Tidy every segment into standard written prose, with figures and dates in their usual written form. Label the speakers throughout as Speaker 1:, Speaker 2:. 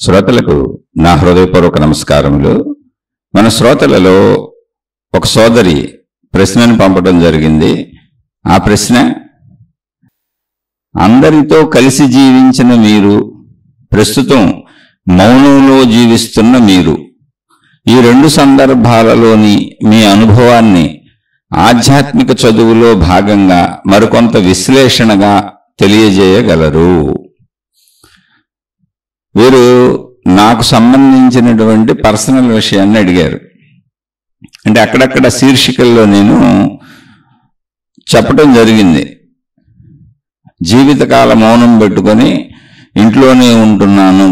Speaker 1: శ్రోతలకు నా హృదయపూర్వక నమస్కారములు. మన శ్రోతలలో ఒక సోదరి ప్రశ్నను పంపడం జరిగింది. ఆ ప్రశ్న, అందరితో కలిసి జీవించిన మీరు, ప్రస్తుతం మౌనంలో జీవిస్తున్న మీరు, ఈ రెండు సందర్భాలలోని మీ అనుభవాన్ని ఆధ్యాత్మిక చదువులో భాగంగా మరికొంత విశ్లేషణగా తెలియజేయగలరు. వీరు నాకు సంబంధించినటువంటి పర్సనల్ విషయాన్ని అడిగారు. అంటే అక్కడక్కడ శీర్షికల్లో నేను చెప్పడం జరిగింది, జీవితకాల మౌనం పెట్టుకొని ఇంట్లోనే ఉంటున్నాను,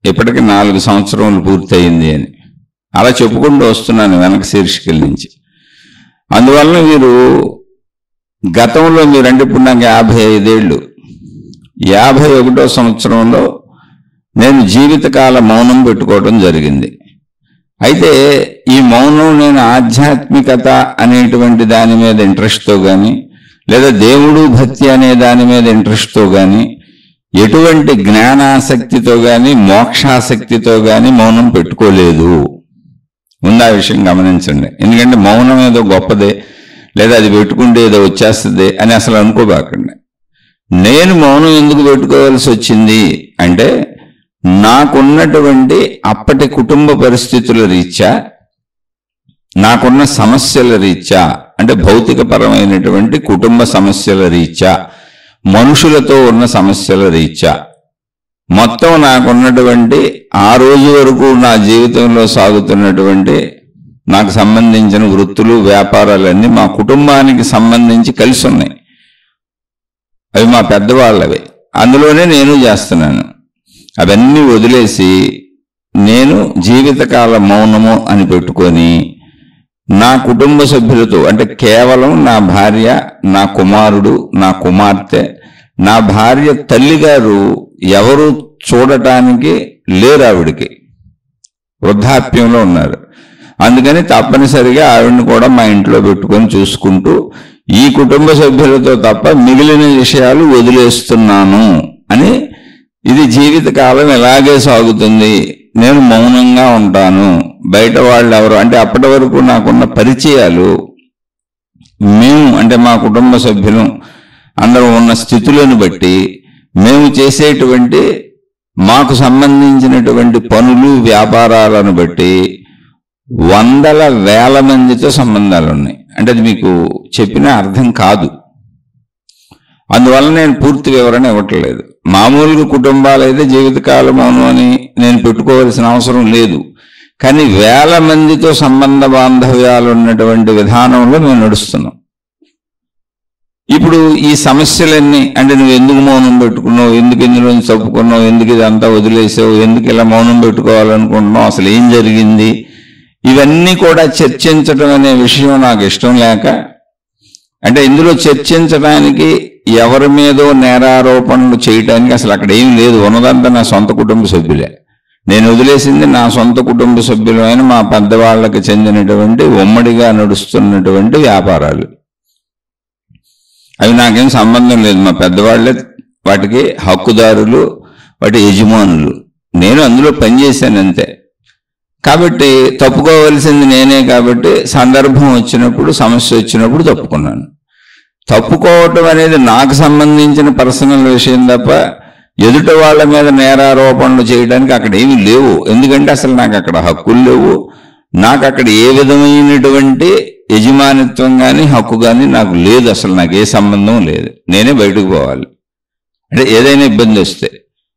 Speaker 1: ఇప్పటికి 4 సంవత్సరములు పూర్తయింది అని అలా చెప్పుకుంటూ వస్తున్నాను వెనక శీర్షికల నుంచి. అందువలన వీరు గతంలో మీరంటే ఇప్పుడు నాకు 55 ఏళ్ళు, 51వ సంవత్సరంలో నేను జీవితకాల మౌనం పెట్టుకోవడం జరిగింది. అయితే ఈ మౌనం నేను ఆధ్యాత్మికత అనేటువంటి దాని మీద ఇంట్రెస్ట్తో కానీ, లేదా దేవుడు భక్తి అనే దాని మీద ఇంట్రెస్ట్తో కానీ, ఎటువంటి జ్ఞానాసక్తితో కానీ మోక్షాసక్తితో కానీ మౌనం పెట్టుకోలేదు. ముందు ఆ విషయం గమనించండి. ఎందుకంటే మౌనం ఏదో గొప్పదే, లేదా అది పెట్టుకుంటే ఏదో వచ్చేస్తుంది అని అసలు అనుకోబాకండి. నేను మౌనం ఎందుకు పెట్టుకోవాల్సి వచ్చింది అంటే, నాకున్నటువంటి అప్పటి కుటుంబ పరిస్థితుల రీత్యా, నాకున్న సమస్యల రీత్యా, అంటే భౌతికపరమైనటువంటి కుటుంబ సమస్యల రీత్యా, మనుషులతో ఉన్న సమస్యల రీత్యా, మొత్తం నాకున్నటువంటి ఆ రోజు వరకు నా జీవితంలో సాగుతున్నటువంటి నాకు సంబంధించిన వృత్తులు వ్యాపారాలన్నీ మా కుటుంబానికి సంబంధించి కలిసి ఉన్నాయి. అవి మా పెద్దవాళ్ళవి, అందులోనే నేను చేస్తున్నాను. అవన్నీ వదిలేసి నేను జీవితకాల మౌనము అని పెట్టుకొని నా కుటుంబ సభ్యులతో, అంటే కేవలం నా భార్య, నా కుమారుడు, నా కుమార్తె, నా భార్య తల్లిగారు ఎవరు చూడటానికి లేరు, ఆవిడికి వృద్ధాప్యంలో ఉన్నారు. అందుకని తప్పనిసరిగా ఆవిడని కూడా మా ఇంట్లో పెట్టుకొని చూసుకుంటూ ఈ కుటుంబ సభ్యులతో తప్ప మిగిలిన విషయాలు వదిలేస్తున్నాను అని, ఇది జీవితకాలం ఎలాగే సాగుతుంది, నేను మౌనంగా ఉంటాను, బయట వాళ్ళు ఎవరు అంటే అప్పటి వరకు నాకున్న పరిచయాలు, మేము అంటే మా కుటుంబ సభ్యులు అందరూ ఉన్న స్థితులను బట్టి, మేము చేసేటువంటి మాకు సంబంధించినటువంటి పనులు వ్యాపారాలను బట్టి వందల వేల మందితో సంబంధాలు ఉన్నాయి. అంటే అది మీకు చెప్పినా అర్థం కాదు. అందువల్ల నేను పూర్తి వివరణ ఇవ్వట్లేదు. మామూలుగా కుటుంబాలు అయితే జీవితకాలం మౌనం అని నేను పెట్టుకోవాల్సిన అవసరం లేదు. కానీ వేల మందితో సంబంధ బాంధవ్యాలు ఉన్నటువంటి విధానంలో మేము నడుస్తున్నాం. ఇప్పుడు ఈ సమస్యలన్నీ, అంటే నువ్వు ఎందుకు మౌనం పెట్టుకున్నావు, ఎందుకు ఇందులో తప్పుకున్నావు, ఎందుకు ఇదంతా వదిలేసావు, ఎందుకు ఇలా మౌనం పెట్టుకోవాలనుకుంటున్నావు, అసలు ఏం జరిగింది, ఇవన్నీ కూడా చర్చించడం అనే విషయం నాకు ఇష్టం లేక, అంటే ఇందులో చర్చించడానికి ఎవరి మీదో నేరారోపణలు చేయడానికి అసలు అక్కడ ఏం లేదు. ఉన్నదంతా నా సొంత కుటుంబ సభ్యులే. నేను వదిలేసింది నా సొంత కుటుంబ సభ్యులైన మా పెద్దవాళ్ళకి చెందినటువంటి ఉమ్మడిగా నడుస్తున్నటువంటి వ్యాపారాలు. అవి నాకేం సంబంధం లేదు. మా పెద్దవాళ్ళే వాటికి హక్కుదారులు, వాటి యజమానులు. నేను అందులో పనిచేశాను అంతే. కాబట్టి తప్పుకోవలసింది నేనే. కాబట్టి సందర్భం వచ్చినప్పుడు, సమస్య వచ్చినప్పుడు తప్పుకున్నాను. తప్పుకోవటం అనేది నాకు సంబంధించిన పర్సనల్ విషయం తప్ప ఎదుటి వాళ్ళ మీద నేరారోపణలు చేయడానికి అక్కడ ఏమీ లేవు. ఎందుకంటే అసలు నాకు అక్కడ హక్కులు లేవు. నాకు అక్కడ ఏ విధమైనటువంటి యజమానిత్వం కానీ హక్కు కానీ నాకు లేదు. అసలు నాకు ఏ సంబంధం లేదు. నేనే బయటకు పోవాలి అంటే ఏదైనా ఇబ్బంది వస్తే.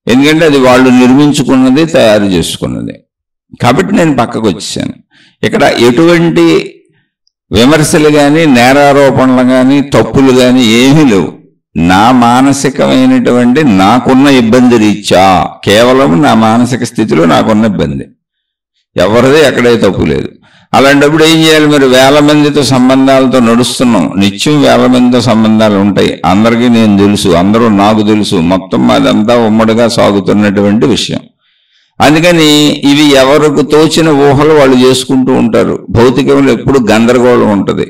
Speaker 1: ఎందుకంటే అది వాళ్ళు నిర్మించుకున్నది, తయారు చేసుకున్నది. కాబట్టి నేను పక్కకు వచ్చేసాను. ఇక్కడ ఎటువంటి విమర్శలు కానీ నేరారోపణలు కానీ తప్పులు కానీ ఏమీ లేవు. నా మానసికమైనటువంటి నాకున్న ఇబ్బంది రీత్యా, కేవలం నా మానసిక స్థితిలో నాకున్న ఇబ్బంది, ఎవరిదే ఎక్కడే తప్పు లేదు. అలాంటప్పుడు ఏం చేయాలి? మరి వేల మందితో సంబంధాలతో నడుస్తున్నాం. నిత్యం వేల మందితో సంబంధాలు ఉంటాయి. అందరికీ నేను తెలుసు, అందరూ నాకు తెలుసు. మొత్తం అదంతా ఉమ్మడిగా సాగుతున్నటువంటి విషయం. అందుకని ఇవి ఎవరికి తోచిన ఊహలు వాళ్ళు చేసుకుంటూ ఉంటారు. భౌతికంలో ఎప్పుడు గందరగోళం ఉంటుంది.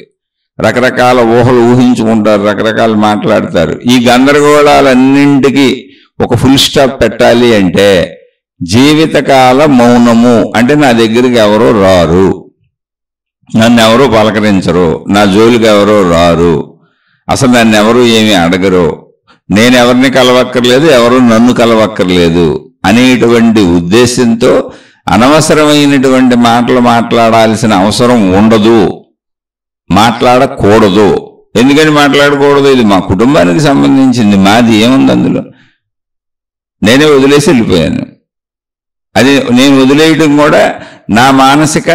Speaker 1: రకరకాల ఊహలు ఊహించుకుంటారు, రకరకాలు మాట్లాడతారు. ఈ గందరగోళాలన్నింటికి ఒక ఫుల్ స్టాప్ పెట్టాలి అంటే జీవితకాల మౌనము అంటే నా దగ్గరికి ఎవరో రారు, నన్ను ఎవరో పలకరించరు, నా జోలికి ఎవరో రారు, అసలు నన్ను ఎవరు ఏమీ అడగరు, నేను ఎవరిని కలవక్కర్లేదు, ఎవరు నన్ను కలవక్కర్లేదు అనేటువంటి ఉద్దేశంతో అనవసరమైనటువంటి మాటలు మాట్లాడాల్సిన అవసరం ఉండదు, మాట్లాడకూడదు. ఎందుకని మాట్లాడకూడదు? ఇది మా కుటుంబానికి సంబంధించింది, మాది ఏముంది అందులో? నేనే వదిలేసి వెళ్ళిపోయాను. అది నేను వదిలేయడం కూడా నా మానసిక,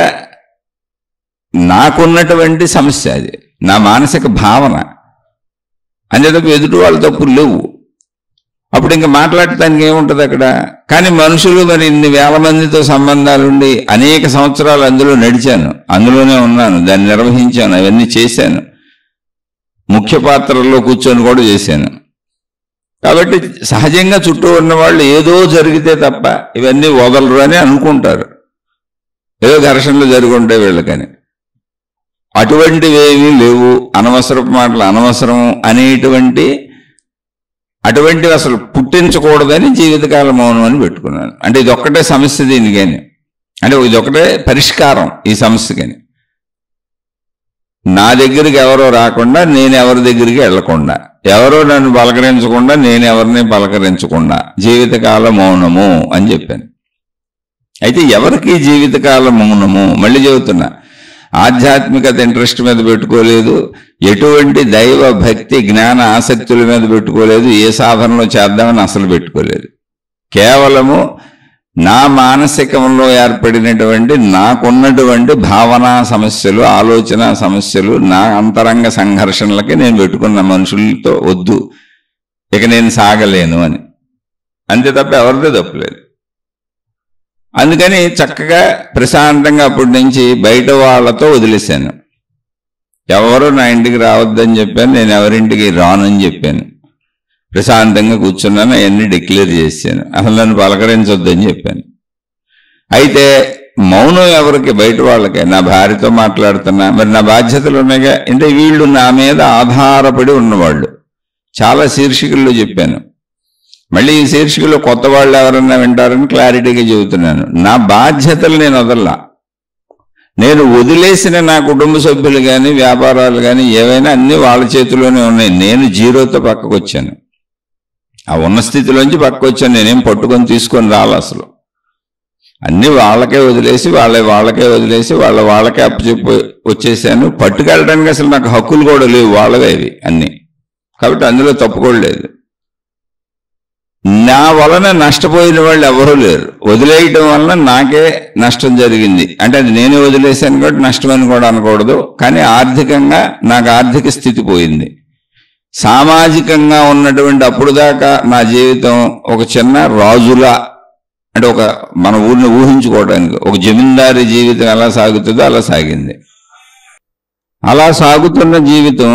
Speaker 1: నాకున్నటువంటి సమస్య, అది నా మానసిక భావన. అంతే తప్ప ఎదుటి వాళ్ళ తప్పులు లేవు. అప్పుడు ఇంకా మాట్లాడటానికి ఏముంటుంది అక్కడ? కానీ మనుషులు మరి ఇన్ని వేల మందితో సంబంధాలుండి అనేక సంవత్సరాలు అందులో నడిచాను, అందులోనే ఉన్నాను, దాన్ని నిర్వహించాను, అవన్నీ చేశాను, ముఖ్య పాత్రల్లో కూర్చొని కూడా చేశాను. కాబట్టి సహజంగా చుట్టూ ఉన్న వాళ్ళు ఏదో జరిగితే తప్ప ఇవన్నీ వదలరు అని అనుకుంటారు, ఏదో ఘర్షణలు జరుగుంటాయి వీళ్ళకని. అటువంటివి ఏమీ లేవు, అనవసరపు మాటలు అనవసరం అనేటువంటివి అసలు పుట్టించకూడదని జీవితకాల మౌనం అని పెట్టుకున్నాను. అంటే ఇదొక్కటే సమస్య దీనికని, అంటే ఇదొక్కటే పరిష్కారం ఈ సమస్యకని. నా దగ్గరికి ఎవరో రాకుండా, నేను ఎవరి దగ్గరికి వెళ్లకుండా, ఎవరో నన్ను పలకరించకుండా, నేను ఎవరిని పలకరించకుండా జీవితకాల మౌనము అని చెప్పాను. అయితే ఎవరికి జీవితకాల మౌనము? మళ్ళీ చెబుతున్నా, ఆధ్యాత్మికత ఇంట్రెస్ట్ మీద పెట్టుకోలేదు, ఎటువంటి దైవ భక్తి జ్ఞాన ఆసక్తుల మీద పెట్టుకోలేదు, ఏ సాధనలో చేద్దామని అసలు పెట్టుకోలేదు. కేవలము నా మానసికంలో ఏర్పడినటువంటి నాకున్నటువంటి భావనా సమస్యలు, ఆలోచన సమస్యలు, నా అంతరంగ సంఘర్షణలకి నేను పెట్టుకున్న మనుషులతో వద్దు, ఇక నేను సాగలేను అని. అంతే తప్ప ఎవరిదే తప్పులేదు. అందుకని చక్కగా ప్రశాంతంగా అప్పటి నుంచి బయట వాళ్ళతో వదిలేశాను. ఎవరు నా ఇంటికి రావద్దని చెప్పాను, నేను ఎవరింటికి రానని చెప్పాను. ప్రశాంతంగా కూర్చున్నాను, అవన్నీ డిక్లేర్ చేశాను. అసలు నన్ను పలకరించొద్దని చెప్పాను. అయితే మౌనం ఎవరికి? బయట వాళ్ళకే. నా భార్యతో మాట్లాడుతున్నా, మరి నా బాధ్యతలు ఉన్నాయిగా. అంటే వీళ్ళు నా మీద ఆధారపడి ఉన్నవాళ్ళు. చాలా శీర్షికల్లో చెప్పాను. మళ్ళీ ఈ శీర్షికలో కొత్త వాళ్ళు ఎవరన్నా వింటారని క్లారిటీగా చెబుతున్నాను. నా బాధ్యతలు నేను వదల్లా. నేను వదిలేసిన నా కుటుంబ సభ్యులు కానీ, వ్యాపారాలు కానీ ఏవైనా అన్నీ వాళ్ళ చేతిలోనే ఉన్నాయి. నేను జీరోతో పక్కకు వచ్చాను, ఆ ఉన్న స్థితిలోంచి పక్కకు వచ్చాను. నేనేం పట్టుకొని తీసుకొని రాలి. అసలు అన్నీ వాళ్ళకే వదిలేసి, వాళ్ళకే వదిలేసి వాళ్ళకే అప్పచెప్పి వచ్చేసాను. పట్టుకెళ్ళడానికి అసలు నాకు హక్కులు కూడా లేవు, వాళ్ళవే అవి అన్నీ. కాబట్టి అందులో తప్పుకోలేదు. నా వలన నష్టపోయిన వాళ్ళు ఎవరూ లేరు. వదిలేయటం వలన నాకే నష్టం జరిగింది. అంటే అది నేనే వదిలేశాను కాబట్టి నష్టం అని కూడా అనకూడదు. కానీ ఆర్థికంగా నాకు ఆర్థిక స్థితి పోయింది. సామాజికంగా ఉన్నటువంటి అప్పుడు దాకా నా జీవితం ఒక చిన్న రాజులా, అంటే ఒక మన ఊరిని ఊహించుకోవడానికి ఒక జమీందారీ జీవితం ఎలా సాగుతుందో అలా సాగింది. అలా సాగుతున్న జీవితం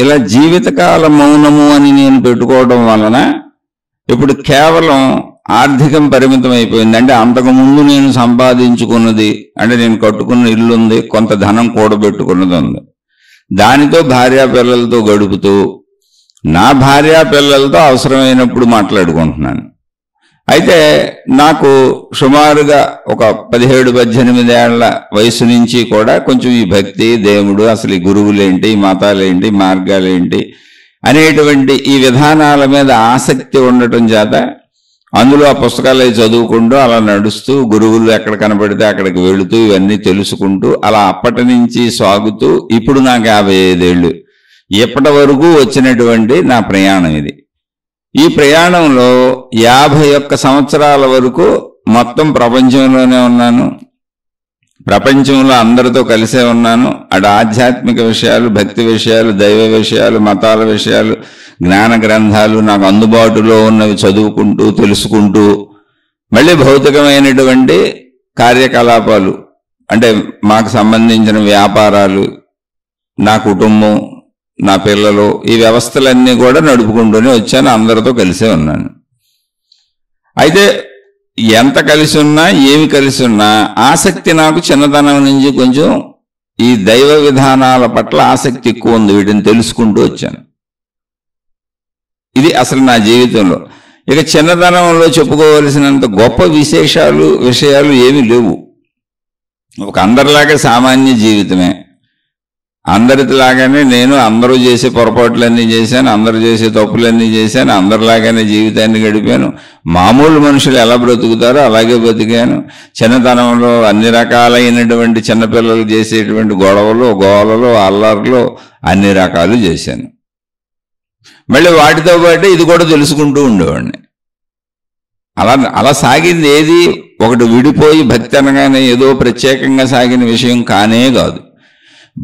Speaker 1: ఇలా జీవితకాల మౌనము అని నేను పెట్టుకోవడం వలన ఇప్పుడు కేవలం ఆర్థికం పరిమితం అయిపోయింది. అంటే అంతకుముందు నేను సంపాదించుకున్నది, అంటే నేను కట్టుకున్న ఇల్లు ఉంది, కొంత ధనం కూడబెట్టుకున్నది ఉంది, దానితో భార్యాపిల్లలతో గడుపుతూ నా భార్యాపిల్లలతో అవసరమైనప్పుడు మాట్లాడుకుంటున్నాను. అయితే నాకు సుమారుగా ఒక 17-18 ఏళ్ల వయసు నుంచి కూడా కొంచెం ఈ భక్తి, దేవుడు, అసలు ఈ గురువులేంటి, మతాలేంటి, మార్గాలేంటి అనేటువంటి ఈ విధానాల మీద ఆసక్తి ఉండటం చేత అందులో ఆ పుస్తకాలు చదువుకుంటూ అలా నడుస్తూ, గురువులు ఎక్కడ కనపడితే అక్కడికి వెళుతూ ఇవన్నీ తెలుసుకుంటూ అలా అప్పటి నుంచి సాగుతూ ఇప్పుడు నాకు 55 ఏళ్ళు. ఇప్పటి వరకు వచ్చినటువంటి నా ప్రయాణం ఇది. ఈ ప్రయాణంలో 51 సంవత్సరాల వరకు మొత్తం ప్రపంచంలోనే ఉన్నాను, ప్రపంచంలో అందరితో కలిసే ఉన్నాను. అటు ఆధ్యాత్మిక విషయాలు, భక్తి విషయాలు, దైవ విషయాలు, మతాల విషయాలు, జ్ఞాన గ్రంథాలు నాకు అందుబాటులో ఉన్నవి చదువుకుంటూ తెలుసుకుంటూ, మళ్ళీ భౌతికమైనటువంటి కార్యకలాపాలు, అంటే మాకు సంబంధించిన వ్యాపారాలు, నా కుటుంబం, నా పిల్లలు, ఈ వ్యవస్థలన్నీ కూడా నడుపుకుంటూనే వచ్చాను. అందరితో కలిసే ఉన్నాను. అయితే ఎంత కలిసి ఉన్నా, ఏమి కలిసి ఉన్నా ఆసక్తి నాకు చిన్నతనం నుంచి కొంచెం ఈ దైవ విధానాల పట్ల ఆసక్తి ఎక్కువ ఉంది. వీటిని తెలుసుకుంటూ వచ్చాను. ఇది అసలు నా జీవితంలో ఇక చిన్నతనంలో చెప్పుకోవలసినంత గొప్ప విషయాలు ఏమీ లేవు. ఒక అందరిలాగా సామాన్య జీవితమే. అందరిలాగానే నేను అందరూ చేసే పొరపాట్లన్నీ చేశాను, అందరూ చేసే తప్పులన్నీ చేశాను, అందరిలాగానే జీవితాన్ని గడిపాను. మామూలు మనుషులు ఎలా బ్రతుకుతారో అలాగే బతికాను. చిన్నతనంలో అన్ని రకాలైనటువంటి చిన్నపిల్లలు చేసేటువంటి గొడవలు, గోలలు, అల్లర్లు అన్ని రకాలు చేశాను. మళ్ళీ వాటితో పాటు ఇది కూడా తెలుసుకుంటూ ఉండేవాడిని. అలా సాగింది ఏది ఒకటి విడిపోయి భక్తి అనగానే ఏదో ప్రత్యేకంగా సాగిన విషయం కానే కాదు.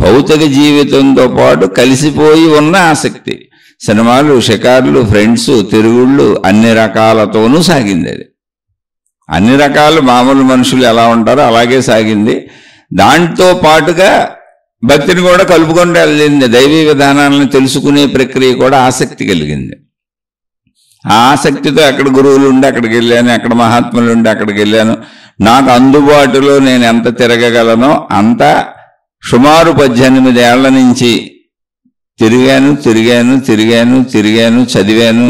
Speaker 1: భౌతిక జీవితంతో పాటు కలిసిపోయి ఉన్న ఆసక్తి. సినిమాలు, షికార్లు, ఫ్రెండ్స్, తిరుగుళ్ళు అన్ని రకాలతోనూ సాగింది అది. అన్ని రకాలు మామూలు మనుషులు ఎలా ఉంటారో అలాగే సాగింది. దాంతో పాటుగా భక్తిని కూడా కలుపుకుంటూ వెళ్ళింది. దైవీ విధానాలను తెలుసుకునే ప్రక్రియ కూడా ఆసక్తి కలిగింది. ఆ ఆసక్తితో ఎక్కడ గురువులు ఉండి అక్కడికి వెళ్ళాను, ఎక్కడ మహాత్ములు ఉండి అక్కడికి వెళ్ళాను. నాకు అందుబాటులో నేను ఎంత తిరగగలనో అంత సుమారు 18 ఏళ్ల నుంచి తిరిగాను, చదివాను,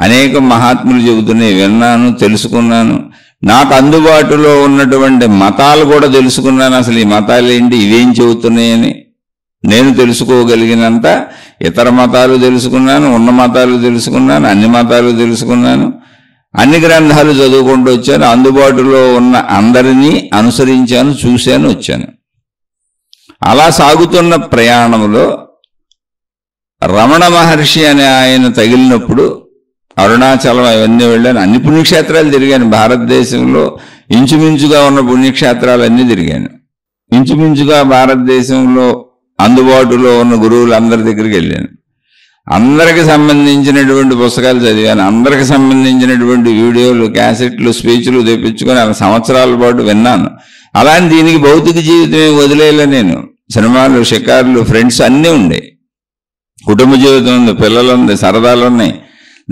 Speaker 1: అనేకం మహాత్ములు చెబుతున్నాయి విన్నాను, తెలుసుకున్నాను. నాకు అందుబాటులో ఉన్నటువంటి మతాలు కూడా తెలుసుకున్నాను. అసలు ఈ మతాలు ఏంటి, ఇవేం చెబుతున్నాయని నేను తెలుసుకోగలిగినంత ఇతర మతాలు తెలుసుకున్నాను, ఉన్న మతాలు తెలుసుకున్నాను, అన్ని మతాలు తెలుసుకున్నాను, అన్ని గ్రంథాలు చదువుకుంటూ వచ్చాను. అందుబాటులో ఉన్న అందరినీ అనుసరించాను, చూశాను, వచ్చాను. అలా సాగుతున్న ప్రయాణంలో రమణ మహర్షి అనే ఆయన తగిలినప్పుడు అరుణాచలం అవన్నీ వెళ్ళాను. అన్ని పుణ్యక్షేత్రాలు తిరిగాను. భారతదేశంలో ఇంచుమించుగా ఉన్న పుణ్యక్షేత్రాలన్నీ తిరిగాను. ఇంచుమించుగా భారతదేశంలో అందుబాటులో ఉన్న గురువులందరి దగ్గరికి వెళ్ళాను. అందరికి సంబంధించినటువంటి పుస్తకాలు చదివాను. అందరికి సంబంధించినటువంటి వీడియోలు, క్యాసెట్లు, స్పీచ్లు తెప్పించుకొని అలా సంవత్సరాల పాటు విన్నాను. అలానే దీనికి భౌతిక జీవితమే వదిలేయలే నేను. సినిమాలు, షికార్లు, ఫ్రెండ్స్ అన్నీ ఉండే. కుటుంబ జీవితం ఉంది, పిల్లలు ఉంది, సరదాలు ఉన్నాయి.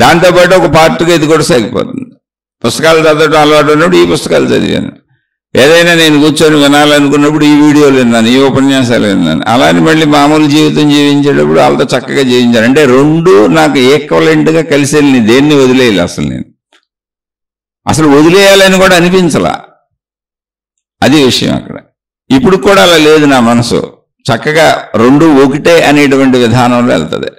Speaker 1: దాంతోపాటు ఒక పార్ట్గా ఇది కూడా సాగిపోతుంది. పుస్తకాలు చదవడం అలవాటు ఉన్నప్పుడు ఈ పుస్తకాలు చదివాను. ఏదైనా నేను కూర్చొని వినాలనుకున్నప్పుడు ఈ వీడియోలు విన్నాను, ఈ ఉపన్యాసాలు విన్నాను. అలానే మళ్ళీ మామూలు జీవితం జీవించేటప్పుడు వాళ్ళతో చక్కగా జీవించాను. అంటే రెండు నాకు ఈక్వలెంట్గా కలిసి వెళ్ళి దేన్ని వదిలేయాలి. అసలు వదిలేయాలని కూడా అనిపించలా. అది విషయం అక్కడ. ఇప్పుడు కూడా అలా లేదు. నా మనసు చక్కగా రెండు ఒకటే అనేటువంటి విధానంలో వెళ్తుంది.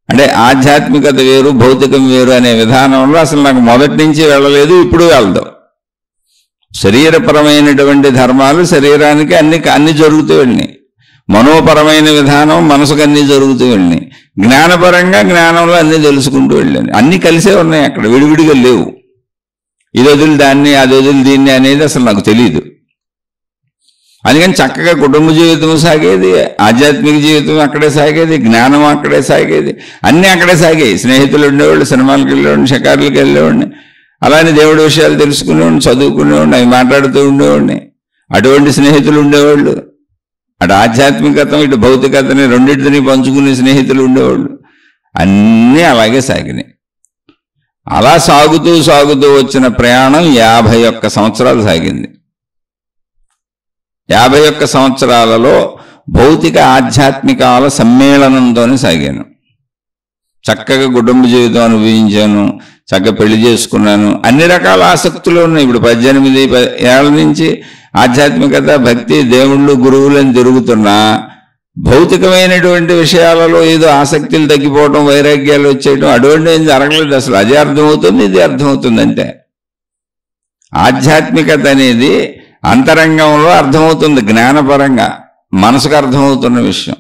Speaker 1: అంటే ఆధ్యాత్మికత వేరు, భౌతికం వేరు అనే విధానంలో అసలు నాకు మొదటి నుంచి వెళ్ళలేదు, ఇప్పుడు వెళ్దాం. శరీరపరమైనటువంటి ధర్మాలు శరీరానికి అన్ని జరుగుతూ వెళ్ళినాయి. మనోపరమైన విధానం మనసుకు అన్ని జరుగుతూ వెళ్ళినాయి. జ్ఞానపరంగా జ్ఞానంలో అన్ని తెలుసుకుంటూ వెళ్ళాను. అన్ని కలిసే ఉన్నాయి, అక్కడ విడివిడిగా లేవు. ఇది వదిలి దాన్ని, అది వదిలి దీన్ని అనేది అసలు నాకు తెలియదు. అందుకని చక్కగా కుటుంబ జీవితం సాగేది, ఆధ్యాత్మిక జీవితం అక్కడే సాగేది, జ్ఞానం అక్కడే సాగేది, అన్నీ అక్కడే సాగాయి. స్నేహితులు ఉండేవాళ్ళు, సినిమాలకు వెళ్ళేవాడిని, షికార్లకు వెళ్ళేవాడిని, అలానే దేవుడి విషయాలు తెలుసుకునేవాడిని, చదువుకునేవాడిని, అవి మాట్లాడుతూ ఉండేవాడిని. అటువంటి స్నేహితులు ఉండేవాళ్ళు. అటు ఆధ్యాత్మికత, ఇటు భౌతికతని రెండింటిని పంచుకునే స్నేహితులు ఉండేవాళ్ళు. అన్నీ అలాగే సాగినాయి. అలా సాగుతూ వచ్చిన ప్రయాణం 51 సంవత్సరాలు సాగింది. 51 సంవత్సరాలలో భౌతిక ఆధ్యాత్మికాల సమ్మేళనంతోనే సాగాను. చక్కగా కుటుంబ జీవితం అనుభవించాను, చక్కగా పెళ్లి చేసుకున్నాను. అన్ని రకాల ఆసక్తులు ఉన్నాయి. ఇప్పుడు 18 ఏళ్ల నుంచి ఆధ్యాత్మికత, భక్తి, దేవుళ్ళు, గురువులని తిరుగుతున్నా భౌతికమైనటువంటి విషయాలలో ఏదో ఆసక్తులు తగ్గిపోవడం, వైరాగ్యాలు వచ్చేయడం అటువంటి ఏం జరగలేదు. అసలు అదే అర్థమవుతుంది, ఇది అర్థమవుతుంది. అంటే ఆధ్యాత్మికత అనేది అంతరంగంలో అర్థమవుతుంది, జ్ఞానపరంగా మనసుకు అర్థమవుతున్న విషయం.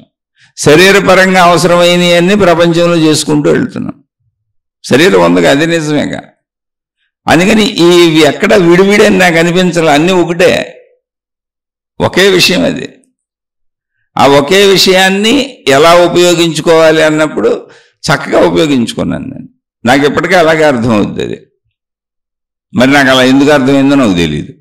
Speaker 1: శరీరపరంగా అవసరమైనవన్నీ ప్రపంచంలో చేసుకుంటూ వెళ్తున్నాం. శరీరం ఉందిగా, అది నిజమేగా. అందుకని ఇవి ఎక్కడ విడివిడి అని నాకు అనిపించాలి. అన్నీ ఒకటే, ఒకే విషయం. అది ఆ ఒకే విషయాన్ని ఎలా ఉపయోగించుకోవాలి అన్నప్పుడు చక్కగా ఉపయోగించుకున్నాను నేను. నాకు ఎప్పటికీ అలాగే అర్థమవుతుంది అది. మరి నాకు అలా ఎందుకు అర్థమైందో నాకు తెలియదు.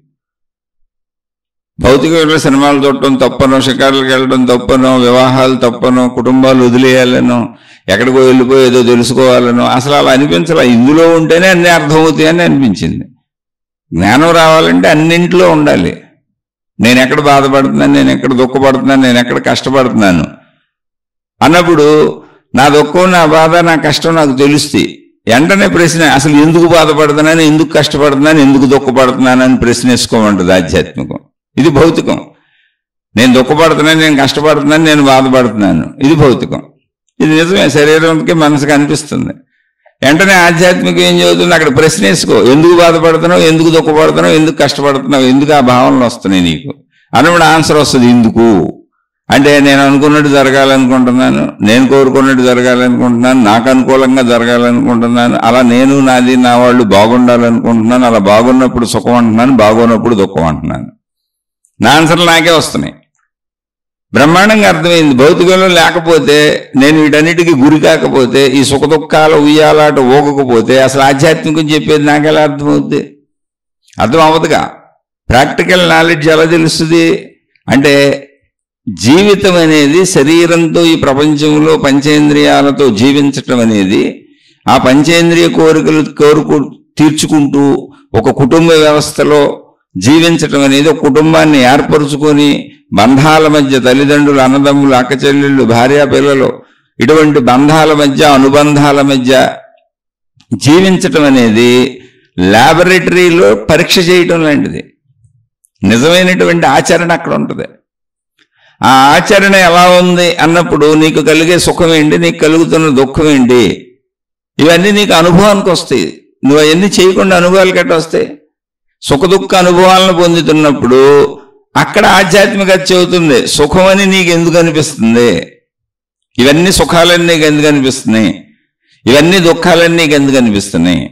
Speaker 1: భౌతిక సినిమాలు చూడటం తప్పనో, షికారులకు వెళ్ళడం తప్పనో, వివాహాలు తప్పనో, కుటుంబాలు వదిలేయాలనో, ఎక్కడికో వెళ్ళిపోయి ఏదో తెలుసుకోవాలనో అసలు అలా అనిపించాల. ఇందులో ఉంటేనే అన్నీ అర్థమవుతాయని అనిపించింది. జ్ఞానం రావాలంటే అన్నింటిలో ఉండాలి. నేను ఎక్కడ బాధపడుతున్నాను, నేను ఎక్కడ దుఃఖపడుతున్నాను, నేను ఎక్కడ కష్టపడుతున్నాను అన్నప్పుడు నా దుఃఖం, నా బాధ, నా కష్టం నాకు తెలుస్తాయి. వెంటనే ప్రశ్న, అసలు ఎందుకు బాధపడుతున్నాను, ఎందుకు కష్టపడుతున్నాను, ఎందుకు దుఃఖపడుతున్నాను అని ప్రశ్న వేసుకోమంటుంది ఆధ్యాత్మికం. ఇది భౌతికం. నేను దుఃఖపడుతున్నాను, నేను కష్టపడుతున్నాను, నేను బాధపడుతున్నాను, ఇది భౌతికం. ఇది నిజమే, శరీరంకి మనసుకి అనిపిస్తుంది. వెంటనే ఆధ్యాత్మికం ఏం చదువుతుంది, అక్కడ ప్రశ్న వేసుకో, ఎందుకు బాధపడుతున్నావు, ఎందుకు దుఃఖపడుతున్నావు, ఎందుకు కష్టపడుతున్నావు, ఎందుకు ఆ భావనలు వస్తున్నాయి నీకు అన్నప్పుడు ఆన్సర్ వస్తుంది. ఎందుకు అంటే నేను అనుకున్నట్టు జరగాలనుకుంటున్నాను, నేను కోరుకున్నట్టు జరగాలనుకుంటున్నాను, నాకు అనుకూలంగా జరగాలనుకుంటున్నాను, అలా నేను నాది నా వాళ్ళు బాగుండాలనుకుంటున్నాను, అలా బాగున్నప్పుడు సుఖం అంటున్నాను, బాగున్నప్పుడు దుఃఖం అంటున్నాను. నా ఆన్సర్లు నాకే వస్తున్నాయి. బ్రహ్మాండంగా అర్థమైంది. భౌతికంలో లేకపోతే, నేను వీటన్నిటికీ గురి కాకపోతే, ఈ సుఖ దుఃఖాల ఉయ్యాలాట ఊగకపోతే అసలు ఆధ్యాత్మికం చెప్పేది నాకెలా అర్థమవుతుంది? అర్థం అవ్వదుగా. ప్రాక్టికల్ నాలెడ్జ్ ఎలా తెలుస్తుంది అంటే, జీవితం అనేది శరీరంతో ఈ ప్రపంచంలో పంచేంద్రియాలతో జీవించటం అనేది, ఆ పంచేంద్రియ కోరికలు తీర్చుకుంటూ ఒక కుటుంబ వ్యవస్థలో జీవించటం అనేది, ఒక కుటుంబాన్ని ఏర్పరుచుకొని బంధాల మధ్య తల్లిదండ్రులు, అన్నదమ్ములు, అక్కచెల్లెళ్ళు, భార్య పిల్లలు, ఇటువంటి బంధాల మధ్య, అనుబంధాల మధ్య జీవించటం అనేది ల్యాబొరేటరీలో పరీక్ష చేయటం లాంటిది. నిజమైనటువంటి ఆచరణ అక్కడ ఉంటుంది. ఆ ఆచరణ ఎలా ఉంది అన్నప్పుడు నీకు కలిగే సుఖం ఏంటి, నీకు కలుగుతున్న దుఃఖం ఏంటి, ఇవన్నీ నీకు అనుభవానికి వస్తాయి. నువ్వు అవన్నీ చేయకుండా అనుభవాలు కట్ట వస్తాయి. సుఖ దుఃఖ అనుభవాలను పొందుతున్నప్పుడు అక్కడ ఆధ్యాత్మికత చెబుతుంది, సుఖం అని నీకు ఎందుకు అనిపిస్తుంది, ఇవన్నీ సుఖాలన్నీ నీకు ఎందుకు అనిపిస్తున్నాయి, ఇవన్నీ దుఃఖాలన్నీ నీకు ఎందుకు అనిపిస్తున్నాయి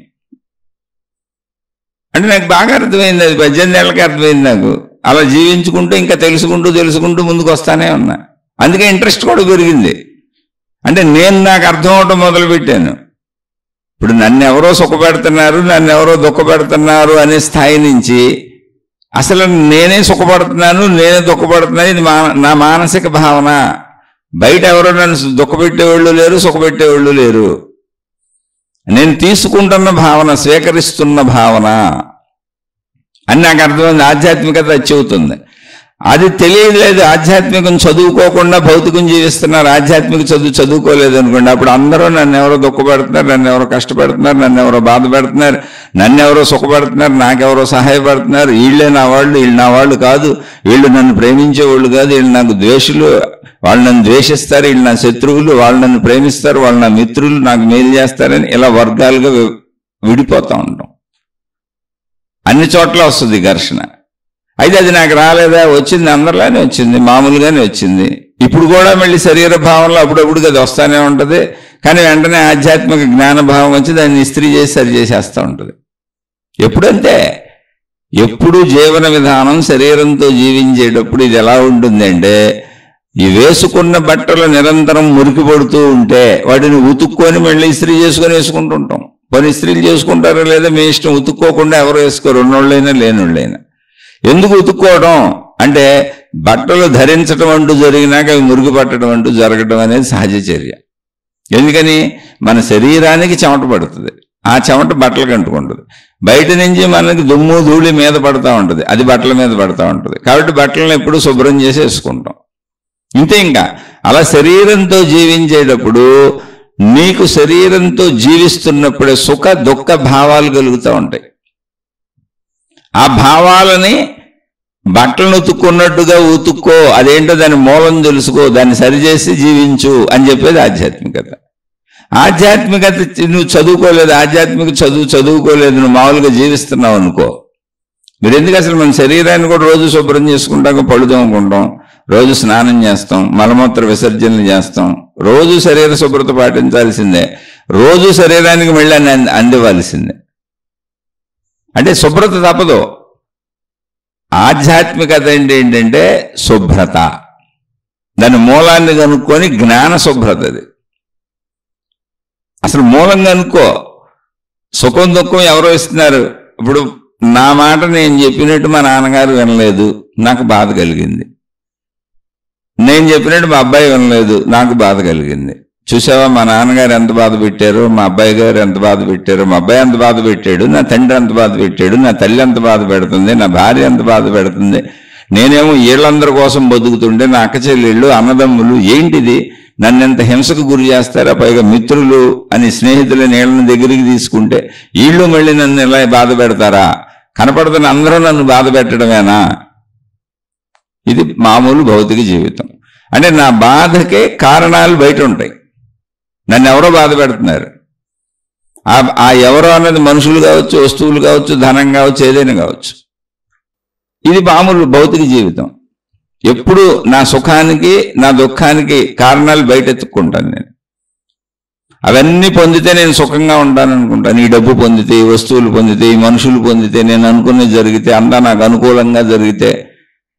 Speaker 1: అంటే నాకు బాగా అర్థమైంది. అది 18 ఏళ్ళకి అర్థమైంది నాకు. అలా జీవించుకుంటూ ఇంకా తెలుసుకుంటూ ముందుకు వస్తానే ఉన్నా. అందుకే ఇంట్రెస్ట్ కూడా పెరిగింది. అంటే నేను నాకు అర్థం అవటం మొదలుపెట్టాను. ఇప్పుడు నన్ను ఎవరో సుఖపెడుతున్నారు, నన్ను ఎవరో దుఃఖపెడుతున్నారు అనే స్థాయి నుంచి అసలు నేనే సుఖపడుతున్నాను, నేనే దుఃఖపడుతున్నాను, ఇది నా మానసిక భావన. బయట ఎవరో నన్ను దుఃఖపెట్టేవాళ్ళు లేరు, సుఖపెట్టేవాళ్ళు లేరు. నేను తీసుకుంటున్న భావన, స్వీకరిస్తున్న భావన అని నాకు అర్థమైంది. ఆధ్యాత్మికత చెబుతుంది. అది తెలియలేదు. ఆధ్యాత్మికం చదువుకోకుండా భౌతికం జీవిస్తున్నారు. ఆధ్యాత్మిక చదువుకోలేదు అనుకోండి, అప్పుడు అందరూ నన్ను ఎవరో దుఃఖపెడుతున్నారు, నన్ను ఎవరో కష్టపెడుతున్నారు, నన్ను ఎవరో బాధ పెడుతున్నారు, నన్ను ఎవరో సుఖపెడుతున్నారు, నాకెవరో సహాయపడుతున్నారు, వీళ్ళే నా వాళ్ళు, వీళ్ళు నా వాళ్ళు కాదు, వీళ్ళు నన్ను ప్రేమించేవాళ్ళు కాదు, వీళ్ళు నాకు ద్వేషులు, వాళ్ళు నన్ను ద్వేషిస్తారు, వీళ్ళు నా శత్రువులు, వాళ్ళు నన్ను ప్రేమిస్తారు, వాళ్ళు నా మిత్రులు, నాకు మేలు చేస్తారని ఇలా వర్గాలుగా విడిపోతూ ఉంటాం. అన్ని చోట్ల వస్తుంది ఘర్షణ. అయితే అది నాకు రాలేదా, వచ్చింది, అందరిలానే వచ్చింది, మామూలుగానే వచ్చింది. ఇప్పుడు కూడా మళ్ళీ శరీర భావంలో అప్పుడప్పుడు అది వస్తానే ఉంటుంది. కానీ వెంటనే ఆధ్యాత్మిక జ్ఞానభావం వచ్చి దాన్ని ఇస్త్రీ చేసి సరి చేసేస్తూ ఉంటుంది. ఎప్పుడంతే, ఎప్పుడు జీవన విధానం శరీరంతో జీవించేటప్పుడు ఇది ఎలా ఉంటుంది అంటే, ఈ వేసుకున్న బట్టలు నిరంతరం మురికి పడుతూ ఉంటే వాటిని ఉతుక్కొని మళ్ళీ ఇస్త్రీ చేసుకొని వేసుకుంటూ ఉంటాం. కొన్ని ఇస్త్రీలు చేసుకుంటారో లేదా మీ ఇష్టం, ఉతుక్కోకుండా ఎవరు వేసుకోరు, ఉన్నోళ్ళైనా లేనోళ్ళైనా. ఎందుకు ఉతుక్కోవడం అంటే, బట్టలు ధరించడం అంటూ జరిగినాక అవి మురుగు పట్టడం అంటూ జరగడం అనేది సహజ చర్య. ఎందుకని, మన శరీరానికి చెమట పడుతుంది, ఆ చెమట బట్టలకు అంటుకుంటుంది. బయట నుంచి మనకి దుమ్ము ధూళి మీద పడుతూ ఉంటుంది, అది బట్టల మీద పడుతూ ఉంటుంది. కాబట్టి బట్టలను ఎప్పుడు శుభ్రం చేసి వేసుకుంటాం. ఇంతే. ఇంకా అలా శరీరంతో జీవించేటప్పుడు నీకు శరీరంతో జీవిస్తున్నప్పుడే సుఖ దుఃఖ భావాలు కలుగుతూ ఉంటాయి. ఆ భావాలని బట్టలను ఉతుక్కున్నట్టుగా ఉతుక్కో, అదేంటో దాని మూలం తెలుసుకో, దాన్ని సరిచేసి జీవించు అని చెప్పేది ఆధ్యాత్మికత. ఆధ్యాత్మికత నువ్వు చదువుకోలేదు, చదువుకోలేదు, నువ్వు మామూలుగా జీవిస్తున్నావు అనుకో. మీరు ఎందుకు అసలు మన శరీరాన్ని కూడా రోజు శుభ్రం చేసుకుంటాం, పళ్ళు తోముకుంటాం, రోజు స్నానం చేస్తాం, మలమూత్ర విసర్జనలు చేస్తాం, రోజు శరీర శుభ్రత పాటించాల్సిందే, రోజు శరీరానికి మళ్ళీ అందివ్వాల్సిందే. అంటే శుభ్రత తప్పదు. ఆధ్యాత్మికత అంటే ఏంటంటే శుభ్రత. దాని మూలాన్ని కనుక్కొని జ్ఞాన శుభ్రత. అది అసలు మూలం కనుక్కో. సుఖం దుఃఖం ఎవరో ఇస్తున్నారు. ఇప్పుడు నా మాట నేను చెప్పినట్టు మా నాన్నగారు వినలేదు, నాకు బాధ కలిగింది. నేను చెప్పినట్టు మా అబ్బాయి వినలేదు, నాకు బాధ కలిగింది. చూసావా, మా నాన్నగారు ఎంత బాధ పెట్టారు, మా అబ్బాయి గారు ఎంత బాధ పెట్టారు, మా అబ్బాయి ఎంత బాధ పెట్టాడు, నా తండ్రి ఎంత బాధ పెట్టాడు, నా తల్లి ఎంత బాధ పెడుతుంది, నా భార్య ఎంత బాధ పెడుతుంది, నేనేమో వీళ్ళందరి కోసం బతుకుతుంటే నా అక్క చెల్లెళ్ళు అన్నదమ్ములు ఏంటిది, నన్నెంత హింసకు గురి చేస్తారా, పైగా మిత్రులు అని స్నేహితులని వీళ్ళని దగ్గరికి తీసుకుంటే వీళ్ళు మళ్ళీ నన్ను ఇలా బాధ పెడతారా, కనపడుతున్న అందరూ నన్ను బాధ పెట్టడమేనా? ఇది మామూలు భౌతిక జీవితం. అంటే నా బాధకే కారణాలు బయట ఉంటాయి. నన్ను ఎవరో బాధ పెడుతున్నారు. ఆ ఎవరో అన్నది మనుషులు కావచ్చు, వస్తువులు కావచ్చు, ధనం కావచ్చు, ఏదైనా కావచ్చు. ఇది మామూలు భౌతిక జీవితం. ఎప్పుడు నా సుఖానికి నా దుఃఖానికి కారణాలు బయట ఎత్తుక్కుంటాను నేను. అవన్నీ పొందితే నేను సుఖంగా ఉంటాను అనుకుంటాను. ఈ డబ్బు పొందితే, ఈ వస్తువులు పొందితే, ఈ మనుషులు పొందితే, నేను అనుకున్నది జరిగితే, అంతా నాకు అనుకూలంగా జరిగితే,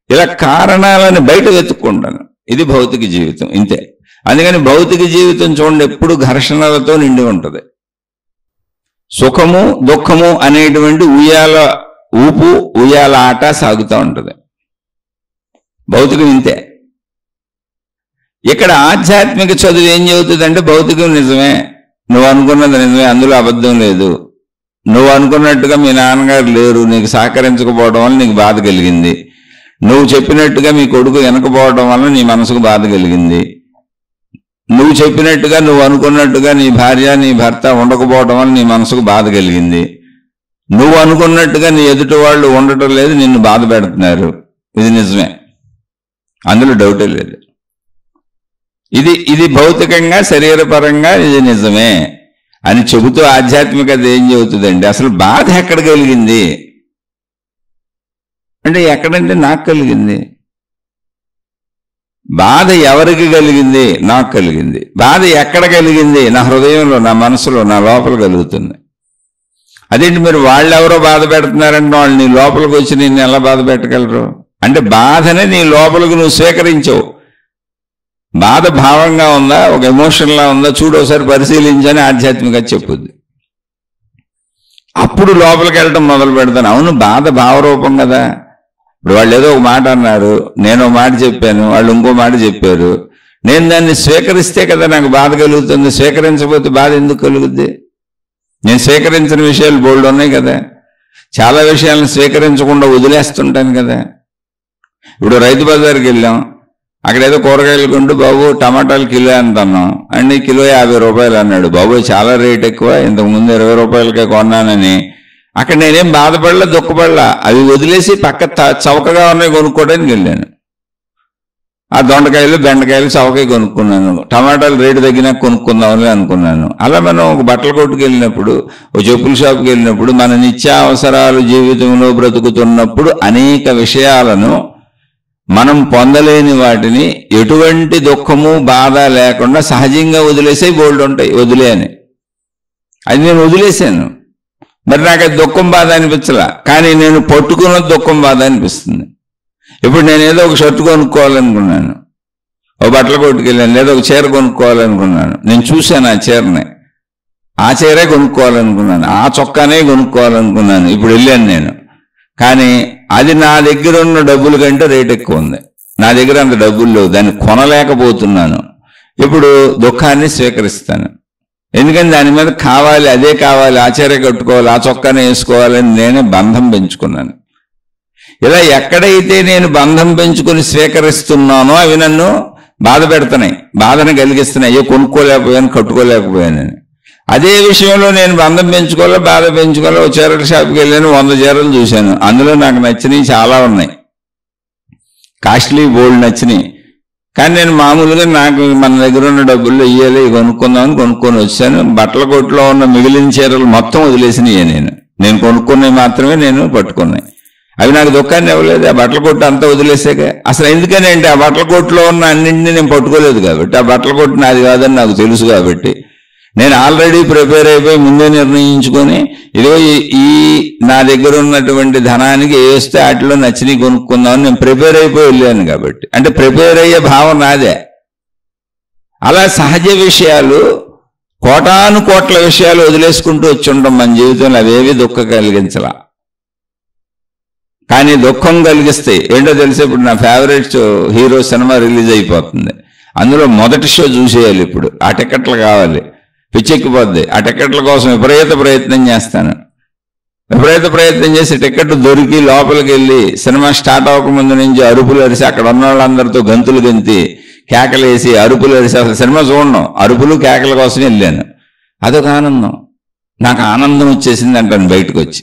Speaker 1: ఇలా కారణాలను బయట వెతుక్కుంటాను. ఇది భౌతిక జీవితం, ఇంతే. అందుకని భౌతిక జీవితం చూడండి ఎప్పుడు ఘర్షణలతో నిండి ఉంటుంది. సుఖము దుఃఖము అనేటువంటి ఉయ్యాల ఊపు, ఉయ్యాల ఆట సాగుతూ ఉంటుంది. భౌతికం ఇంతే. ఇక్కడ ఆధ్యాత్మిక చదువు ఏం చెబుతుందంటే భౌతికం నిజమే, నువ్వు అనుకున్నది నిజమే, అందులో అబద్ధం లేదు. నువ్వు అనుకున్నట్టుగా మీ నాన్నగారు లేరు, నీకు సహకరించకపోవడం వల్ల నీకు బాధ కలిగింది. నువ్వు చెప్పినట్టుగా మీ కొడుకు వెనకపోవడం వల్ల నీ మనసుకు బాధ కలిగింది. నువ్వు చెప్పినట్టుగా నువ్వు అనుకున్నట్టుగా నీ భార్య నీ భర్త ఉండకపోవడం వల్ల నీ మనసుకు బాధ కలిగింది. నువ్వు అనుకున్నట్టుగా నీ ఎదుటి వాళ్ళు ఉండటం లేదు, నిన్ను బాధ పెడుతున్నారు. ఇది నిజమే, అందులో డౌటే లేదు. ఇది భౌతికంగా శరీరపరంగా ఇది నిజమే అని చెబుతూ ఆధ్యాత్మికత ఏం చెబుతుందండి, అసలు బాధ ఎక్కడ కలిగింది అంటే, ఎక్కడంటే నాకు కలిగింది. బాధ ఎవరికి కలిగింది? నాకు కలిగింది. బాధ ఎక్కడ కలిగింది? నా హృదయంలో, నా మనసులో, నా లోపల కలుగుతుంది. అదేంటి మీరు వాళ్ళెవరో బాధ పెడుతున్నారంటే వాళ్ళు నీ లోపలికి వచ్చి నిన్ను ఎలా బాధ పెట్టగలరు? అంటే బాధనే నీ లోపలికి నువ్వు స్వీకరించవు. బాధ భావంగా ఉందా, ఒక ఎమోషన్లా ఉందా చూడు, ఒకసారి పరిశీలించని ఆధ్యాత్మిక చెప్పుద్ది. అప్పుడు లోపలికి వెళ్ళటం మొదలు పెడతాను. అవును, బాధ భావరూపం కదా. ఇప్పుడు వాళ్ళు ఏదో ఒక మాట అన్నారు, నేను ఒక మాట చెప్పాను, వాళ్ళు ఇంకో మాట చెప్పారు. నేను దాన్ని స్వీకరిస్తే కదా నాకు బాధ కలుగుతుంది. స్వీకరించకపోతే బాధ ఎందుకు కలుగుద్ది? నేను స్వీకరించిన విషయాలు బోల్డ్ ఉన్నాయి కదా. చాలా విషయాలను స్వీకరించకుండా వదిలేస్తుంటాను కదా. ఇప్పుడు రైతు బజార్కి వెళ్ళాం, అక్కడ ఏదో కూరగాయలు కొంటూ బాబు టమాటాలు కిలో ఎంత అన్నాం, అండి కిలో 50 రూపాయలు అన్నాడు. బాబు చాలా రేట్ ఎక్కువ, ఇంతకుముందు 20 రూపాయలకే కొన్నానని. అక్కడ నేనేం బాధపడలా, దుఃఖపడలా. అవి వదిలేసి పక్క చౌకగా ఉన్నాయి కొనుక్కోవడానికి వెళ్ళాను. ఆ దొండకాయలు బెండకాయలు చౌకగా కొనుక్కున్నాను. టమాటాలు రేటు తగ్గినాక కొనుక్కుందామని అనుకున్నాను. అలా మనం ఒక బట్టల కొట్టుకు వెళ్ళినప్పుడు, ఒక చెప్పుల షాప్కి వెళ్ళినప్పుడు, మన నిత్యావసరాలు జీవితంలో బ్రతుకుతున్నప్పుడు అనేక విషయాలను మనం పొందలేని వాటిని ఎటువంటి దుఃఖము బాధ లేకుండా సహజంగా వదిలేసే బోల్డ్ ఉంటాయి. వదిలేని అది నేను వదిలేశాను. మరి నాకు అది దుఃఖం బాధ అనిపించలా, కానీ నేను పట్టుకున్న దుఃఖం బాధ అనిపిస్తుంది. ఇప్పుడు నేను ఏదో ఒక షర్ట్ కొనుక్కోవాలనుకున్నాను, ఒక బట్టల కొట్టుకెళ్ళాను, లేదా ఒక చీర కొనుక్కోవాలనుకున్నాను. నేను చూశాను ఆ చీరని, ఆ చీరే కొనుక్కోవాలనుకున్నాను, ఆ చొక్కానే కొనుక్కోవాలనుకున్నాను. ఇప్పుడు వెళ్ళాను నేను, కానీ అది నా దగ్గర ఉన్న డబ్బుల కంటే రేట్ ఎక్కువ ఉంది. నా దగ్గర అంత డబ్బులు లేవు, దాన్ని కొనలేకపోతున్నాను. ఇప్పుడు దుఃఖాన్ని స్వీకరిస్తాను. ఎందుకని దాని మీద కావాలి, అదే కావాలి, ఆ చీర కట్టుకోవాలి, ఆ చొక్కానే వేసుకోవాలని నేనే బంధం పెంచుకున్నాను. ఇలా ఎక్కడైతే నేను బంధం పెంచుకొని స్వీకరిస్తున్నానో అవి నన్ను బాధ పెడుతున్నాయి, బాధను కలిగిస్తున్నాయి. అయ్యో కొనుక్కోలేకపోయాను, కట్టుకోలేకపోయానని. అదే విషయంలో నేను బంధం పెంచుకోవాలో బాధ పెంచుకోవాలో ఒక చీరల షాప్కి వెళ్ళాను, 100 చీరలు చూశాను. అందులో నాకు నచ్చినవి చాలా ఉన్నాయి, కాస్ట్లీ బోల్డ్ నచ్చినాయి. కానీ నేను మామూలుగా నాకు మన దగ్గర ఉన్న డబ్బుల్లో ఇయ్యాలి కొనుక్కుందామని కొనుక్కొని వచ్చాను. బట్టల కొట్లో ఉన్న మిగిలిన చీరలు మొత్తం వదిలేసినాయి. నేను కొనుక్కున్నవి మాత్రమే నేను పట్టుకున్నాయి. అవి నాకు దుఃఖాన్ని ఇవ్వలేదు. ఆ బట్టల కొట్టు అంతా వదిలేసాక అసలు ఎందుకని అంటే ఆ బట్టల కొట్టులో ఉన్న అన్నింటినీ నేను పట్టుకోలేదు కాబట్టి, ఆ బట్టల కొట్టు నాది కాదని నాకు తెలుసు కాబట్టి, నేను ఆల్రెడీ ప్రిపేర్ అయిపోయి ముందే నిర్ణయించుకొని ఇదిగో ఈ నా దగ్గర ఉన్నటువంటి ధనానికి వేస్తే వాటిలో నచ్చినవి కొనుక్కుందామని నేను ప్రిపేర్ అయిపోయి వెళ్ళాను కాబట్టి, అంటే ప్రిపేర్ అయ్యే భావం నాదే. అలా సహజ విషయాలు, కోటాను కోట్ల విషయాలు వదిలేసుకుంటూ వచ్చి ఉంటాం మన జీవితంలో. అవేవి దుఃఖం కలిగించలా, కానీ దుఃఖం కలిగిస్తాయి. ఏంటో తెలిసి ఇప్పుడు నా ఫేవరెట్ హీరో సినిమా రిలీజ్ అయిపోతుంది, అందులో మొదటి షో చూసేయాలి. ఇప్పుడు ఆ టికెట్లు కావాలి, పిచ్చెక్కిపోద్ది. ఆ టికెట్ల కోసం విపరీత ప్రయత్నం చేస్తాను. విపరీత ప్రయత్నం చేసి టికెట్ దొరికి లోపలికి వెళ్ళి సినిమా స్టార్ట్ అవ్వకముందు నుంచి అరుపులు అరిసి అక్కడ ఉన్న వాళ్ళందరితో గంతులు గంతి కేకలేసి అరుపులు అరిసి అసలు సినిమా చూడను, అరుపులు కేకల కోసం వెళ్ళాను. అదొక ఆనందం. నాకు ఆనందం వచ్చేసింది అంటాను బయటకు వచ్చి.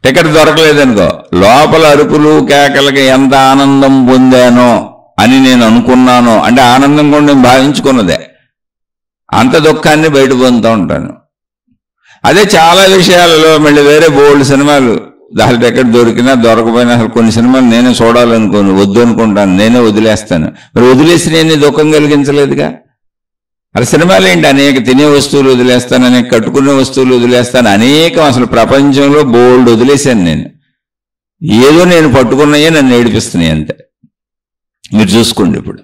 Speaker 1: టికెట్ దొరకలేదనుకో, లోపల అరుపులు కేకలకి ఎంత ఆనందం పొందానో అని నేను అనుకున్నాను అంటే ఆనందం కూడా నేను భావించుకున్నదే. అంత దుఃఖాన్ని బయట పొందుతూ ఉంటాను. అదే చాలా విషయాలలో మళ్ళీ వేరే బోల్డ్ సినిమాలు దాని టికెట్ దొరికినా దొరకపోయినా అసలు కొన్ని సినిమాలు నేనే చూడాలనుకోను, వద్దు అనుకుంటాను, నేనే వదిలేస్తాను. మరి వదిలేసి నేను దుఃఖం కలిగించలేదుగా. అలా సినిమాలు ఏంటి, అనేక తినే వస్తువులు వదిలేస్తాను, అనేక కట్టుకునే వస్తువులు వదిలేస్తాను, అనేకం అసలు ప్రపంచంలో బోల్డ్ వదిలేశాను నేను. ఏదో నేను పట్టుకున్నాయే నన్ను ఏడిపిస్తున్నాయి అంతే. మీరు చూసుకోండి. ఇప్పుడు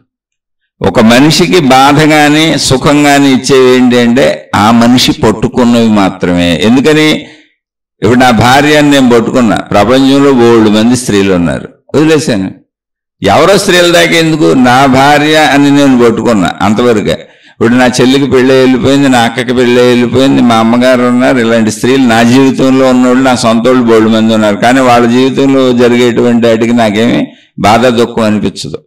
Speaker 1: ఒక మనిషికి బాధ కానీ సుఖం కానీ ఇచ్చేవి ఏంటి అంటే ఆ మనిషి పట్టుకున్నవి మాత్రమే. ఎందుకని ఇప్పుడు నా భార్యని నేను పట్టుకున్నా, ప్రపంచంలో బోల్డ్ మంది స్త్రీలు ఉన్నారు, వదిలేశాను. ఎవరో స్త్రీల దాకా ఎందుకు, నా భార్య అని నేను పట్టుకున్నా అంతవరకే. ఇప్పుడు నా చెల్లికి పెళ్ళి వెళ్ళిపోయింది, నా అక్కకి పెళ్ళి వెళ్ళిపోయింది, మా అమ్మగారు ఉన్నారు. ఇలాంటి స్త్రీలు నా జీవితంలో ఉన్నోళ్ళు, నా సొంత వాళ్ళు బోల్డ్ మంది ఉన్నారు. కానీ వాళ్ళ జీవితంలో జరిగేటువంటి వాటికి నాకేమీ బాధ దుఃఖం అనిపించదు,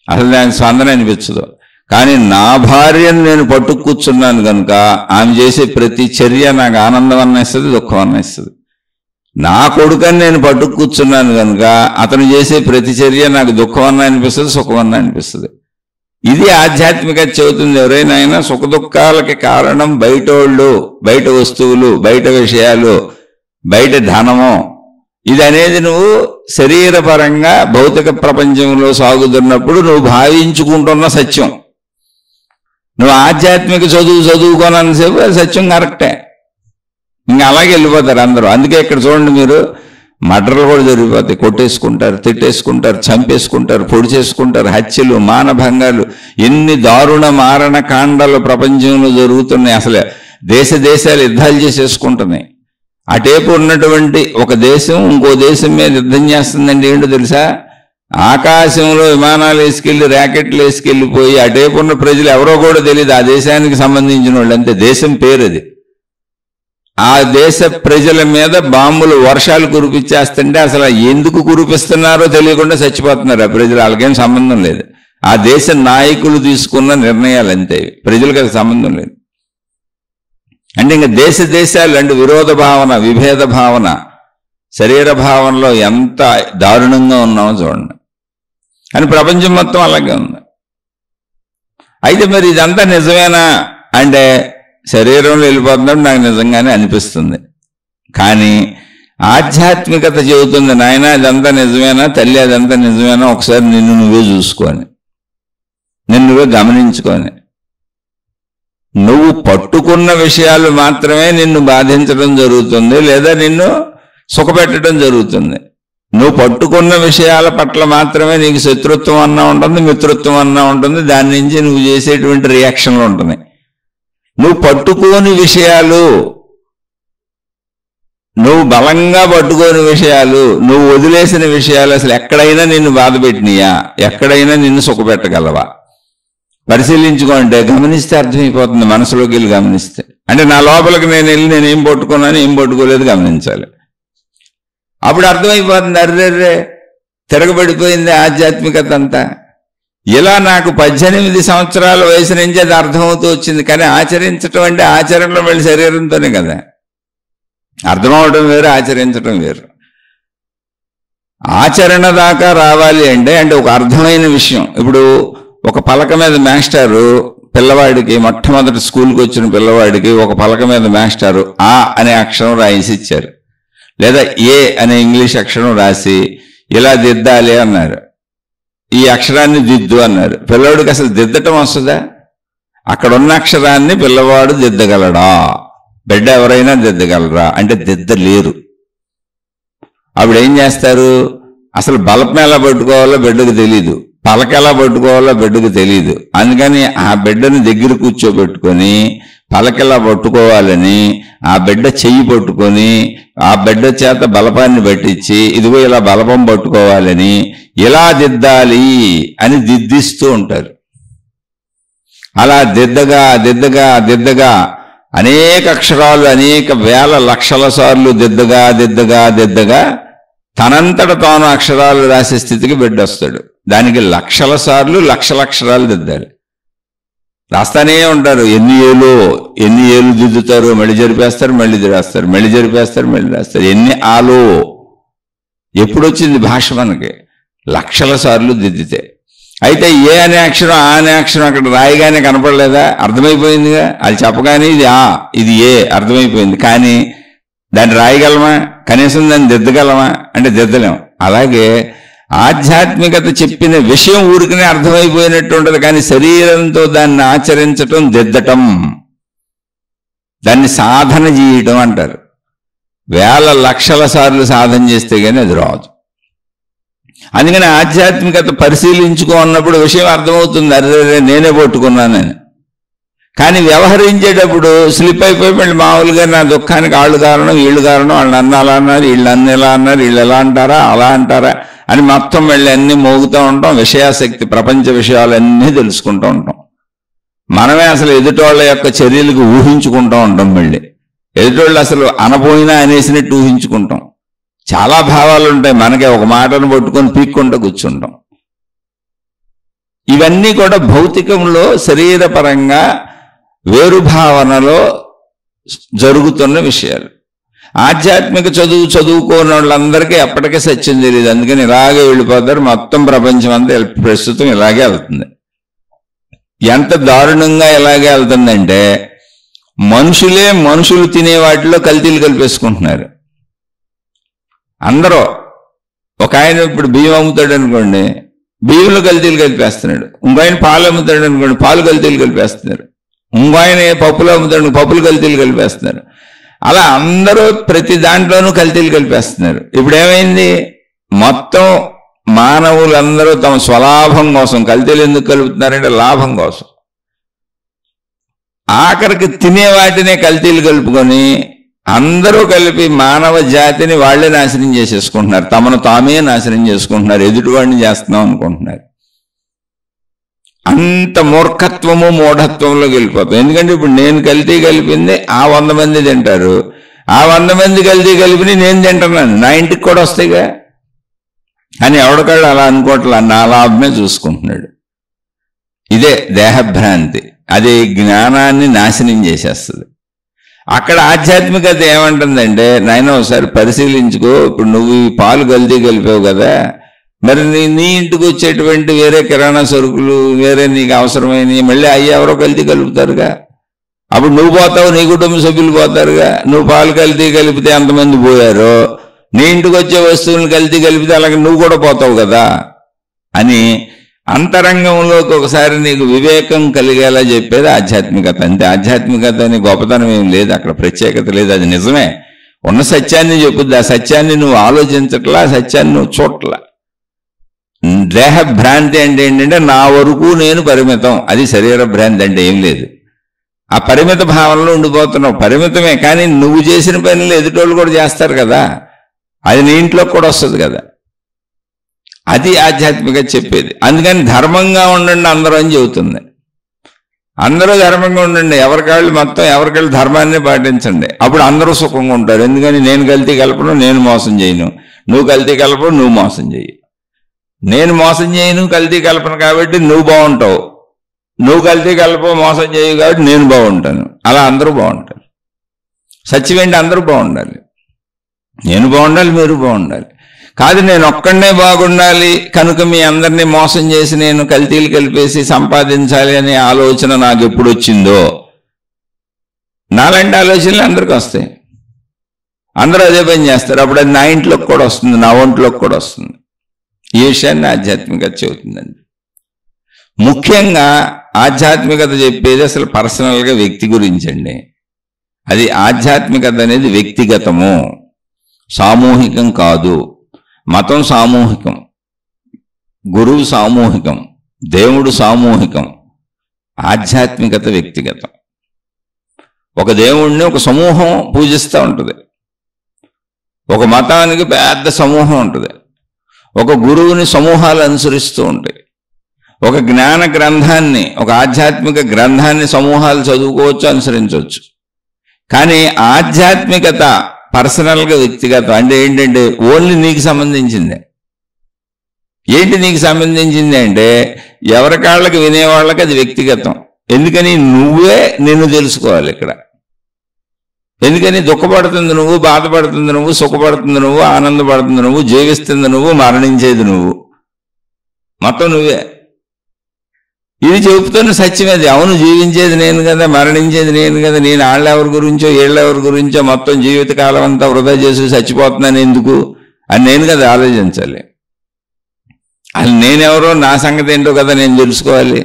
Speaker 1: అసలు నాకు స్పందన అనిపించదు. కానీ నా భార్యను నేను పట్టు కూర్చున్నాను కనుక ఆమె చేసే ప్రతి చర్య నాకు ఆనందం అనిపిస్తుంది, దుఃఖం అనిపిస్తుంది. నా కొడుకని నేను పట్టు కూర్చున్నాను కనుక అతను చేసే ప్రతి చర్య నాకు దుఃఖం అన్న అనిపిస్తుంది, సుఖం అన్న అనిపిస్తుంది. ఇది ఆధ్యాత్మికత చెబుతుంది. ఎవరైనా సుఖ దుఃఖాలకి కారణం బయటోళ్ళు, బయట వస్తువులు, బయట విషయాలు, బయట ధనము. ఇది అనేది నువ్వు శరీరపరంగా భౌతిక ప్రపంచంలో సాగుతున్నప్పుడు నువ్వు భావించుకుంటున్న సత్యం. నువ్వు ఆధ్యాత్మిక చదువుకోనంతసేపు అది సత్యం కరెక్టే. ఇంకా అలాగే వెళ్ళిపోతారు అందరూ. అందుకే ఇక్కడ చూడండి, మీరు మర్డర్లు కూడా జరిగిపోతాయి, కొట్టేసుకుంటారు, తిట్టేసుకుంటారు, చంపేసుకుంటారు, పొడి చేసుకుంటారు, హత్యలు, మానభంగాలు, ఎన్ని దారుణ మారణ కాండాలు ప్రపంచంలో జరుగుతున్నాయి. అసలు దేశాలు యుద్ధాలు చేసేసుకుంటున్నాయి. అటేపు ఉన్నటువంటి ఒక దేశం ఇంకో దేశం మీద యుద్ధం చేస్తుందండి. ఏంటో తెలుసా, ఆకాశంలో విమానాలు వేసుకెళ్ళి ర్యాకెట్లు వేసుకెళ్ళిపోయి అటేపు ఉన్న ప్రజలు ఎవరో కూడా తెలియదు, ఆ దేశానికి సంబంధించిన వాళ్ళు అంతే, దేశం పేరు అది. ఆ దేశ ప్రజల మీద బాంబులు వర్షాలు కురిపించేస్తుంటే అసలు ఎందుకు కురిపిస్తున్నారో తెలియకుండా చచ్చిపోతున్నారు ఆ ప్రజలు. వాళ్ళకేం సంబంధం లేదు, ఆ దేశ నాయకులు తీసుకున్న నిర్ణయాలు అంతే, ప్రజలకు అది సంబంధం లేదు. అంటే ఇంకా దేశాలు అంటే విరోధ భావన, విభేద భావన, శరీర భావనలో ఎంత దారుణంగా ఉన్నామో చూడండి. అని ప్రపంచం మొత్తం అలాగే ఉంది. అయితే మరి ఇదంతా నిజమేనా అంటే శరీరంలో వెళ్ళిపోతున్నప్పుడు నాకు నిజంగానే అనిపిస్తుంది. కానీ ఆధ్యాత్మికత చెబుతుంది, నాయన ఇదంతా నిజమేనా, తల్లి అదంతా నిజమేనా, ఒకసారి నిన్ను నువ్వే చూసుకొని, నిన్ను నువ్వే గమనించుకొని. నువ్వు పట్టుకున్న విషయాలు మాత్రమే నిన్ను బాధించడం జరుగుతుంది, లేదా నిన్ను సుఖపెట్టడం జరుగుతుంది. నువ్వు పట్టుకున్న విషయాల పట్ల మాత్రమే నీకు శత్రుత్వం అన్నా ఉంటుంది, మిత్రుత్వం అన్నా ఉంటుంది. దాని నుంచి నువ్వు చేసేటువంటి రియాక్షన్లు ఉంటున్నాయి. నువ్వు పట్టుకోని విషయాలు, నువ్వు బలంగా పట్టుకోని విషయాలు, నువ్వు వదిలేసిన విషయాలు అసలు ఎక్కడైనా నిన్ను బాధ పెట్టినయా, ఎక్కడైనా నిన్ను సుఖపెట్టగలవా పరిశీలించుకుంటే, గమనిస్తే అర్థమైపోతుంది. మనసులోకి వెళ్ళి గమనిస్తే, అంటే నా లోపలికి నేను వెళ్ళి నేను ఏం పట్టుకున్నాను ఏం పట్టుకోలేదు గమనించాలి. అప్పుడు అర్థమైపోతుంది, అర్రెర్రే తిరగబడిపోయింది ఆధ్యాత్మికత అంతా. ఇలా నాకు 18 సంవత్సరాల వయసు నుంచి అది అర్థమవుతూ వచ్చింది. కానీ ఆచరించటం అంటే ఆచరణలో మళ్ళీ శరీరంతోనే కదా, అర్థమవడం వేరు, ఆచరించడం వేరు. ఆచరణ దాకా రావాలి అంటే ఒక అర్థమైన విషయం. ఇప్పుడు ఒక పలక మీద మాస్టారు పిల్లవాడికి, మొట్టమొదటి స్కూల్కి వచ్చిన పిల్లవాడికి ఒక పలక మీద మాస్టారు ఆ అనే అక్షరం రాసి ఇచ్చారు, లేదా ఏ అనే ఇంగ్లీష్ అక్షరం రాసి ఇలా దిద్దాలి అన్నారు. ఈ అక్షరాన్ని దిద్దు అన్నారు. పిల్లవాడికి అసలు దిద్దటం వస్తుందా? అక్కడ ఉన్న అక్షరాన్ని పిల్లవాడు దిద్దగలడా? బిడ్డ ఎవరైనా దిద్దగలరా అంటే దిద్దలేరు. అప్పుడు ఏం చేస్తారు, అసలు బలపం ఎలా పట్టుకోవాలో బిడ్డకు తెలీదు, పలక ఎలా పట్టుకోవాలో బిడ్డకు తెలీదు. అందుకని ఆ బిడ్డను దగ్గర కూర్చోబెట్టుకొని పలకెలా పట్టుకోవాలని ఆ బిడ్డ చెయ్యి పట్టుకొని ఆ బిడ్డ చేత బలపాన్ని పట్టించి, ఇదిగో ఇలా బలపం పట్టుకోవాలని, ఇలా దిద్దాలి అని దిద్దిస్తూ ఉంటారు. అలా దిద్దగా దిద్దగా దిద్దగా అనేక అక్షరాలు అనేక వేల లక్షల సార్లు దిద్దగా దిద్దగా దిద్దగా తనంతట తాను అక్షరాలు రాసే స్థితికి బిడ్డొస్తాడు. దానికి లక్షల సార్లు లక్షల అక్షరాలు దిద్దాలి. రాస్తానే ఉంటారు. ఎన్ని ఏళ్ళు దిద్దుతారు, మళ్ళీ జరిపేస్తారు, మళ్ళీ రాస్తారు, మళ్ళీ జరిపేస్తారు, మళ్ళీ రాస్తారు. ఎన్ని ఆలో ఎప్పుడు వచ్చింది భాష మనకి? లక్షల సార్లు దిద్దితే. అయితే ఏ అనే అక్షరం ఆ అనే అక్షరం అక్కడ రాయిగానే కనపడలేదా? అర్థమైపోయిందిగా. అది చెప్పగానే ఇది ఆ ఇది ఏ అర్థమైపోయింది. కానీ దాన్ని రాయగలమా? కనీసం దాన్ని దిద్దగలమా అంటే దిద్దలేం. అలాగే ఆధ్యాత్మికత చెప్పిన విషయం ఊరికనే అర్థమైపోయినట్టు ఉంటుంది, కానీ శరీరంతో దాన్ని ఆచరించటం, దిద్దటం, దాన్ని సాధన చేయటం అంటారు. వేల లక్షల సార్లు సాధన చేస్తే కానీ అది రాదు. అందుకని ఆధ్యాత్మికత పరిశీలించుకో అన్నప్పుడు విషయం అర్థమవుతుంది, అరే నేనే పట్టుకున్నానని. కానీ వ్యవహరించేటప్పుడు స్లిప్ అయిపోయి మళ్ళీ మామూలుగా నా దుఃఖానికి వాళ్ళు కారణం, వీళ్ళు కారణం, వాళ్ళు నన్ను అలా అన్నారు, వీళ్ళు నన్ను ఎలా అన్నారు, వీళ్ళు ఎలా అంటారా అలా అంటారా అని మొత్తం మళ్ళీ అన్నీ మోగుతూ ఉంటాం. విషయాసక్తి, ప్రపంచ విషయాలన్నీ తెలుసుకుంటూ ఉంటాం. మనమే అసలు ఎదుటోళ్ళ యొక్క చర్యలకు ఊహించుకుంటూ ఉంటాం. మళ్ళీ ఎదుటోళ్ళు అసలు అనపోయినా అనేసినట్టు ఊహించుకుంటాం. చాలా భావాలు ఉంటాయి మనకే, ఒక మాటను పట్టుకొని పీక్కుంటూ కూర్చుంటాం. ఇవన్నీ కూడా భౌతికంలో శరీరపరంగా వేరు భావనలో జరుగుతున్న విషయాలు. ఆధ్యాత్మిక చదువుకోని వాళ్ళందరికీ ఎప్పటికీ సత్యం తెలియదు. అందుకని ఇలాగే వెళ్ళిపోతారు. మొత్తం ప్రపంచం అంతా ప్రస్తుతం ఇలాగే వెళ్తుంది. ఎంత దారుణంగా ఇలాగే వెళ్తుందంటే మనుషులు తినే వాటిలో కల్తీలు కలిపేసుకుంటున్నారు అందరూ. ఒక ఆయన ఇప్పుడు బియ్యం అమ్ముతాడు అనుకోండి, బియ్యంలో కల్తీలు కలిపేస్తున్నాడు. ఇంకో ఆయన పాలు అమ్ముతాడు అనుకోండి, పాలు కల్తీలు కలిపేస్తున్నారు. ఇంకో ఆయన పప్పులు అమ్ముతాడు, పప్పులు కల్తీలు కలిపేస్తున్నారు. అలా అందరూ ప్రతి దాంట్లోనూ కల్తీలు కలిపేస్తున్నారు. ఇప్పుడు ఏమైంది? మొత్తం మానవులందరూ తమ స్వలాభం కోసం కల్తీలు ఎందుకు కలుపుతున్నారంటే లాభం కోసం. ఆఖరికి తినే వాటినే కల్తీలు కలుపుకొని అందరూ కలిపి మానవ జాతిని వాళ్లే నాశనం చేసేసుకుంటున్నారు. తమను తామే నాశనం చేసుకుంటున్నారు. ఎదుటివాడిని చేస్తున్నాం అనుకుంటున్నారు. అంత మూర్ఖత్వము మూఢత్వంలోకి వెళ్ళిపోతాం. ఎందుకంటే ఇప్పుడు నేను కల్తీ కలిపింది ఆ 100 మంది తింటారు, ఆ 100 మంది కల్తీ కలిపి నేను తింటున్నాను, నా ఇంటికి కూడా వస్తాయిగా అని ఎవడికాళ్ళు అలా అనుకోవట్లా, నా లాభమే చూసుకుంటున్నాడు. ఇదే దేహభ్రాంతి. అది జ్ఞానాన్ని నాశనం చేసేస్తుంది. అక్కడ ఆధ్యాత్మికత ఏమంటుందంటే, నాయన ఒకసారి పరిశీలించుకో, ఇప్పుడు నువ్వు ఈ పాలు కల్తీ కలిపావు కదా, మరి నీ ఇంటికి వచ్చేటువంటి వేరే కిరాణా సరుకులు వేరే నీకు అవసరమైనవి మళ్ళీ అయ్యి ఎవరో కల్తీ కలుపుతారుగా. అప్పుడు నువ్వు పోతావు, నీ కుటుంబ సభ్యులు పోతారుగా. నువ్వు పాలు కల్తీ కలిపితే ఎంతమంది పోయారో, నీ ఇంటికి వచ్చే వస్తువులను కల్తీ కలిపితే అలాగే నువ్వు కూడా పోతావు కదా అని అంతరంగంలోకి ఒకసారి నీకు వివేకం కలిగేలా చెప్పేది ఆధ్యాత్మికత. అంతే. ఆధ్యాత్మికత అని గొప్పతనం ఏం లేదు, అక్కడ ప్రత్యేకత లేదు. అది నిజమే, ఉన్న సత్యాన్ని చెప్పుద్ది. ఆ సత్యాన్ని నువ్వు ఆలోచించట్లా, ఆ సత్యాన్ని నువ్వు చూడట్లా. దేహ భ్రాంతి అంటే ఏంటంటే నా వరకు నేను పరిమితం. అది శరీర భ్రాంతి అంటే ఏం లేదు. ఆ పరిమిత భావనలో ఉండిపోతున్నావు. పరిమితమే, కానీ నువ్వు చేసిన పనులు ఎదుటోళ్ళు కూడా చేస్తారు కదా, అది నీ ఇంట్లోకి కూడా వస్తుంది కదా. అది ఆధ్యాత్మిక చెప్పేది. అందుకని ధర్మంగా ఉండండి అందరూ అని చెబుతుంది. అందరూ ధర్మంగా ఉండండి, ఎవరికాళ్ళు మొత్తం ఎవరికాళ్ళు ధర్మాన్ని పాటించండి, అప్పుడు అందరూ సుఖంగా ఉంటారు. ఎందుకని నేను కల్తీ కలపను, నేను మోసం చేయను, నువ్వు కల్తీ కలపను, నువ్వు మోసం చేయి. నేను మోసం చేయను, కల్తీ కలపను కాబట్టి నువ్వు బాగుంటావు, నువ్వు కల్తీ కలప మోసం చేయవు కాబట్టి నేను బాగుంటాను. అలా అందరూ బాగుంటారు. సత్యం ఏంటి? అందరూ బాగుండాలి. నేను బాగుండాలి, మీరు బాగుండాలి. కాదు నేను ఒక్కడనే బాగుండాలి కనుక మీ అందరినీ మోసం చేసి నేను కల్తీలు కలిపేసి సంపాదించాలి అనే ఆలోచన నాకు ఎప్పుడు వచ్చిందో, నాలాంటి ఆలోచనలు అందరికీ వస్తాయి. అందరూ అదే పని చేస్తారు. అప్పుడు అది నా ఇంట్లోకి కూడా వస్తుంది, నా ఒంట్లోకి కూడా వస్తుంది. ఈ విషయాన్ని ఆధ్యాత్మికత చెబుతుందండి. ముఖ్యంగా ఆధ్యాత్మికత చెప్పేది అసలు పర్సనల్గా వ్యక్తి గురించి అండి. అది ఆధ్యాత్మికత అనేది వ్యక్తిగతము, సామూహికం కాదు. మతం సామూహికం, గురువు సామూహికం, దేవుడు సామూహికం, ఆధ్యాత్మికత వ్యక్తిగతం. ఒక దేవుణ్ణి ఒక సమూహం పూజిస్తూ ఉంటుంది, ఒక మతానికి పెద్ద సమూహం ఉంటుంది, ఒక గురువుని సమూహాలు అనుసరిస్తూ ఉంటాయి, ఒక జ్ఞాన గ్రంథాన్ని ఒక ఆధ్యాత్మిక గ్రంథాన్ని సమూహాలు చదువుకోవచ్చు, అనుసరించవచ్చు. కానీ ఆధ్యాత్మికత పర్సనల్గా వ్యక్తిగతం అంటే ఏంటంటే ఓన్లీ నీకు సంబంధించిందే. ఏంటి నీకు సంబంధించింది అంటే ఎవరి కాళ్ళకి వినేవాళ్ళకి అది వ్యక్తిగతం. ఎందుకని నువ్వే నిన్ను తెలుసుకోవాలి ఇక్కడ. ఎందుకని దుఃఖపడుతుంది నువ్వు, బాధపడుతుంది నువ్వు, సుఖపడుతుంది నువ్వు, ఆనందపడుతుంది నువ్వు, జీవిస్తుంది నువ్వు, మరణించేది నువ్వు, మొత్తం నువ్వే. ఇది చెబుతున్న సత్యమేది. అవును, జీవించేది నేను కదా, మరణించేది నేను కదా, నేను వాళ్ళెవరి గురించో వీళ్ళెవరి గురించో మొత్తం జీవితకాలం అంతా వృధా చేసి చచ్చిపోతున్నాను ఎందుకు అని నేను కదా ఆలోచించాలి. అది నేనెవరో నా సంగతి ఏంటో కదా నేను తెలుసుకోవాలి.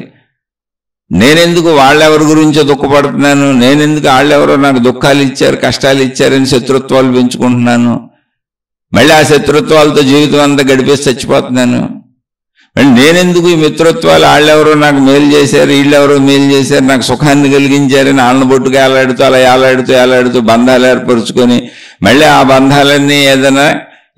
Speaker 1: నేనెందుకు వాళ్ళెవరి గురించో దుఃఖపడుతున్నాను, నేనెందుకు వాళ్ళెవరో నాకు దుఃఖాలు ఇచ్చారు కష్టాలు ఇచ్చారని శత్రుత్వాలు పెంచుకుంటున్నాను, మళ్ళీ ఆ శత్రుత్వాలతో జీవితం అంతా గడిపేసి చచ్చిపోతున్నాను. మళ్ళీ నేనెందుకు ఈ మిత్రత్వాలు వాళ్ళెవరో నాకు మేలు చేశారు వీళ్ళెవరో మేలు చేశారు నాకు సుఖాన్ని కలిగించారని వాళ్ళని బొట్టుకు ఏలాడుతూ అలా ఏలాడుతూ బంధాలు ఏర్పరుచుకొని మళ్ళీ ఆ బంధాలన్నీ ఏదైనా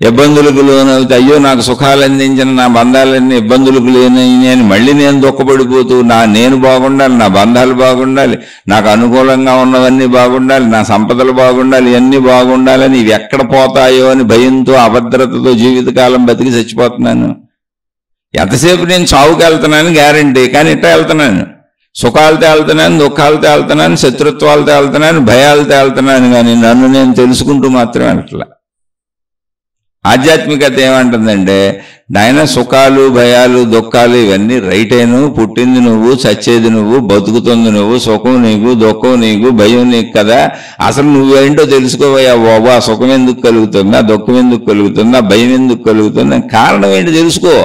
Speaker 1: ఇబ్బందులకు లోనవుతాయి. అయ్యో నాకు సుఖాలు అందించిన నా బంధాలన్నీ ఇబ్బందులకు లేనని అని మళ్ళీ నేను దుఃఖపడిపోతూ నేను బాగుండాలి, నా బంధాలు బాగుండాలి, నాకు అనుకూలంగా ఉన్నవన్నీ బాగుండాలి, నా సంపదలు బాగుండాలి, ఇవన్నీ బాగుండాలని ఇవి ఎక్కడ పోతాయో అని భయంతో అభద్రతతో జీవితకాలం బతికి చచ్చిపోతున్నాను. ఎంతసేపు నేను చావుకి వెళ్తున్నాను గ్యారంటీ, కానీ ఇట్లా వెళ్తున్నాను. సుఖాలతో వెళ్తున్నాను, దుఃఖాలతో వెళ్తున్నాను, శత్రుత్వాలతో వెళ్తున్నాను, భయాలతో వెళ్తున్నాను, కానీ నన్ను నేను తెలుసుకుంటూ మాత్రమే వెళ్ళట్లా. ఆధ్యాత్మికత ఏమంటుందంటే నాయన సుఖాలు భయాలు దుఃఖాలు ఇవన్నీ రైటేను, పుట్టింది నువ్వు, చచ్చేది నువ్వు, బతుకుతుంది నువ్వు, సుఖం నీకు దుఃఖం నీకు భయం నీకు కదా. అసలు నువ్వేంటో తెలుసుకోవయ్యా బాబు. ఆ సుఖం ఎందుకు కలుగుతుంది, ఆ దుఃఖం ఎందుకు కలుగుతుంది, ఆ భయం ఎందుకు కలుగుతుంది, కారణం ఏంటి తెలుసుకో.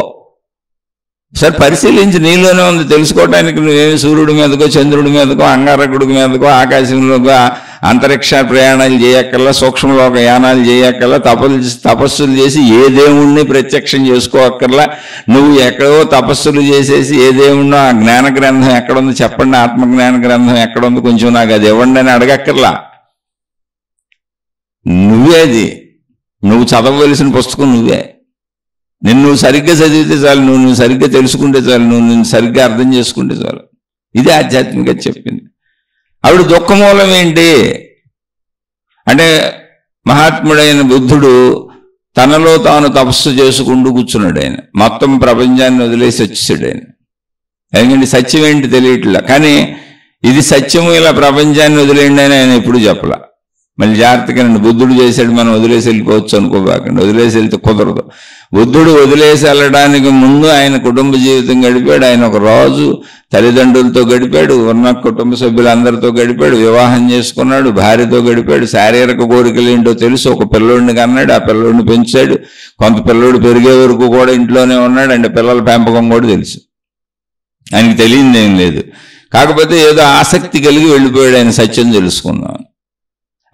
Speaker 1: సరే పరిశీలించి నీలోనే ఉంది. తెలుసుకోవడానికి నువ్వేమి సూర్యుడి మీదకో చంద్రుడి మీదకో అంగారకుడి మీదకో ఆకాశంలోకో అంతరిక్ష ప్రయాణాలు చేయక్కల్లా, సూక్ష్మలోక యానాలు చేయక్కల్లా, తపస్సులు చేసి ఏ దేవుణ్ణి ప్రత్యక్షం చేసుకోక్కర్లా. నువ్వు ఎక్కడో తపస్సులు చేసేసి ఏ దేవుణ్ణో ఆ జ్ఞాన గ్రంథం ఎక్కడుంది చెప్పండి, ఆత్మజ్ఞాన గ్రంథం ఎక్కడుంది కొంచెం నాకు అది ఇవ్వండి అని అడగక్కర్లా. నువ్వేది, నువ్వు చదవవలసిన పుస్తకం నువ్వే. నిన్ను సరిగ్గా చదివితే చాలు, నువ్వు సరిగ్గా తెలుసుకుంటే చాలు, నిన్ను సరిగ్గా అర్థం చేసుకుంటే చాలు. ఇదే ఆధ్యాత్మికత చెప్పింది. ఆవిడ దుఃఖమూలం ఏంటి అంటే మహాత్ముడైన బుద్ధుడు తనలో తాను తపస్సు చేసుకుంటూ కూర్చున్నాడు. ఆయన మొత్తం ప్రపంచాన్ని వదిలేసి వచ్చేసాడు ఆయన. ఎందుకంటే సత్యం ఏంటి తెలియట్లా, కానీ ఇది సత్యము ఇలా ప్రపంచాన్ని వదిలేయండి అని ఆయన ఎప్పుడు చెప్పలా. మళ్ళీ జాగ్రత్తగా బుద్ధుడు చేశాడు మనం వదిలేసి వెళ్ళిపోవచ్చు అనుకోబాకండి. వదిలేసి వెళ్తే కుదరదు. బుద్ధుడు వదిలేసి వెళ్ళడానికి ముందు ఆయన కుటుంబ జీవితం గడిపాడు. ఆయన ఒక రోజు తల్లిదండ్రులతో గడిపాడు, ఉన్న కుటుంబ సభ్యులందరితో గడిపాడు, వివాహం చేసుకున్నాడు, భార్యతో గడిపాడు, శారీరక కోరికలు ఏంటో తెలుసు. ఒక పిల్లోడిని కన్నాడు, ఆ పిల్లోడిని పెంచాడు. కొంత పిల్లోడు పెరిగే వరకు కూడా ఇంట్లోనే ఉన్నాడు. అంటే పిల్లల పెంపకం కూడా తెలుసు. ఆయనకి తెలియదు ఏం లేదు. కాకపోతే ఏదో ఆసక్తి కలిగి వెళ్ళిపోయాడు ఆయన సత్యం తెలుసుకుందాం.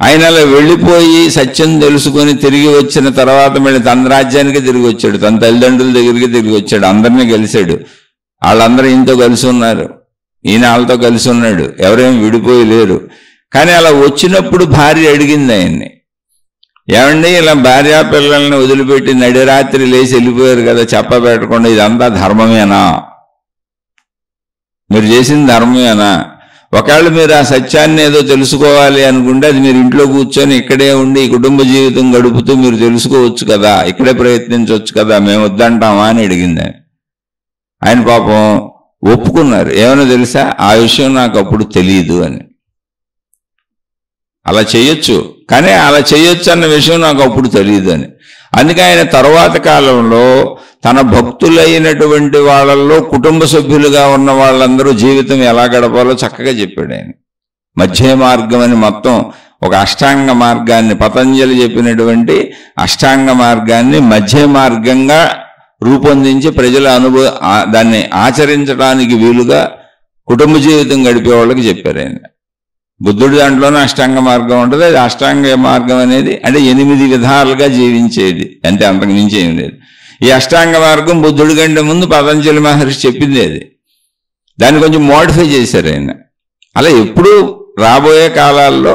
Speaker 1: ఆయన అలా వెళ్ళిపోయి సత్యం తెలుసుకొని తిరిగి వచ్చిన తర్వాత మళ్ళీ తన రాజ్యానికి తిరిగి వచ్చాడు, తన తల్లిదండ్రుల దగ్గరికి తిరిగి వచ్చాడు, అందరినీ కలిశాడు. వాళ్ళందరూ ఈయనతో కలిసి ఉన్నారు, ఈయన వాళ్ళతో కలిసి ఉన్నాడు, ఎవరేమి విడిపోయి లేరు. కానీ అలా వచ్చినప్పుడు భార్య అడిగింది ఆయన్ని, ఏమండి ఇలా భార్యా పిల్లల్ని వదిలిపెట్టి నడిరాత్రి లేచి వెళ్ళిపోయారు కదా చెప్పబెట్టకుండా, ఇదంతా ధర్మమేనా, మీరు చేసిన ధర్మమేనా? ఒకవేళ మీరు ఆ సత్యాన్ని ఏదో తెలుసుకోవాలి అనుకుంటే అది మీరు ఇంట్లో కూర్చొని ఇక్కడే ఉండి ఈ కుటుంబ జీవితం గడుపుతూ మీరు తెలుసుకోవచ్చు కదా, ఇక్కడే ప్రయత్నించవచ్చు కదా, మేము వద్దంటామా అని అడిగింది. ఆయన పాపం ఒప్పుకున్నారు. ఏమైనా తెలుసా, ఆ విషయం నాకు అప్పుడు తెలియదు అని. అలా చేయొచ్చు, కానీ అలా చేయొచ్చు అన్న విషయం నాకు అప్పుడు తెలియదు అని. అందుకే ఆయన తర్వాత కాలంలో తన భక్తులైనటువంటి వాళ్ళల్లో కుటుంబ సభ్యులుగా ఉన్న వాళ్ళందరూ జీవితం ఎలా గడపాలో చక్కగా చెప్పాడు ఆయన. మధ్య మార్గం అని మొత్తం ఒక అష్టాంగ మార్గాన్ని, పతంజలి చెప్పినటువంటి అష్టాంగ మార్గాన్ని మధ్య మార్గంగా రూపొందించి ప్రజల దాన్ని ఆచరించడానికి వీలుగా కుటుంబ జీవితం గడిపే వాళ్ళకి చెప్పారు ఆయన. బుద్ధుడి దాంట్లోనే అష్టాంగ మార్గం ఉంటుంది. అది అష్టాంగ మార్గం అనేది అంటే 8 విధాలుగా జీవించేది, అంటే అంతకు మించి ఏం లేదు. ఈ అష్టాంగ మార్గం బుద్ధుడి కంటే ముందు పతంజలి మహర్షి చెప్పింది అది. దాన్ని కొంచెం మోడిఫై చేశారు ఆయన. అలా ఎప్పుడు రాబోయే కాలాల్లో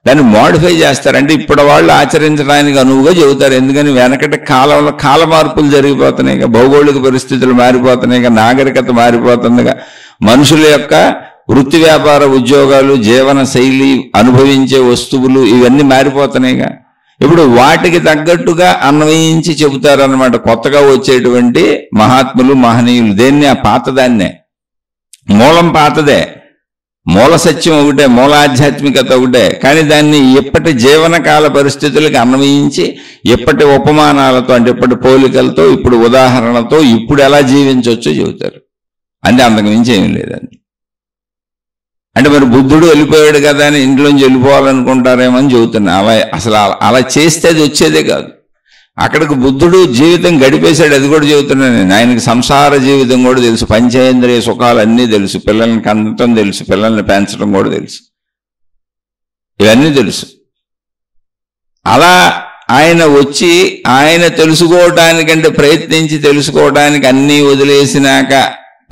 Speaker 1: దాన్ని మోడిఫై చేస్తారంటే ఇప్పుడు వాళ్ళు ఆచరించడానికి అనువుగా చెబుతారు. ఎందుకని వెనకటి కాలంలో కాల మార్పులు జరిగిపోతున్నాయి, భౌగోళిక పరిస్థితులు మారిపోతున్నాయి, నాగరికత మారిపోతుందిగా, మనుషుల యొక్క వృత్తి వ్యాపార ఉద్యోగాలు, జీవన శైలి, అనుభవించే వస్తువులు ఇవన్నీ మారిపోతున్నాయిగా. ఇప్పుడు వాటికి తగ్గట్టుగా అన్వయించి చెబుతారన్నమాట కొత్తగా వచ్చేటువంటి మహాత్ములు, మహనీయులు. దేన్ని? ఆ పాతదాన్నే. మూలం పాతదే, మూల సత్యం ఒకటే, మూల ఆధ్యాత్మికత ఒకటే. కానీ దాన్ని ఎప్పటి జీవనకాల పరిస్థితులకు అన్వయించి ఎప్పటి ఉపమానాలతో, అంటే ఎప్పటి పోలికలతో, ఇప్పుడు ఉదాహరణతో ఇప్పుడు ఎలా జీవించవచ్చో చెబుతారు. అంటే అంతకు మించి ఏమీ లేదండి. అంటే మరి బుద్ధుడు వెళ్ళిపోయాడు కదా అని ఇంట్లోంచి వెళ్ళిపోవాలనుకుంటారేమో అని చెబుతున్నా. అసలు అలా చేస్తే అది వచ్చేదే కాదు. అక్కడికి బుద్ధుడు జీవితం గడిపేశాడు, అది కూడా చెబుతున్నాను నేను. ఆయనకి సంసార జీవితం కూడా తెలుసు, పంచేంద్రియ సుఖాలు అన్నీ తెలుసు, పిల్లల్ని కనటం తెలుసు, పిల్లల్ని పెంచడం కూడా తెలుసు, ఇవన్నీ తెలుసు. అలా ఆయన వచ్చి ఆయన తెలుసుకోవటానికంటే ప్రయత్నించి తెలుసుకోవడానికి అన్నీ వదిలేసినాక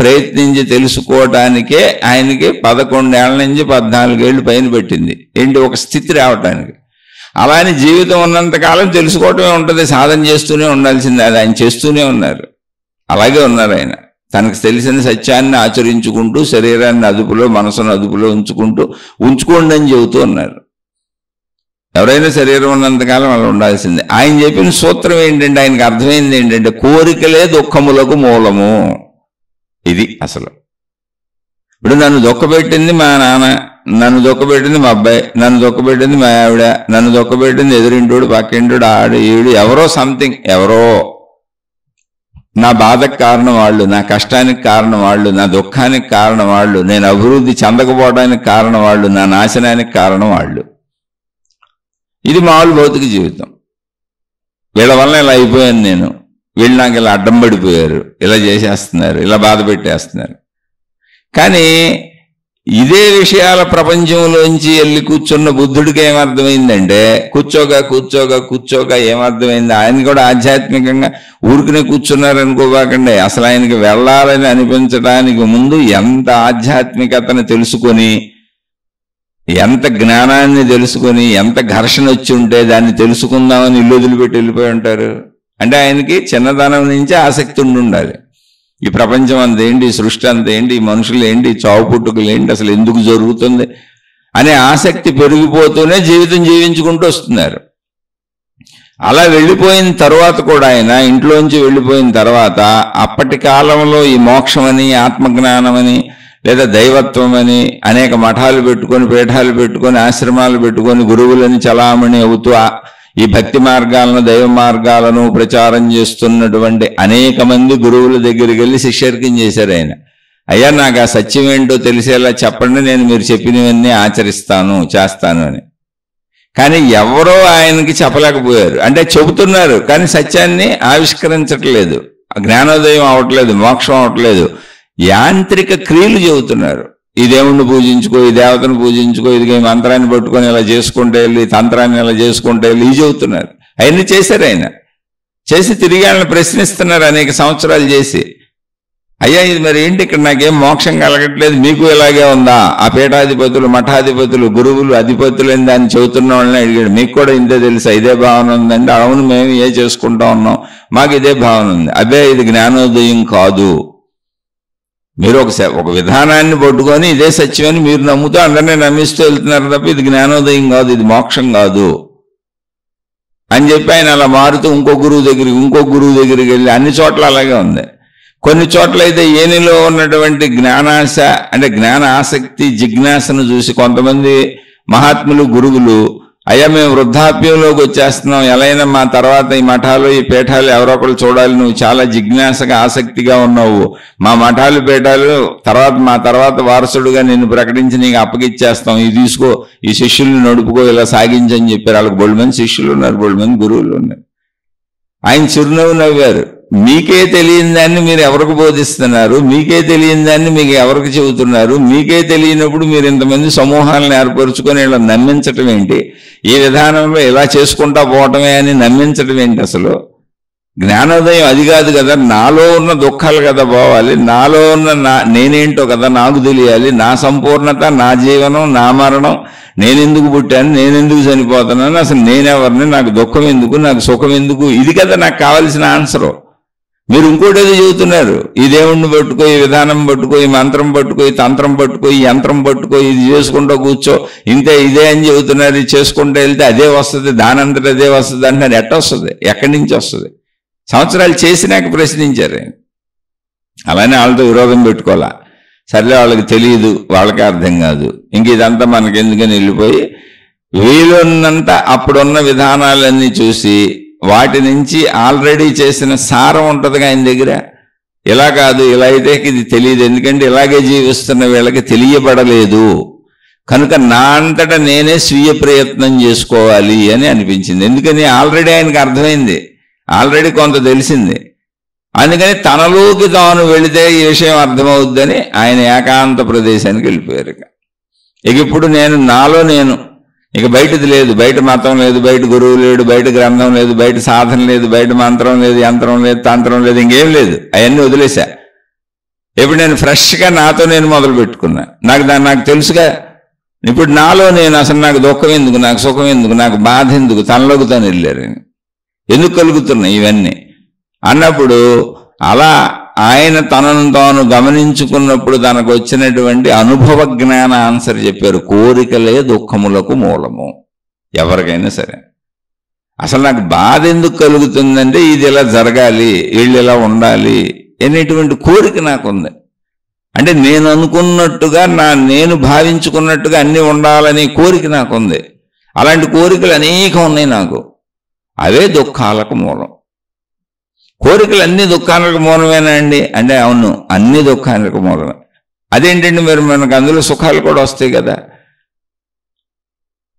Speaker 1: ప్రయత్నించి తెలుసుకోవటానికే ఆయనకి 11 ఏళ్ల నుంచి 14 ఏళ్ళు పైన పెట్టింది. ఏంటి? ఒక స్థితి రావటానికి. అలా అని జీవితం ఉన్నంతకాలం తెలుసుకోవటమే ఉంటుంది, సాధన చేస్తూనే ఉండాల్సిందే. అది ఆయన చేస్తూనే ఉన్నారు, అలాగే ఉన్నారు. ఆయన తనకు తెలిసిన సత్యాన్ని ఆచరించుకుంటూ శరీరాన్ని అదుపులో, మనసును అదుపులో ఉంచుకోండి అని చెబుతూ ఉన్నారు. ఎవరైనా శరీరం ఉన్నంతకాలం అలా ఉండాల్సిందే. ఆయన చెప్పిన సూత్రం ఏంటంటే, ఆయనకు అర్థమైంది ఏంటంటే, కోరికలే దుఃఖములకు మూలము. ఇది అసలు. ఇప్పుడు నన్ను దుఃఖపెట్టింది మా నాన్న, నన్ను దుఃఖపెట్టింది మా అబ్బాయి, నన్ను దుఃఖపెట్టింది మా ఆవిడ, నన్ను దుఃఖపెట్టింది ఎదురింటోడు, పక్కింటోడు, ఆడు ఈడు, ఎవరో సంథింగ్, ఎవరో. నా బాధకు కారణం వాళ్ళు, నా కష్టానికి కారణం వాళ్ళు, నా దుఃఖానికి కారణం వాళ్ళు, నేను అభివృద్ధి చెందకపోవడానికి కారణం వాళ్ళు, నా నాశనానికి కారణం వాళ్ళు. ఇది మామూలు భౌతిక జీవితం. వీళ్ళ వల్ల ఇలా అయిపోయాను నేను, వీళ్ళు నాకు ఇలా అడ్డం పడిపోయారు, ఇలా చేసేస్తున్నారు, ఇలా బాధ పెట్టేస్తున్నారు. కానీ ఇదే విషయాల ప్రపంచంలోంచి వెళ్ళి కూర్చున్న బుద్ధుడికి ఏమర్థమైందంటే, కూర్చోగా ఏమర్థమైంది? ఆయన కూడా ఆధ్యాత్మికంగా ఊరికనే కూర్చున్నారనుకోబాకండి. అసలు ఆయనకి వెళ్ళాలని అనిపించడానికి ముందు ఎంత ఆధ్యాత్మికతను తెలుసుకొని, ఎంత జ్ఞానాన్ని తెలుసుకొని, ఎంత ఘర్షణ వచ్చి ఉంటే దాన్ని తెలుసుకుందామని ఇల్లు వదిలిపెట్టి వెళ్ళిపోయి ఉంటారు. అంటే ఆయనకి చిన్నతనం నుంచి ఆసక్తి ఉండాలి. ఈ ప్రపంచం అంతేంటి, ఈ సృష్టి అంతేంటి, ఈ మనుషులు ఏంటి, చావు పుట్టుకలు ఏంటి, అసలు ఎందుకు జరుగుతుంది అనే ఆసక్తి పెరిగిపోతూనే జీవితం జీవించుకుంటూ వస్తున్నారు. అలా వెళ్ళిపోయిన తర్వాత కూడా ఆయన ఇంట్లోంచి వెళ్ళిపోయిన తర్వాత అప్పటి కాలంలో ఈ మోక్షమని, ఆత్మజ్ఞానమని, లేదా దైవత్వం అని అనేక మఠాలు పెట్టుకొని, పీఠాలు పెట్టుకొని, ఆశ్రమాలు పెట్టుకొని గురువులని చలామణి అవుతూ ఈ భక్తి మార్గాలను, దైవ మార్గాలను ప్రచారం చేస్తున్నటువంటి అనేక మంది గురువుల దగ్గరికి వెళ్ళి శిష్యర్కం చేశారు. ఆయన, అయ్యా నాకు ఆ సత్యం ఏంటో తెలిసేలా చెప్పండి, నేను మీరు చెప్పినవన్నీ ఆచరిస్తాను, చేస్తాను అని. కానీ ఎవరో ఆయనకి చెప్పలేకపోయారు. అంటే చెబుతున్నారు కానీ సత్యాన్ని ఆవిష్కరించట్లేదు, జ్ఞానోదయం అవట్లేదు, మోక్షం అవట్లేదు, యాంత్రిక క్రియలు చెబుతున్నారు. ఈ దేవుణ్ణి పూజించుకో, ఈ దేవతను పూజించుకో, ఇది మంత్రాన్ని పట్టుకొని ఇలా చేసుకుంటే వెళ్ళి, తంత్రాన్ని ఇలా చేసుకుంటే వెళ్ళి, ఇది చెబుతున్నారు. అవన్నీ చేశారు. ఆయన చేసి తిరిగి ఆయన ప్రశ్నిస్తున్నారు అనేక సంవత్సరాలు చేసి, అయ్యా ఇది మరి ఏంటి, ఇక్కడ నాకేం మోక్షం కలగట్లేదు, మీకు ఇలాగే ఉందా? ఆ పీఠాధిపతులు, మఠాధిపతులు, గురువులు, అధిపతులు అని దాన్ని చెబుతున్న వాళ్ళని అడిగాడు, మీకు కూడా ఇంతే తెలుసా, ఇదే భావన ఉందండి. అవును, మేము ఏ చేసుకుంటా ఉన్నాం, మాకు ఇదే భావన ఉంది. అబ్బే ఇది జ్ఞానోదయం కాదు, మీరు ఒక విధానాన్ని పట్టుకొని ఇదే సత్యమని మీరు నమ్ముతూ అందరినీ నమ్మిస్తూ వెళ్తున్నారు తప్ప ఇది జ్ఞానోదయం కాదు, ఇది మోక్షం కాదు అని చెప్పి ఆయన అలా మారుతూ ఇంకో గురువు దగ్గరికి వెళ్ళి, అన్ని చోట్ల అలాగే ఉంది. కొన్ని చోట్ల అయితే ఏనిలో ఉన్నటువంటి జ్ఞానాశ, అంటే జ్ఞాన ఆసక్తి, జిజ్ఞాసను చూసి కొంతమంది మహాత్ములు, గురువులు, అయ్యా మేము వృద్ధాప్యంలోకి వచ్చేస్తున్నాం, ఎలా అయినా మా తర్వాత ఈ మఠాలు, ఈ పీఠాలు ఎవరో ఒకరు చూడాలి, నువ్వు చాలా జిజ్ఞాసగా ఆసక్తిగా ఉన్నావు, మా మఠాలు, పీఠాలు మా తర్వాత వారసుడుగా నిన్ను ప్రకటించి నీకు అప్పగిచ్చేస్తాం, ఇది తీసుకో, ఈ శిష్యుల్ని నడుపుకో, ఇలా సాగించని చెప్పారు. వాళ్ళకి బోల్డ్ మంది శిష్యులు ఉన్నారు, బోల్డ్ మంది గురువులు ఉన్నారు. ఆయన చిరునవ్వు నవ్వారు. మీకే తెలియని దాన్ని మీరు ఎవరికి బోధిస్తున్నారు, మీకే తెలియని దాన్ని మీకు ఎవరికి చెబుతున్నారు, మీకే తెలియనప్పుడు మీరు ఇంతమంది సమూహాలను ఏర్పరుచుకొని ఇలా నమ్మించటం ఏంటి, ఈ విధానంలో ఇలా చేసుకుంటా పోవటమే అని నమ్మించటం ఏంటి? అసలు జ్ఞానోదయం అది కాదు కదా, నాలో ఉన్న దుఃఖాలు కదా పోవాలి, నాలో ఉన్న నేనేంటో కదా నాకు తెలియాలి, నా సంపూర్ణత, నా జీవనం, నా మరణం, నేనెందుకు పుట్టాను, నేనెందుకు చనిపోతున్నాను, అసలు నేనెవరిని, నాకు దుఃఖం ఎందుకు, నాకు సుఖం ఎందుకు, ఇది కదా నాకు కావాల్సిన ఆన్సరు. మీరు ఇంకోటేదో చెబుతున్నారు, ఈ దేవుణ్ణి పట్టుకో, ఈ విధానం పట్టుకో, ఈ మంత్రం పట్టుకో, ఈ తంత్రం పట్టుకో, ఈ యంత్రం పట్టుకో, ఇది చేసుకుంటూ కూర్చో, ఇంతే ఇదే అని చెబుతున్నారు. ఇది చేసుకుంటూ వెళ్తే అదే వస్తుంది, దానంతట అదే వస్తుంది అంటున్నారు. ఎట్ట వస్తుంది? ఎక్కడి నుంచి వస్తుంది? సంవత్సరాలు చేసినాక ప్రశ్నించారు. అలానే వాళ్ళతో విరోధం పెట్టుకోవాలా. సర్లే, వాళ్ళకి తెలియదు, వాళ్ళకే అర్థం కాదు, ఇంక ఇదంతా మనకెందుకని వెళ్ళిపోయి వీలున్నంత అప్పుడున్న విధానాలన్నీ చూసి వాటి నుంచి ఆల్రెడీ చేసిన సారం ఉంటుందిగా ఆయన దగ్గర. ఇలా కాదు, ఇలా అయితే ఇది తెలియదు, ఎందుకంటే ఇలాగే జీవిస్తున్న వీళ్ళకి తెలియబడలేదు కనుక నా అంతటా నేనే స్వీయ ప్రయత్నం చేసుకోవాలి అని అనిపించింది. ఎందుకని ఆల్రెడీ ఆయనకు అర్థమైంది, ఆల్రెడీ కొంత తెలిసింది. అందుకని తనలోకి తాను వెళితే ఈ విషయం అర్థమవుద్దని ఆయన ఏకాంత ప్రదేశానికి వెళ్ళిపోయారు. ఇక ఇప్పుడు నాలో నేను, ఇక బయటది లేదు, బయట మతం లేదు, బయట గురువు లేడు, బయట గ్రంథం లేదు, బయట సాధన లేదు, బయట మంత్రం లేదు, యంత్రం లేదు, తంత్రం లేదు, ఇంకేం లేదు. అవన్నీ వదిలేశా. ఇప్పుడు నేను ఫ్రెష్గా నాతో నేను మొదలు పెట్టుకున్నా. నాకు తెలుసుగా. ఇప్పుడు నాలో నేను అసలు నాకు దుఃఖం ఎందుకు, నాకు సుఖం ఎందుకు, నాకు బాధ ఎందుకు, తనలోకి తాను వెళ్ళారు. ఎందుకు కలుగుతున్నాయి ఇవన్నీ అన్నప్పుడు అలా ఆయన తనను తాను గమనించుకున్నప్పుడు తనకు వచ్చినటువంటి అనుభవ జ్ఞాన ఆన్సర్ చెప్పారు. కోరికలే దుఃఖములకు మూలము. ఎవరికైనా సరే అసలు నాకు బాధ ఎందుకు కలుగుతుందంటే ఇది ఇలా జరగాలి, వీళ్ళు ఇలా ఉండాలి అనేటువంటి కోరిక నాకుంది. అంటే నేను అనుకున్నట్టుగా నేను భావించుకున్నట్టుగా అన్నీ ఉండాలని కోరిక నాకుంది. అలాంటి కోరికలు అనేకం ఉన్నాయి నాకు. అవే దుఃఖాలకు మూలం. కోరికలు అన్ని దుఃఖాలకు మూలమేనా అండి అంటే అవును, అన్ని దుఃఖాలకు మూలమే. అదేంటండి మరి మనకు అందులో సుఖాలు కూడా వస్తాయి కదా.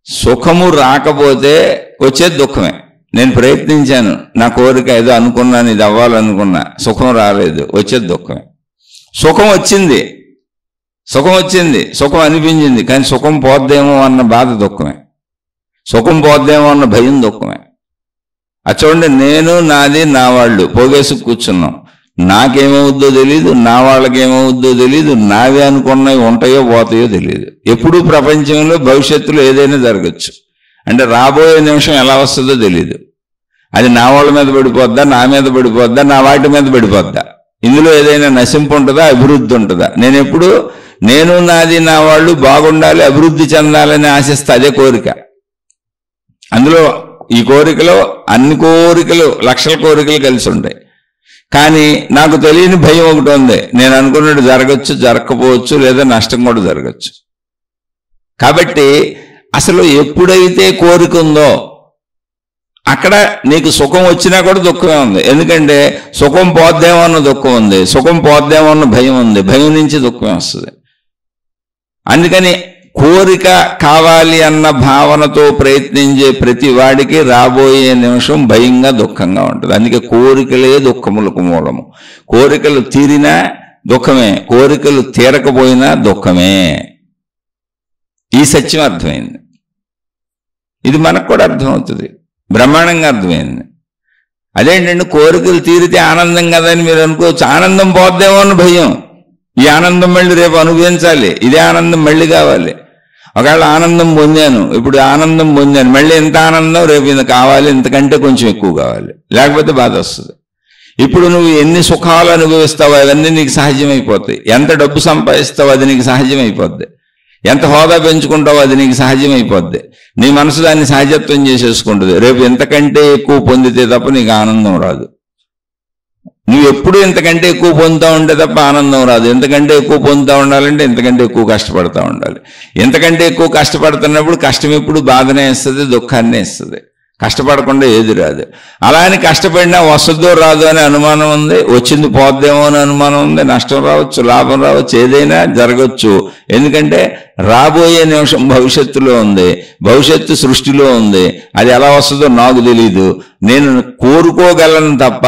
Speaker 1: సుఖము రాకపోతే వచ్చేది దుఃఖమే. నేను ప్రయత్నించాను, నా కోరిక ఏదో అనుకున్నాను, ఇది అవ్వాలనుకున్నా, సుఖం రాలేదు, వచ్చేది దుఃఖమే. సుఖం వచ్చింది, సుఖం అనిపించింది, కానీ సుఖం పోద్దేమో అన్న బాధ దుఃఖమే. సుఖం పోద్దేమో అన్న భయం దుఃఖమే. అది చూడండి, నేను నాది నా వాళ్ళు పోగేసి కూర్చున్నాం. నాకేమవుద్దో తెలియదు, నా వాళ్ళకేమవుద్దో తెలియదు, నావే అనుకున్నవి ఉంటాయో పోతాయో తెలియదు. ఎప్పుడూ ప్రపంచంలో భవిష్యత్తులో ఏదైనా జరగచ్చు. అంటే రాబోయే నిమిషం ఎలా వస్తుందో తెలియదు. అది నా వాళ్ళ మీద పడిపోద్దా, నా మీద పడిపోద్దా, నా వాటి మీద పడిపోద్దా, ఇందులో ఏదైనా నశింపు ఉంటుందా, అభివృద్ధి ఉంటుందా? నేను నాది నా వాళ్ళు బాగుండాలి, అభివృద్ధి చెందాలని ఆశిస్తే అదే కోరిక. అందులో ఈ కోరికలో అన్ని కోరికలు, లక్షల కోరికలు కలిసి ఉంటాయి. కానీ నాకు తెలియని భయం ఒకటి ఉంది. నేను అనుకున్నట్టు జరగచ్చు, జరగకపోవచ్చు, లేదా నష్టం కూడా జరగచ్చు. కాబట్టి అసలు ఎప్పుడైతే కోరిక ఉందో అక్కడ నీకు సుఖం వచ్చినా కూడా దుఃఖమే ఉంది. ఎందుకంటే సుఖం పోద్దేమో అన్న దుఃఖం ఉంది, సుఖం పోద్దేమో అన్న భయం ఉంది, భయం నుంచి దుఃఖమే వస్తుంది. అందుకని కోరిక కావాలి అన్న భావనతో ప్రయత్నించే ప్రతి వాడికి రాబోయే నిమిషం భయంగా, దుఃఖంగా ఉంటుంది. అందుకే కోరికలే దుఃఖములకు మూలము. కోరికలు తీరినా దుఃఖమే, కోరికలు తీరకపోయినా దుఃఖమే. ఈ సత్యం అర్థమైంది. ఇది మనకు కూడా అర్థమవుతుంది, బ్రహ్మాండంగా అర్థమైంది. అదేంటంటే కోరికలు తీరితే ఆనందం కదని మీరు అనుకోవచ్చు. ఆనందం పోద్దేమో అని భయం. ఈ ఆనందం మళ్ళీ రేపు అనుభవించాలి, ఇదే ఆనందం మళ్ళీ కావాలి. ఒకవేళ ఆనందం పొందాను, ఇప్పుడు ఆనందం పొందాను, మళ్ళీ ఎంత ఆనందం రేపు ఇంత కావాలి, ఇంతకంటే కొంచెం ఎక్కువ కావాలి, లేకపోతే బాధ వస్తుంది. ఇప్పుడు నువ్వు ఎన్ని సుఖాలు అనుభవిస్తావో అవన్నీ నీకు సహజమైపోతాయి. ఎంత డబ్బు సంపాదిస్తావో అది నీకు సహజమైపోద్ది. ఎంత హోదా పెంచుకుంటావో అది నీకు సహజమైపోద్ది. నీ మనసు దాన్ని సహజత్వం చేసేసుకుంటుంది. రేపు ఎంతకంటే ఎక్కువ పొందితే తప్ప నీకు ఆనందం రాదు. నువ్వు ఎప్పుడు ఇంతకంటే ఎక్కువ పొందుతూ ఉంటే తప్ప ఆనందం రాదు. ఎంతకంటే ఎక్కువ పొందుతూ ఉండాలంటే ఎంతకంటే ఎక్కువ కష్టపడుతూ ఉండాలి. ఎంతకంటే ఎక్కువ కష్టపడుతున్నప్పుడు కష్టం ఎప్పుడు బాధనే ఇస్తుంది, దుఃఖాన్నే ఇస్తుంది. కష్టపడకుండా ఏది రాదు. అలా అని కష్టపడినా వస్తుందో రాదో అనే అనుమానం ఉంది, వచ్చింది పోద్దేమో అని అనుమానం ఉంది, నష్టం రావచ్చు, లాభం రావచ్చు, ఏదైనా జరగచ్చు. ఎందుకంటే రాబోయే నిమిషం భవిష్యత్తులో ఉంది, భవిష్యత్తు సృష్టిలో ఉంది. అది ఎలా వస్తుందో నాకు తెలీదు. నేను కోరుకోగలను తప్ప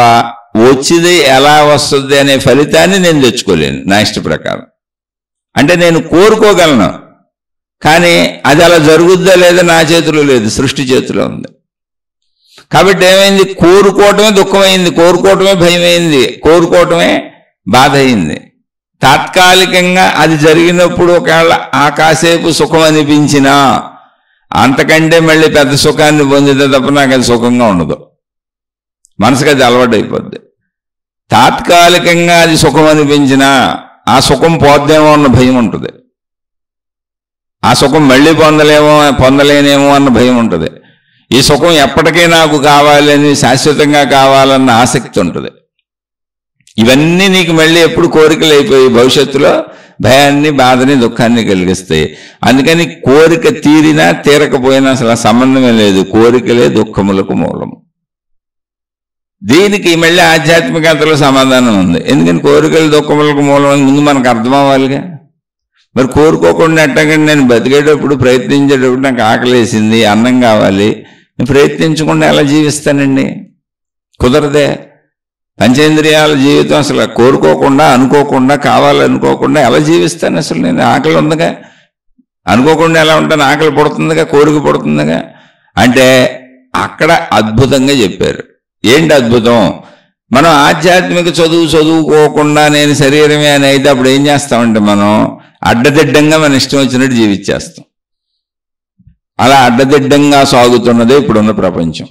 Speaker 1: వచ్చింది ఎలా వస్తుంది అనే ఫలితాన్ని నేను తెచ్చుకోలేను నా ఇష్ట ప్రకారం. అంటే నేను కోరుకోగలను, కానీ అది అలా జరుగుద్దా లేదా నా చేతిలో లేదు, సృష్టి చేతిలో ఉంది. కాబట్టి ఏమైంది? కోరుకోవటమే దుఃఖమైంది, కోరుకోవటమే భయమైంది, కోరుకోవటమే బాధ అయింది. తాత్కాలికంగా అది జరిగినప్పుడు ఒకవేళ ఆ కాసేపు సుఖం అనిపించినా అంతకంటే మళ్ళీ పెద్ద సుఖాన్ని పొందితే తప్ప నాకు అది సుఖంగా ఉండదు. మనసుకు అది అలవాటు అయిపోద్ది. తాత్కాలికంగా అది సుఖం అనిపించినా ఆ సుఖం పోద్దేమో అన్న భయం ఉంటుంది, ఆ సుఖం మళ్ళీ పొందలేనేమో అన్న భయం ఉంటుంది. ఈ సుఖం ఎప్పటికీ నాకు కావాలని, శాశ్వతంగా కావాలన్న ఆసక్తి ఉంటుంది. ఇవన్నీ నీకు మళ్ళీ ఎప్పుడు కోరికలు అయిపోయి భవిష్యత్తులో భయాన్ని, బాధని, దుఃఖాన్ని కలిగిస్తాయి. అందుకని కోరిక తీరినా తీరకపోయినా అసలు సంబంధమే లేదు. కోరికలే దుఃఖములకు మూలం. దీనికి మళ్ళీ ఆధ్యాత్మికతలో సమాధానం ఉంది. ఎందుకని కోరికలు దుఃఖములకు మూలం అని ముందు మనకు అర్థం అవ్వాలిగా. మరి కోరుకోకుండా ఎట్టకండి నేను బతికేటప్పుడు, ప్రయత్నించేటప్పుడు నాకు ఆకలేసింది, అన్నం కావాలి, నేను ప్రయత్నించకుండా ఎలా జీవిస్తానండి? కుదరదే. పంచేంద్రియాల జీవితం అసలు కోరుకోకుండా, అనుకోకుండా, కావాలనుకోకుండా ఎలా జీవిస్తాను? అసలు నేను ఆకలి ఉందిగా, అనుకోకుండా ఎలా ఉంటాను? ఆకలి పుడుతుందిగా, కోరిక పుడుతుందిగా. అంటే అక్కడ అద్భుతంగా చెప్పారు. ఏంటి అద్భుతం? మనం ఆధ్యాత్మిక చదువుకోకుండా నేను శరీరమే అని అయితే అప్పుడు ఏం చేస్తామంటే మనం అడ్డదిడ్డంగా మన ఇష్టం వచ్చినట్టు జీవించేస్తాం. అలా అడ్డదిడ్డంగా సాగుతున్నదే ఇప్పుడున్న ప్రపంచం.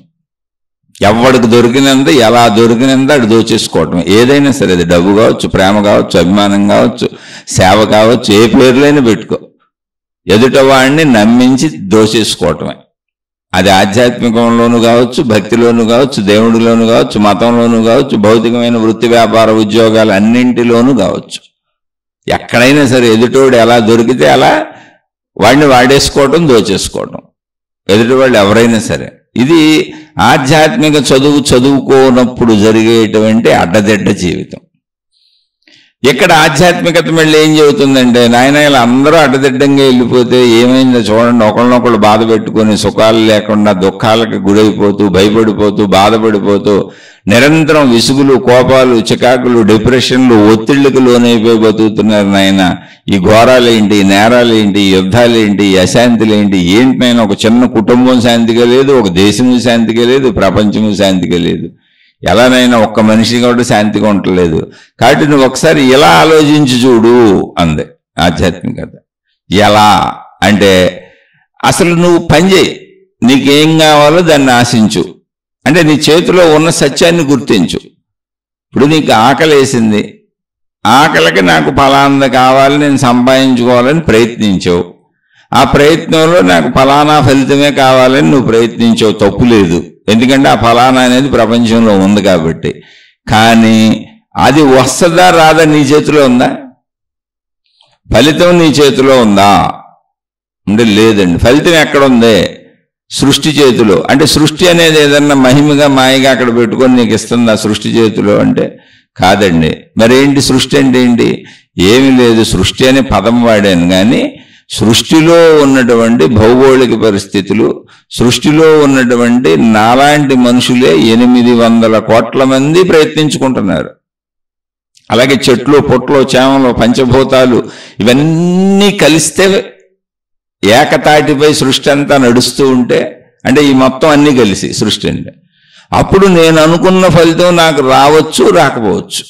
Speaker 1: ఎవడికి దొరికినంత, ఎలా దొరికినంత అటు దోచేసుకోవటం. ఏదైనా సరే, అది డబ్బు కావచ్చు, ప్రేమ కావచ్చు, అభిమానం కావచ్చు, సేవ కావచ్చు, ఏ పేర్లైనా పెట్టుకో, ఎదుట వాడిని నమ్మించి దోచేసుకోవటమే. అది ఆధ్యాత్మికంలోనూ కావచ్చు, భక్తిలోనూ కావచ్చు, దేవుడిలోనూ కావచ్చు, మతంలోనూ కావచ్చు, భౌతికమైన వృత్తి, వ్యాపార, ఉద్యోగాలు అన్నింటిలోనూ కావచ్చు. ఎక్కడైనా సరే ఎదుటోడు ఎలా దొరికితే అలా వాడిని వాడేసుకోవటం, దోచేసుకోవటం, ఎదుటి వాళ్ళు ఎవరైనా సరే. ఇది ఆధ్యాత్మిక చదువుకోనప్పుడు జరిగేటువంటి అడ్డదిడ్డ జీవితం. ఇక్కడ ఆధ్యాత్మికత మళ్ళీ ఏం చెబుతుందంటే, నాయన ఇలా అందరూ అడ్డదిడ్డంగా వెళ్ళిపోతే ఏమైందో చూడండి, ఒకళ్ళనొకళ్ళు బాధ పెట్టుకొని సుఖాలు లేకుండా దుఃఖాలకు గురైపోతూ, భయపడిపోతూ, బాధపడిపోతూ, నిరంతరం విసుగులు, కోపాలు, చికాకులు, డిప్రెషన్లు, ఒత్తిళ్లకు లోనైపోయి బతుకుతున్నారు నాయన. ఈ ఘోరాలేంటి, నేరాలేంటి, యుద్ధాలేంటి, అశాంతులేంటి, ఏంటినైనా ఒక చిన్న కుటుంబం శాంతిగా లేదు, ఒక దేశము శాంతిగా లేదు, ప్రపంచము శాంతిగా లేదు. ఎలానైనా ఒక్క మనిషి కూడా శాంతిగా ఉండలేదు. కాబట్టి నువ్వు ఒకసారి ఇలా ఆలోచించి చూడు అంది ఆధ్యాత్మికత. ఎలా అంటే అసలు నువ్వు పని చేయి, నీకేం కావాలో దాన్ని ఆశించు. అంటే నీ చేతిలో ఉన్న సత్యాన్ని గుర్తించు. ఇప్పుడు నీకు ఆకలి వేసింది, ఆకలికి నాకు ఫలానా కావాలి, నేను సంపాదించుకోవాలని ప్రయత్నించావు. ఆ ప్రయత్నంలో నాకు ఫలానా ఫలితమే కావాలని నువ్వు ప్రయత్నించావు, తప్పు లేదు. ఎందుకంటే ఆ ఫలానా అనేది ప్రపంచంలో ఉంది కాబట్టి. కానీ అది వస్తుందా రాదా నీ చేతిలో ఉందా? ఫలితం నీ చేతిలో ఉందా అంటే లేదండి. ఫలితం ఎక్కడుంది? సృష్టి చేతిలో. అంటే సృష్టి అనేది ఏదన్నా మహిమగా మాయగా అక్కడ పెట్టుకొని నీకు ఇస్తుందా సృష్టి చేతిలో అంటే? కాదండి. మరేంటి సృష్టి అంటే ఏంటి? ఏమీ లేదు. సృష్టి అనే పదం వాడాను కానీ సృష్టిలో ఉన్నటువంటి భౌగోళిక పరిస్థితులు, సృష్టిలో ఉన్నటువంటి నాలాంటి మనుషులే 800 కోట్ల మంది ప్రయత్నించుకుంటున్నారు. అలాగే చెట్లు, పొట్లు, చేమలు, పంచభూతాలు ఇవన్నీ కలిస్తే ఏకతాటిపై సృష్టి అంతా నడుస్తూ ఉంటే, అంటే ఈ మొత్తం అన్నీ కలిసి సృష్టి అంటే, అప్పుడు నేను అనుకున్న ఫలితం నాకు రావచ్చు, రాకపోవచ్చు.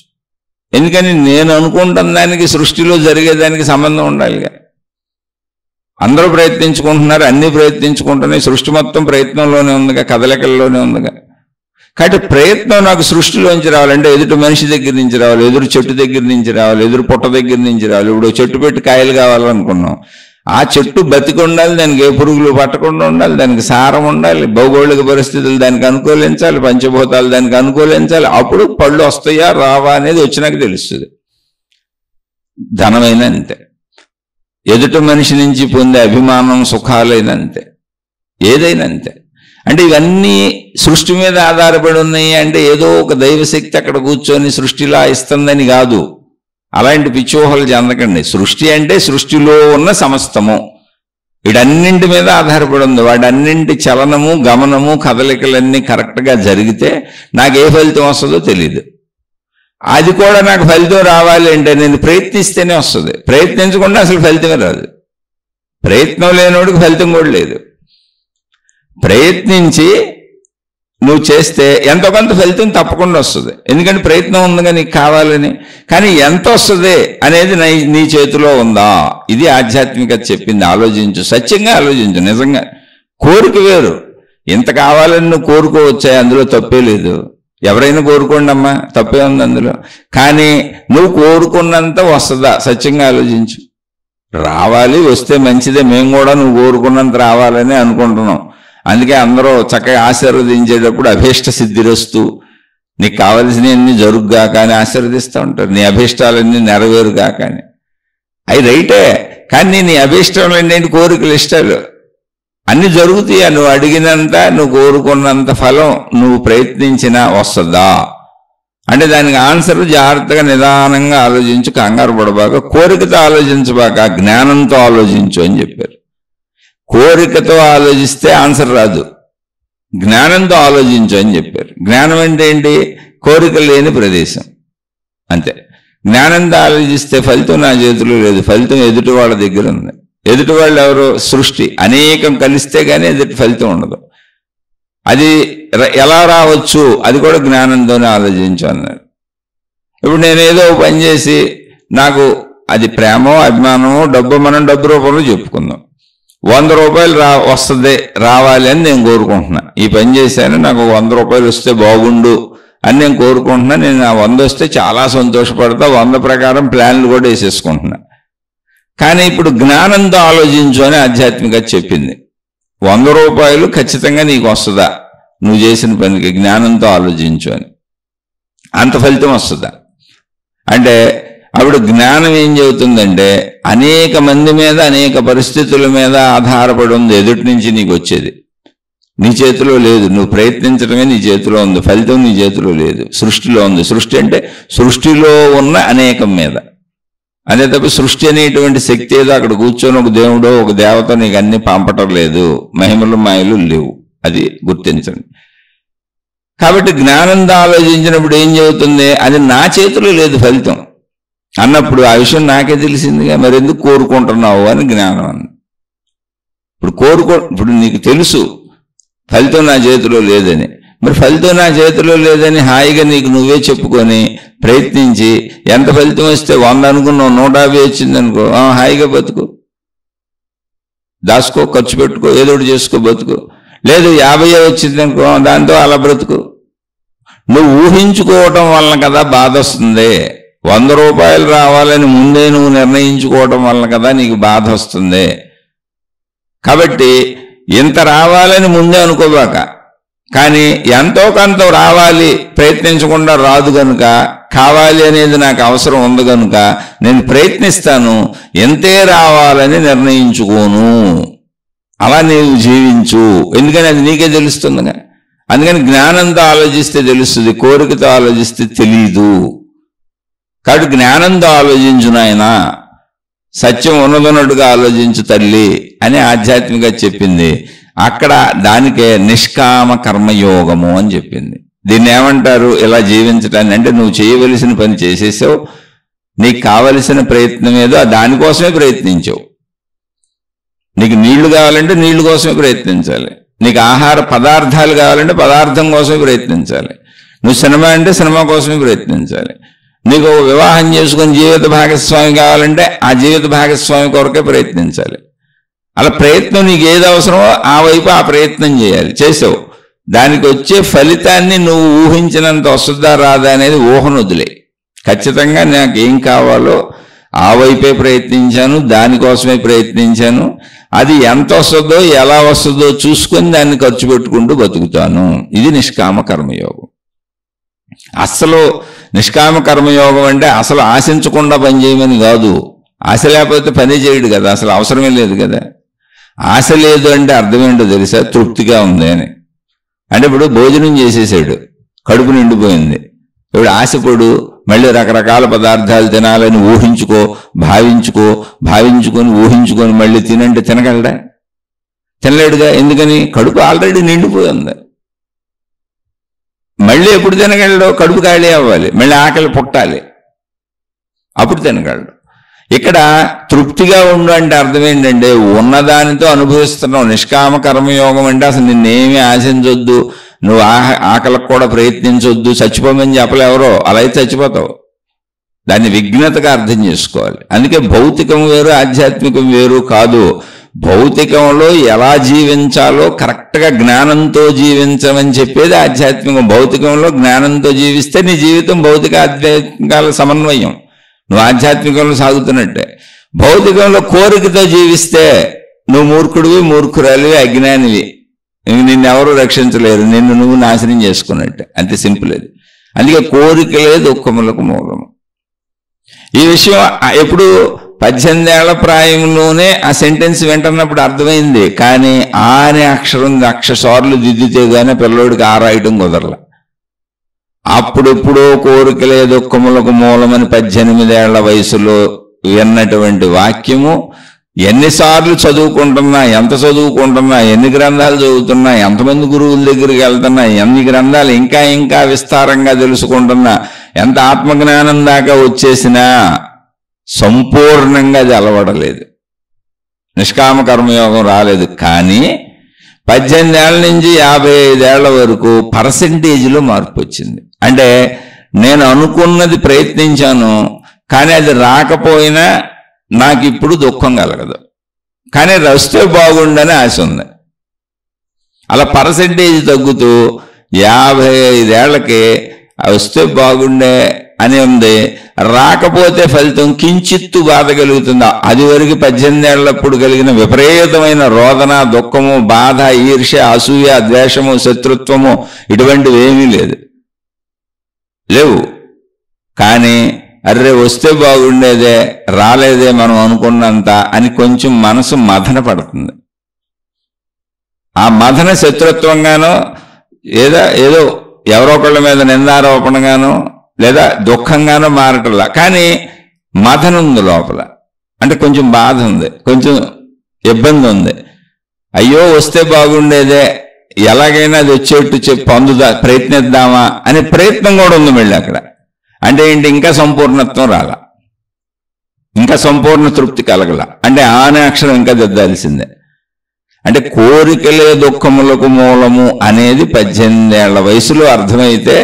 Speaker 1: ఎందుకని నేను అనుకుంటున్న దానికి సృష్టిలో జరిగేదానికి సంబంధం ఉండాలిగా. అందరూ ప్రయత్నించుకుంటున్నారు, అన్నీ ప్రయత్నించుకుంటున్నాయి, సృష్టి మొత్తం ప్రయత్నంలోనే ఉందిగా, కదలికల్లోనే ఉందిగా. కాబట్టి ప్రయత్నం నాకు సృష్టిలోంచి రావాలంటే ఎదుటి మనిషి దగ్గర నుంచి రావాలి, ఎదురు చెట్టు దగ్గర నుంచి రావాలి, ఎదురు పుట్ట దగ్గర నుంచి రావాలి. ఇప్పుడు చెట్టు పెట్టి కాయలు కావాలనుకున్నాం, ఆ చెట్టు బతికి ఉండాలి, దానికి ఏ పురుగులు పట్టకుండా ఉండాలి, దానికి సారం ఉండాలి, భౌగోళిక పరిస్థితులు దానికి అనుకూలించాలి, పంచభూతాలు దానికి అనుకూలించాలి. అప్పుడు పళ్ళు వస్తాయా రావా అనేది వచ్చినాక తెలుస్తుంది. ధనమైన అంతే, ఎదుటి మనిషి నుంచి పొందే అభిమానం, సుఖాలైన అంతే, ఏదైనా అంతే. అంటే ఇవన్నీ సృష్టి మీద ఆధారపడి ఉన్నాయి. అంటే ఏదో ఒక దైవశక్తి అక్కడ కూర్చొని సృష్టిలా ఇస్తుందని కాదు. అలాంటి పిచ్చోహలు చెందకండి. సృష్టి అంటే సృష్టిలో ఉన్న సమస్తము, వీటన్నింటి మీద ఆధారపడి ఉంది. వాటన్నింటి చలనము, గమనము, కదలికలన్నీ కరెక్ట్గా జరిగితే నాకు ఏ ఫలితం వస్తుందో తెలియదు. అది కూడా నాకు ఫలితం రావాలి అంటే నేను ప్రయత్నిస్తేనే వస్తుంది. ప్రయత్నించకుండా అసలు ఫలితమే రాదు. ప్రయత్నం లేనోడికి ఫలితం కూడా లేదు. ప్రయత్నించి నువ్వు చేస్తే ఎంతో కొంత ఫలితం తప్పకుండా వస్తుంది. ఎందుకంటే ప్రయత్నం ఉందిగా నీకు కావాలని. కానీ ఎంత వస్తుంది అనేది నీ చేతిలో ఉందా? ఇది ఆధ్యాత్మికత చెప్పింది. ఆలోచించు, సత్యంగా ఆలోచించు. నిజంగా కోరిక వేరు. ఇంత కావాలని నువ్వు కోరుకోవచ్చాయి, అందులో తప్పే లేదు. ఎవరైనా కోరుకోండి అమ్మా, తప్పే ఉంది అందులో. కానీ నువ్వు కోరుకున్నంత వస్తుందా? సత్యంగా ఆలోచించు. రావాలి, వస్తే మంచిదే. మేము కూడా నువ్వు కోరుకున్నంత రావాలని అనుకుంటున్నాం. అందుకే అందరూ చక్కగా ఆశీర్వదించేటప్పుడు అభీష్ట సిద్ధిరస్తు, నీకు కావలసినవన్నీ జరుగుగా కానీ ఆశీర్వదిస్తూ ఉంటారు. నీ అభీష్టాలన్నీ నెరవేరుగా కానీ. అవి రైటే, కానీ నీ అభీష్టాలన్నీ కోరికలు, ఇష్టాలు అన్ని జరుగుతాయి. నువ్వు అడిగినంత, నువ్వు కోరుకున్నంత ఫలం నువ్వు ప్రయత్నించినా వస్తుందా అంటే దానికి ఆన్సర్ జాగ్రత్తగా నిదానంగా ఆలోచించు. కంగారు పడబాక, కోరికతో ఆలోచించబాక, జ్ఞానంతో ఆలోచించు అని చెప్పారు. కోరికతో ఆలోచిస్తే ఆన్సర్ రాదు, జ్ఞానంతో ఆలోచించు అని చెప్పారు. జ్ఞానం అంటే ఏంటి? కోరిక లేని ప్రదేశం, అంతే. జ్ఞానంతో ఆలోచిస్తే ఫలితం నా చేతిలో లేదు, ఫలితం ఎదుటి వాళ్ళ దగ్గర ఉంది. ఎదుటి వాళ్ళు ఎవరు? సృష్టి. అనేకం కలిస్తే కానీ ఎదుటి ఫలితం ఉండదు. అది ఎలా రావచ్చు? అది కూడా జ్ఞానంతోనే ఆలోచించు అన్నారు. ఇప్పుడు నేనేదో పని చేసి నాకు అది ప్రేమో అభిమానమో డబ్బు, మనం డబ్బు రూపంలో చెప్పుకుందాం. 100 రూపాయలు వస్తుంది, రావాలి అని నేను కోరుకుంటున్నా. ఈ పని చేశాను, నాకు 100 రూపాయలు వస్తే బాగుండు అని నేను కోరుకుంటున్నా. నేను ఆ 100 వస్తే చాలా సంతోషపడతా, 100 ప్రకారం ప్లాన్లు కూడా వేసేసుకుంటున్నా. కానీ ఇప్పుడు జ్ఞానంతో ఆలోచించు అని ఆధ్యాత్మిక చెప్పింది. 100 రూపాయలు ఖచ్చితంగా నీకు వస్తుందా నువ్వు చేసిన పనికి? జ్ఞానంతో ఆలోచించు అని. అంత ఫలితం వస్తుందా అంటే అప్పుడు జ్ఞానం ఏం చెబుతుందంటే అనేక మంది మీద, అనేక పరిస్థితుల మీద ఆధారపడి ఉంది ఎదుటి నుంచి నీకు వచ్చేది. నీ చేతిలో లేదు, నువ్వు ప్రయత్నించడమే నీ చేతిలో ఉంది, ఫలితం నీ చేతిలో లేదు, సృష్టిలో ఉంది. సృష్టి అంటే సృష్టిలో ఉన్న అనేకం మీద. అదే తప్ప సృష్టి అనేటువంటి శక్తి ఏదో అక్కడ కూర్చొని ఒక దేవుడో ఒక దేవత నీకు అన్ని పంపటం లేదు, మహిమలు మాయలు లేవు, అది గుర్తించండి. కాబట్టి జ్ఞానంతో ఆలోచించినప్పుడు ఏం చెబుతుంది? అది నా చేతిలో లేదు ఫలితం అన్నప్పుడు ఆ విషయం నాకే తెలిసిందిగా, మరి ఎందుకు కోరుకుంటున్నావు అని జ్ఞానం అన్న. ఇప్పుడు నీకు తెలుసు ఫలితం నా చేతిలో లేదని, మరి ఫలితం నా చేతిలో లేదని హాయిగా నీకు నువ్వే చెప్పుకొని ప్రయత్నించి ఎంత ఫలితం వస్తే 100 అనుకున్నావు, 150 వచ్చింది అనుకో, హాయిగా బతుకు, దాచుకో, ఖర్చు పెట్టుకో, ఏదో ఒకటి చేసుకో, బతుకు. లేదు 50 వచ్చింది అనుకో, దాంతో అలా బ్రతుకు. నువ్వు ఊహించుకోవటం వలన కదా బాధ వస్తుంది. 100 రూపాయలు రావాలని ముందే నువ్వు నిర్ణయించుకోవటం వలన కదా నీకు బాధ వస్తుంది. కాబట్టి ఇంత రావాలని ముందే అనుకోబాక, కానీ ఎంతో కొంత రావాలి ప్రయత్నించకుండా రాదు కనుక, కావాలి అనేది నాకు అవసరం ఉంది కనుక నేను ప్రయత్నిస్తాను, ఎంతే రావాలని నిర్ణయించుకోను, అలా నీవు జీవించు. ఎందుకని అది నీకే తెలుస్తుందిగా. అందుకని జ్ఞానంతో ఆలోచిస్తే తెలుస్తుంది, కోరికతో ఆలోచిస్తే తెలీదు. కాబట్టి జ్ఞానంతో ఆలోచించు నాయనా, సత్యం ఉన్నదన్నట్టుగా ఆలోచించు తల్లి అని ఆధ్యాత్మిక చెప్పింది. అక్కడ దానికే నిష్కామ కర్మయోగము అని చెప్పింది. దీన్ని ఏమంటారు? ఇలా జీవించటాన్ని అంటే నువ్వు చేయవలసిన పని చేసేసావు, నీకు కావలసిన ప్రయత్నం ఏదో దానికోసమే ప్రయత్నించావు. నీకు నీళ్లు కావాలంటే నీళ్లు కోసమే ప్రయత్నించాలి, నీకు ఆహార పదార్థాలు కావాలంటే పదార్థం కోసమే ప్రయత్నించాలి, నువ్వు సినిమా అంటే సినిమా కోసమే ప్రయత్నించాలి, నీకు వివాహం చేసుకుని జీవిత భాగస్వామి కావాలంటే ఆ జీవిత భాగస్వామి కొరకే ప్రయత్నించాలి. అలా ప్రయత్నం నీకు ఏది అవసరమో ఆ వైపు ఆ ప్రయత్నం చేయాలి. చేసావు, దానికి వచ్చే ఫలితాన్ని నువ్వు ఊహించినంత వస్తుందా రాదా అనేది ఊహను వదిలే. ఖచ్చితంగా నాకు ఏం కావాలో ఆ వైపే ప్రయత్నించాను, దానికోసమే ప్రయత్నించాను, అది ఎంత వస్తుందో ఎలా వస్తుందో చూసుకొని దాన్ని ఖర్చు పెట్టుకుంటూ బతుకుతాను. ఇది నిష్కామ కర్మయోగం. అసలు నిష్కామ కర్మయోగం అంటే అసలు ఆశించకుండా పని చేయమని కాదు. ఆశ లేకపోతే పని చేయడు కదా, అసలు అవసరమే లేదు కదా. ఆశ లేదు అంటే అర్థం ఏంటో తెలుసా? తృప్తిగా ఉంది అని. అంటే ఇప్పుడు భోజనం చేసేసాడు, కడుపు నిండిపోయింది, ఇప్పుడు ఆశపడు మళ్ళీ రకరకాల పదార్థాలు తినాలని భావించుకొని ఊహించుకొని మళ్ళీ తినంటే తినగలడా? తినలేడుగా. ఎందుకని? కడుపు ఆల్రెడీ నిండిపోయింది. మళ్ళీ ఎప్పుడు తినగలడు? కడుపు ఖాళీ అవ్వాలి, మళ్ళీ ఆకలి పుట్టాలి, అప్పుడు తినగలడు. ఇక్కడ తృప్తిగా ఉండు అంటే అర్థం ఏంటంటే ఉన్నదానితో అనుభవిస్తున్నావు. నిష్కామ కర్మయోగం అంటే అసలు నిన్నేమీ ఆశించొద్దు, నువ్వు ఆకలికి కూడా ప్రయత్నించొద్దు, చచ్చిపోమని చెప్పలేవరో, అలా అయితే చచ్చిపోతావు. దాన్ని విఘ్నతగా అర్థం చేసుకోవాలి. అందుకే భౌతికం వేరు ఆధ్యాత్మికం వేరు కాదు. భౌతికంలో ఎలా జీవించాలో కరెక్ట్గా జ్ఞానంతో జీవించమని చెప్పేది ఆధ్యాత్మికం. భౌతికంలో జ్ఞానంతో జీవిస్తే నీ జీవితం భౌతిక ఆధ్యాత్మికాల సమన్వయం, నువ్వు ఆధ్యాత్మికంలో సాగుతున్నట్టే. భౌతికంలో కోరికతో జీవిస్తే నువ్వు మూర్ఖుడివి, మూర్ఖురాలివి, అజ్ఞానివి, నిన్నెవరూ రక్షించలేరు, నిన్ను నువ్వు నాశనం చేసుకున్నట్టే. అంతే సింపుల్ అది. అందుకే కోరికలే దుఃఖములకు మూలము. ఈ విషయం ఎప్పుడు 18 ఏళ్ల ప్రాయంలోనే ఆ సెంటెన్స్ వింటున్నప్పుడు అర్థమైంది. కానీ ఆ అనే అక్షరం 1,00,000 సార్లు దిద్దితే గానీ పిల్లోడికి ఆ రాయటం కుదరల. అప్పుడెప్పుడో కోరికలే దుఃఖములకు మూలమని 18 ఏళ్ల వయసులో విన్నటువంటి వాక్యము ఎన్నిసార్లు చదువుకుంటున్నా, ఎంత చదువుకుంటున్నా, ఎన్ని గ్రంథాలు చదువుతున్నా, ఎంతమంది గురువుల దగ్గరికి వెళ్తున్నా, ఎన్ని గ్రంథాలు ఇంకా ఇంకా విస్తారంగా తెలుసుకుంటున్నా, ఎంత ఆత్మజ్ఞానం దాకా వచ్చేసినా సంపూర్ణంగా అది అలవడలేదు, నిష్కామ కర్మయోగం రాలేదు. కానీ 18 ఏళ్ల నుంచి 55 ఏళ్ల వరకు పర్సెంటేజ్లో మార్పు వచ్చింది. అంటే నేను అనుకున్నది ప్రయత్నించాను, కానీ అది రాకపోయినా నాకు ఇప్పుడు దుఃఖం కలగదు, కానీ వస్తే బాగుండని ఆశ ఉంది. అలా పర్సెంటేజ్ తగ్గుతూ 55 ఏళ్లకి వస్తే బాగుండే అని ఉంది, రాకపోతే ఫలితం కించిత్తు బాధ కలుగుతుందా. అది వరకు 18 ఏళ్లప్పుడు కలిగిన విపరీతమైన రోదన, దుఃఖము, బాధ, ఈర్ష్య, అసూయ, ద్వేషము, శత్రుత్వము ఇటువంటివి ఏమీ లేవు. కానీ అర్రే వస్తే బాగుండేదే, రాలేదే మనం అనుకున్నంత అని కొంచెం మనసు మదన పడుతుంది. ఆ మదన శత్రుత్వంగానో ఏదో ఎవరో ఒకళ్ళ మీద నిందారోపణగానో లేదా దుఃఖంగానో మారటంలా, కానీ మదన ఉంది లోపల. అంటే కొంచెం బాధ ఉంది, కొంచెం ఇబ్బంది ఉంది. అయ్యో వస్తే బాగుండేదే, ఎలాగైనా అది వచ్చేట్టు ప్రయత్నిద్దామా అనే ప్రయత్నం కూడా ఉంది మళ్ళీ అక్కడ. అంటే ఏంటి, ఇంకా సంపూర్ణత్వం రాల, ఇంకా సంపూర్ణ తృప్తి కలగల. అంటే ఆనే అక్షరం ఇంకా దిద్దాల్సిందే. అంటే కోరికలే దుఃఖములకు మూలము అనేది 18 ఏళ్ల వయసులో అర్థమైతే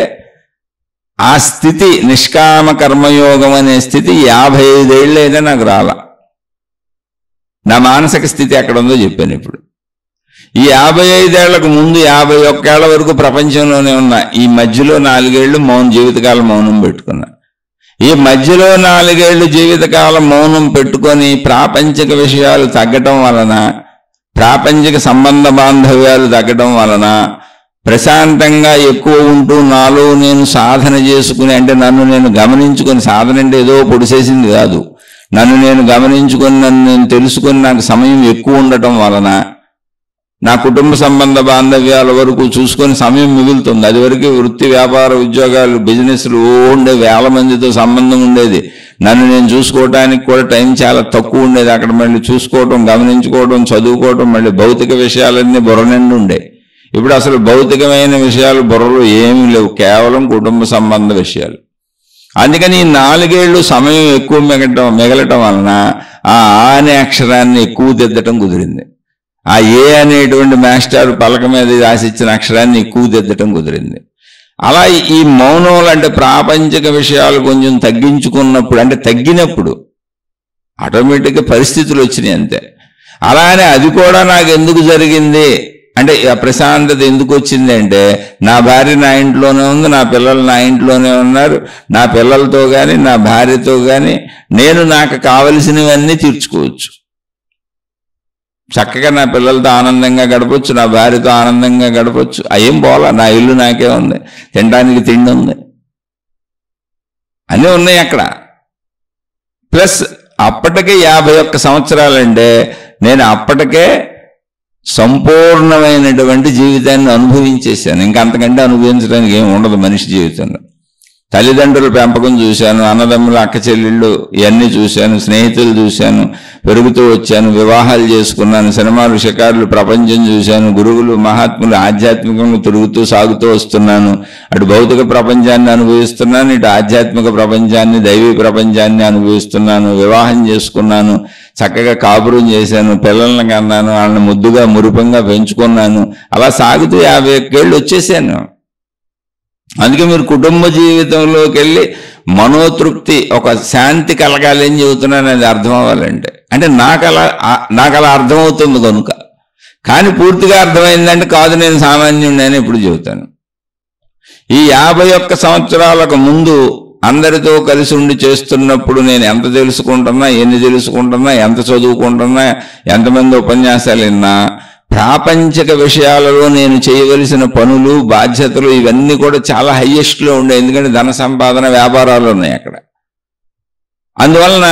Speaker 1: ఆ స్థితి, నిష్కామ కర్మయోగం అనే స్థితి 55 ఏళ్ళైనా నాకు రాల. నా మానసిక స్థితి ఎక్కడ ఉందో చెప్పాను ఇప్పుడు. ఈ 55 ఏళ్లకు ముందు 51 ఏళ్ల వరకు ప్రపంచంలోనే ఉన్నా. ఈ మధ్యలో 4 ఏళ్ళు జీవితకాలం మౌనం పెట్టుకున్నా. ఈ మధ్యలో 4 ఏళ్ళు జీవితకాలం మౌనం పెట్టుకొని ప్రాపంచిక విషయాలు తగ్గటం వలన, ప్రాపంచిక సంబంధ బాంధవ్యాలు తగ్గటం వలన ప్రశాంతంగా ఎక్కువ ఉంటూ నాలో నేను సాధన చేసుకుని, అంటే నన్ను నేను గమనించుకొని, సాధన అంటే ఏదో పొడిసేసింది కాదు, నన్ను నేను గమనించుకొని, నన్ను నేను తెలుసుకొని నాకు సమయం ఎక్కువ ఉండటం వలన నా కుటుంబ సంబంధ బాంధవ్యాల వరకు చూసుకొని సమయం మిగులుతుంది. అది వరకు వృత్తి, వ్యాపార, ఉద్యోగాలు, బిజినెస్లు ఉండే 1000 మందితో సంబంధం ఉండేది. నన్ను నేను చూసుకోవడానికి కూడా టైం చాలా తక్కువ ఉండేది. అక్కడ మళ్ళీ చూసుకోవటం, గమనించుకోవడం, చదువుకోవటం, మళ్ళీ భౌతిక విషయాలన్నీ బుర్ర నిండి ఉండే. ఇప్పుడు అసలు భౌతికమైన విషయాలు బుర్రలో ఏమీ లేవు, కేవలం కుటుంబ సంబంధ విషయాలు. అందుకని 4 ఏళ్ళు సమయం ఎక్కువ మిగలటం వలన ఆ అనే అక్షరాన్ని ఎక్కువ దిద్దటం కుదిరింది. ఆ ఏ అనేటువంటి మాస్టర్ పలక మీద రాసిచ్చిన అక్షరాన్ని ఎక్కువ దిద్దటం కుదిరింది. అలా ఈ మౌనంలో, అంటే ప్రాపంచిక విషయాలు కొంచెం తగ్గించుకున్నప్పుడు, అంటే తగ్గినప్పుడు ఆటోమేటిక్గా పరిస్థితులు వచ్చినాయి అంతే. అలానే అది కూడా నాకు ఎందుకు జరిగింది అంటే, ఆ ప్రశాంతత ఎందుకు వచ్చింది అంటే, నా భార్య నా ఇంట్లోనే ఉంది, నా పిల్లలు నా ఇంట్లోనే ఉన్నారు, నా పిల్లలతో కానీ నా భార్యతో కానీ నేను నాకు కావలసినవన్నీ తీర్చుకోవచ్చు. చక్కగా నా పిల్లలతో ఆనందంగా గడపచ్చు, నా భార్యతో ఆనందంగా గడపచ్చు. అయ్యేం పోలా, నా ఇల్లు నాకే ఉంది, తినడానికి తిండి ఉంది, అన్నీ ఉన్నాయి అక్కడ. ప్లస్ అప్పటికే 51 సంవత్సరాలంటే నేను అప్పటికే సంపూర్ణమైనటువంటి జీవితాన్ని అనుభవించేశాను. ఇంకా అంతకంటే అనుభవించడానికి ఏమి ఉండదు మనిషి జీవితంలో. తల్లిదండ్రుల పెంపకం చూశాను, అన్నదమ్ములు, అక్క చెల్లెళ్ళు ఇవన్నీ చూశాను, స్నేహితులు చూశాను, పెరుగుతూ వచ్చాను, వివాహాలు చేసుకున్నాను, సినిమాలు, షికారులు, ప్రపంచం చూశాను, గురువులు, మహాత్ములు, ఆధ్యాత్మికంగా తిరుగుతూ సాగుతూ వస్తున్నాను. అటు భౌతిక ప్రపంచాన్ని అనుభవిస్తున్నాను, ఇటు ఆధ్యాత్మిక ప్రపంచాన్ని, దైవీ ప్రపంచాన్ని అనుభవిస్తున్నాను. వివాహం చేసుకున్నాను, చక్కగా కాపురం చేశాను, పిల్లల్ని కన్నాను, వాళ్ళని ముద్దుగా మురిపంగా పెంచుకున్నాను. అలా సాగుతూ 51 ఏళ్ళు వచ్చేసాను. అందుకే మీరు కుటుంబ జీవితంలోకి వెళ్ళి మనోతృప్తి, ఒక శాంతి కలగాలి అని చెబుతున్నాను. అది అర్థం అవ్వాలంటే అంటే నాకు అలా అర్థమవుతుంది కనుక. కానీ పూర్తిగా అర్థమైందంటే కాదు, నేను సామాన్యుడిని అని ఎప్పుడు చెబుతాను. ఈ 51 సంవత్సరాలకు ముందు అందరితో కలిసి ఉండి చేస్తున్నప్పుడు నేను ఎంత తెలుసుకుంటున్నా, ఎన్ని తెలుసుకుంటున్నా, ఎంత చదువుకుంటున్నా, ఎంతమంది ఉపన్యాసాలు విన్నా, ప్రాపంచిక విషయాలలో నేను చేయవలసిన పనులు, బాధ్యతలు ఇవన్నీ కూడా చాలా హైయెస్ట్లో ఉండే. ఎందుకంటే ధన సంపాదన, వ్యాపారాలు ఉన్నాయి అక్కడ. అందువలన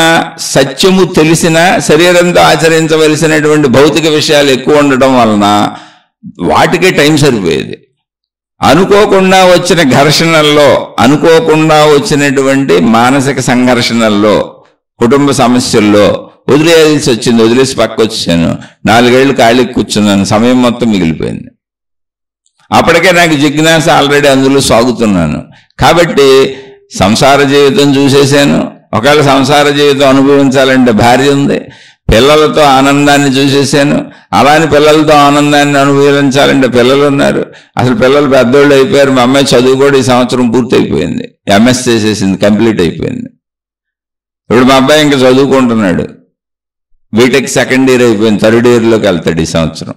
Speaker 1: సత్యము తెలిసిన, శరీరంతో ఆచరించవలసినటువంటి భౌతిక విషయాలు ఎక్కువ ఉండటం వలన వాటికే టైం సరిపోయేది. అనుకోకుండా వచ్చిన ఘర్షణల్లో, అనుకోకుండా వచ్చినటువంటి మానసిక సంఘర్షణల్లో, కుటుంబ సమస్యల్లో వదిలేయాల్సి వచ్చింది. వదిలేసి పక్క వచ్చాను. 4 ఏళ్ళు ఖాళీకి కూర్చున్నాను. సమయం మొత్తం మిగిలిపోయింది. అప్పటికే నాకు జిజ్ఞాస ఆల్రెడీ అందులో సాగుతున్నాను. కాబట్టి సంసార జీవితం చూసేశాను. ఒకవేళ సంసార జీవితం అనుభవించాలంటే భార్య ఉంది, పిల్లలతో ఆనందాన్ని చూసేసాను. అలానే పిల్లలతో ఆనందాన్ని అనుభవించాలంటే పిల్లలు ఉన్నారు. అసలు పిల్లలు పెద్దోళ్ళు అయిపోయారు. మా అమ్మాయి చదువు కూడా ఈ సంవత్సరం పూర్తి అయిపోయింది. ఎంఎస్ చేసేసింది, కంప్లీట్ అయిపోయింది. ఇప్పుడు మా అబ్బాయి ఇంకా చదువుకుంటున్నాడు. బీటెక్ సెకండ్ ఇయర్ అయిపోయింది, థర్డ్ ఇయర్లోకి వెళ్తాడు ఈ సంవత్సరం.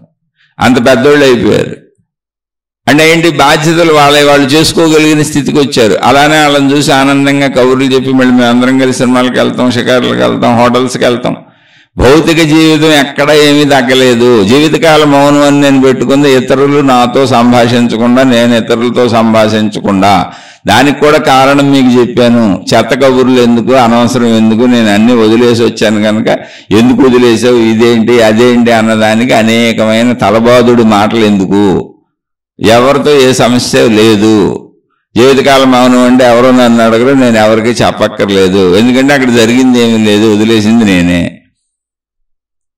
Speaker 1: అంత పెద్దోళ్ళు అయిపోయారు. అంటే ఏంటి, బాధ్యతలు వాళ్ళు చేసుకోగలిగిన స్థితికి వచ్చారు. అలానే వాళ్ళని చూసి ఆనందంగా కబుర్లు చెప్పి మళ్ళీ మేము అందరం కలిసి సినిమాలకు వెళ్తాం, షికారులకు వెళ్తాం, హోటల్స్కి వెళ్తాం. భౌతిక జీవితం ఎక్కడ ఏమీ తగ్గలేదు. జీవితకాల మౌనం అని నేను పెట్టుకుంది, ఇతరులు నాతో సంభాషించకుండా, నేను ఇతరులతో సంభాషించకుండా. దానికి కూడా కారణం మీకు చెప్పాను. చెత్త కబుర్లు ఎందుకు, అనవసరం ఎందుకు, నేను అన్ని వదిలేసి వచ్చాను కనుక ఎందుకు వదిలేసావు, ఇదేంటి అదేంటి అన్నదానికి అనేకమైన తలబాదుడు మాటలు ఎందుకు, ఎవరితో ఏ సమస్య లేదు. జీవితకాలం మౌనం అంటే ఎవరో నన్ను అడగరు, నేను ఎవరికి చెప్పక్కర్లేదు. ఎందుకంటే అక్కడ జరిగింది ఏమీ లేదు, వదిలేసింది నేనే.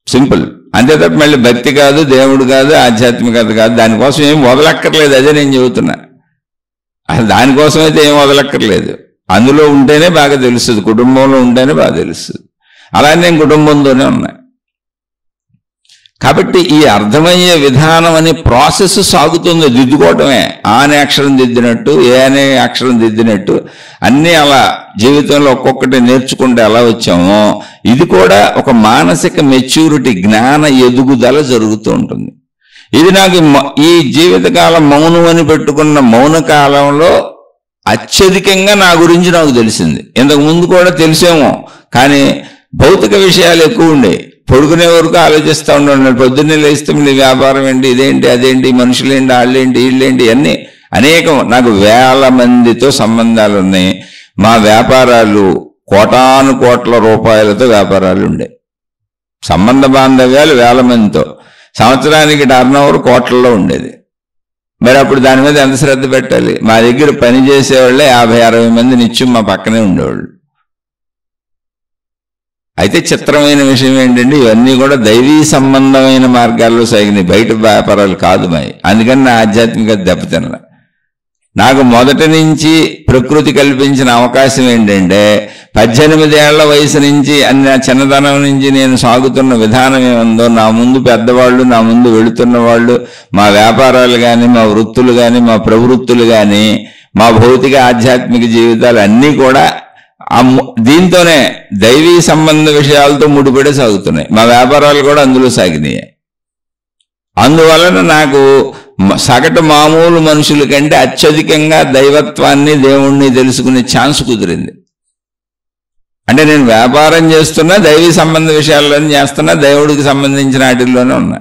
Speaker 1: సింపుల్. అంతే తప్ప మళ్ళీ భక్తి కాదు, దేవుడు కాదు, ఆధ్యాత్మికత కాదు. దానికోసం ఏం వదలక్కర్లేదు. అదే నేను చెబుతున్నా. అసలు దానికోసం అయితే ఏం వదలక్కర్లేదు. అందులో ఉంటేనే బాగా తెలుస్తుంది, కుటుంబంలో ఉంటేనే బాగా తెలుస్తుంది. అలానే నేను కుటుంబంతోనే ఉన్నా. కాబట్టి ఈ అర్థమయ్యే విధానం అనే ప్రాసెస్ సాగుతుంది. దిద్దుకోవటమే. ఆ అనే అక్షరం దిద్దినట్టు, ఏ అనే అక్షరం దిద్దినట్టు అన్నీ అలా జీవితంలో ఒక్కొక్కటి నేర్చుకుంటే ఎలా వచ్చామో ఇది కూడా ఒక మానసిక మెచ్యూరిటీ, జ్ఞాన ఎదుగుదల జరుగుతూ ఉంటుంది. ఇది నాకు ఈ జీవితకాలం మౌనం అని పెట్టుకున్న మౌన కాలంలో అత్యధికంగా నా గురించి నాకు తెలిసింది. ఇంతకు ముందు కూడా తెలిసేమో, కానీ భౌతిక విషయాలు ఎక్కువ ఉండేవి. పడుకునే వరకు ఆలోచిస్తూ ఉన్నాడు. పొద్దున్నే లేస్తే నీ వ్యాపారం ఏంటి, ఇదేంటి అదేంటి, మనుషులేంటి, వాళ్ళేంటి వీళ్ళేంటి అన్నీ అనేకం. నాకు వేల మందితో సంబంధాలు ఉన్నాయి. మా వ్యాపారాలు కోటాను కోట్ల రూపాయలతో వ్యాపారాలు ఉండే. సంబంధ బాంధవ్యాలు వేల మందితో. సంవత్సరానికి టర్నోవర్ కోట్లలో ఉండేది. మరి అప్పుడు దాని మీద ఎంత శ్రద్ధ పెట్టాలి. మా దగ్గర పని చేసేవాళ్ళే 50-60 మంది నిత్యం మా పక్కనే ఉండేవాళ్ళు. అయితే చిత్రమైన విషయం ఏంటంటే ఇవన్నీ కూడా దైవీ సంబంధమైన మార్గాల్లో సాగినాయి, బయట వ్యాపారాలు కాదు మాయి. అందుకని నా ఆధ్యాత్మికత దెబ్బతినల. నాకు మొదటి నుంచి ప్రకృతి కల్పించిన అవకాశం ఏంటంటే 18 ఏళ్ల వయసు నుంచి నా చిన్నతనం నుంచి నేను సాగుతున్న విధానం ఏముందో, నా ముందు పెద్దవాళ్ళు, నా ముందు వెళుతున్న వాళ్ళు, మా వ్యాపారాలు కానీ, మా వృత్తులు కానీ, మా ప్రవృత్తులు కానీ, మా భౌతిక ఆధ్యాత్మిక జీవితాలు అన్నీ కూడా దీంతోనే దైవీ సంబంధ విషయాలతో ముడిపడే సాగుతున్నాయి. మా వ్యాపారాలు కూడా అందులో సాగినాయి. అందువలన నాకు సగటు మామూలు మనుషుల కంటే అత్యధికంగా దైవత్వాన్ని, దేవుణ్ణి తెలుసుకునే ఛాన్స్ కుదిరింది. అంటే నేను వ్యాపారం చేస్తున్నా, దైవీ సంబంధ విషయాల్లోనే చేస్తున్నా, దేవుడికి సంబంధించిన వాటిల్లోనే ఉన్నా.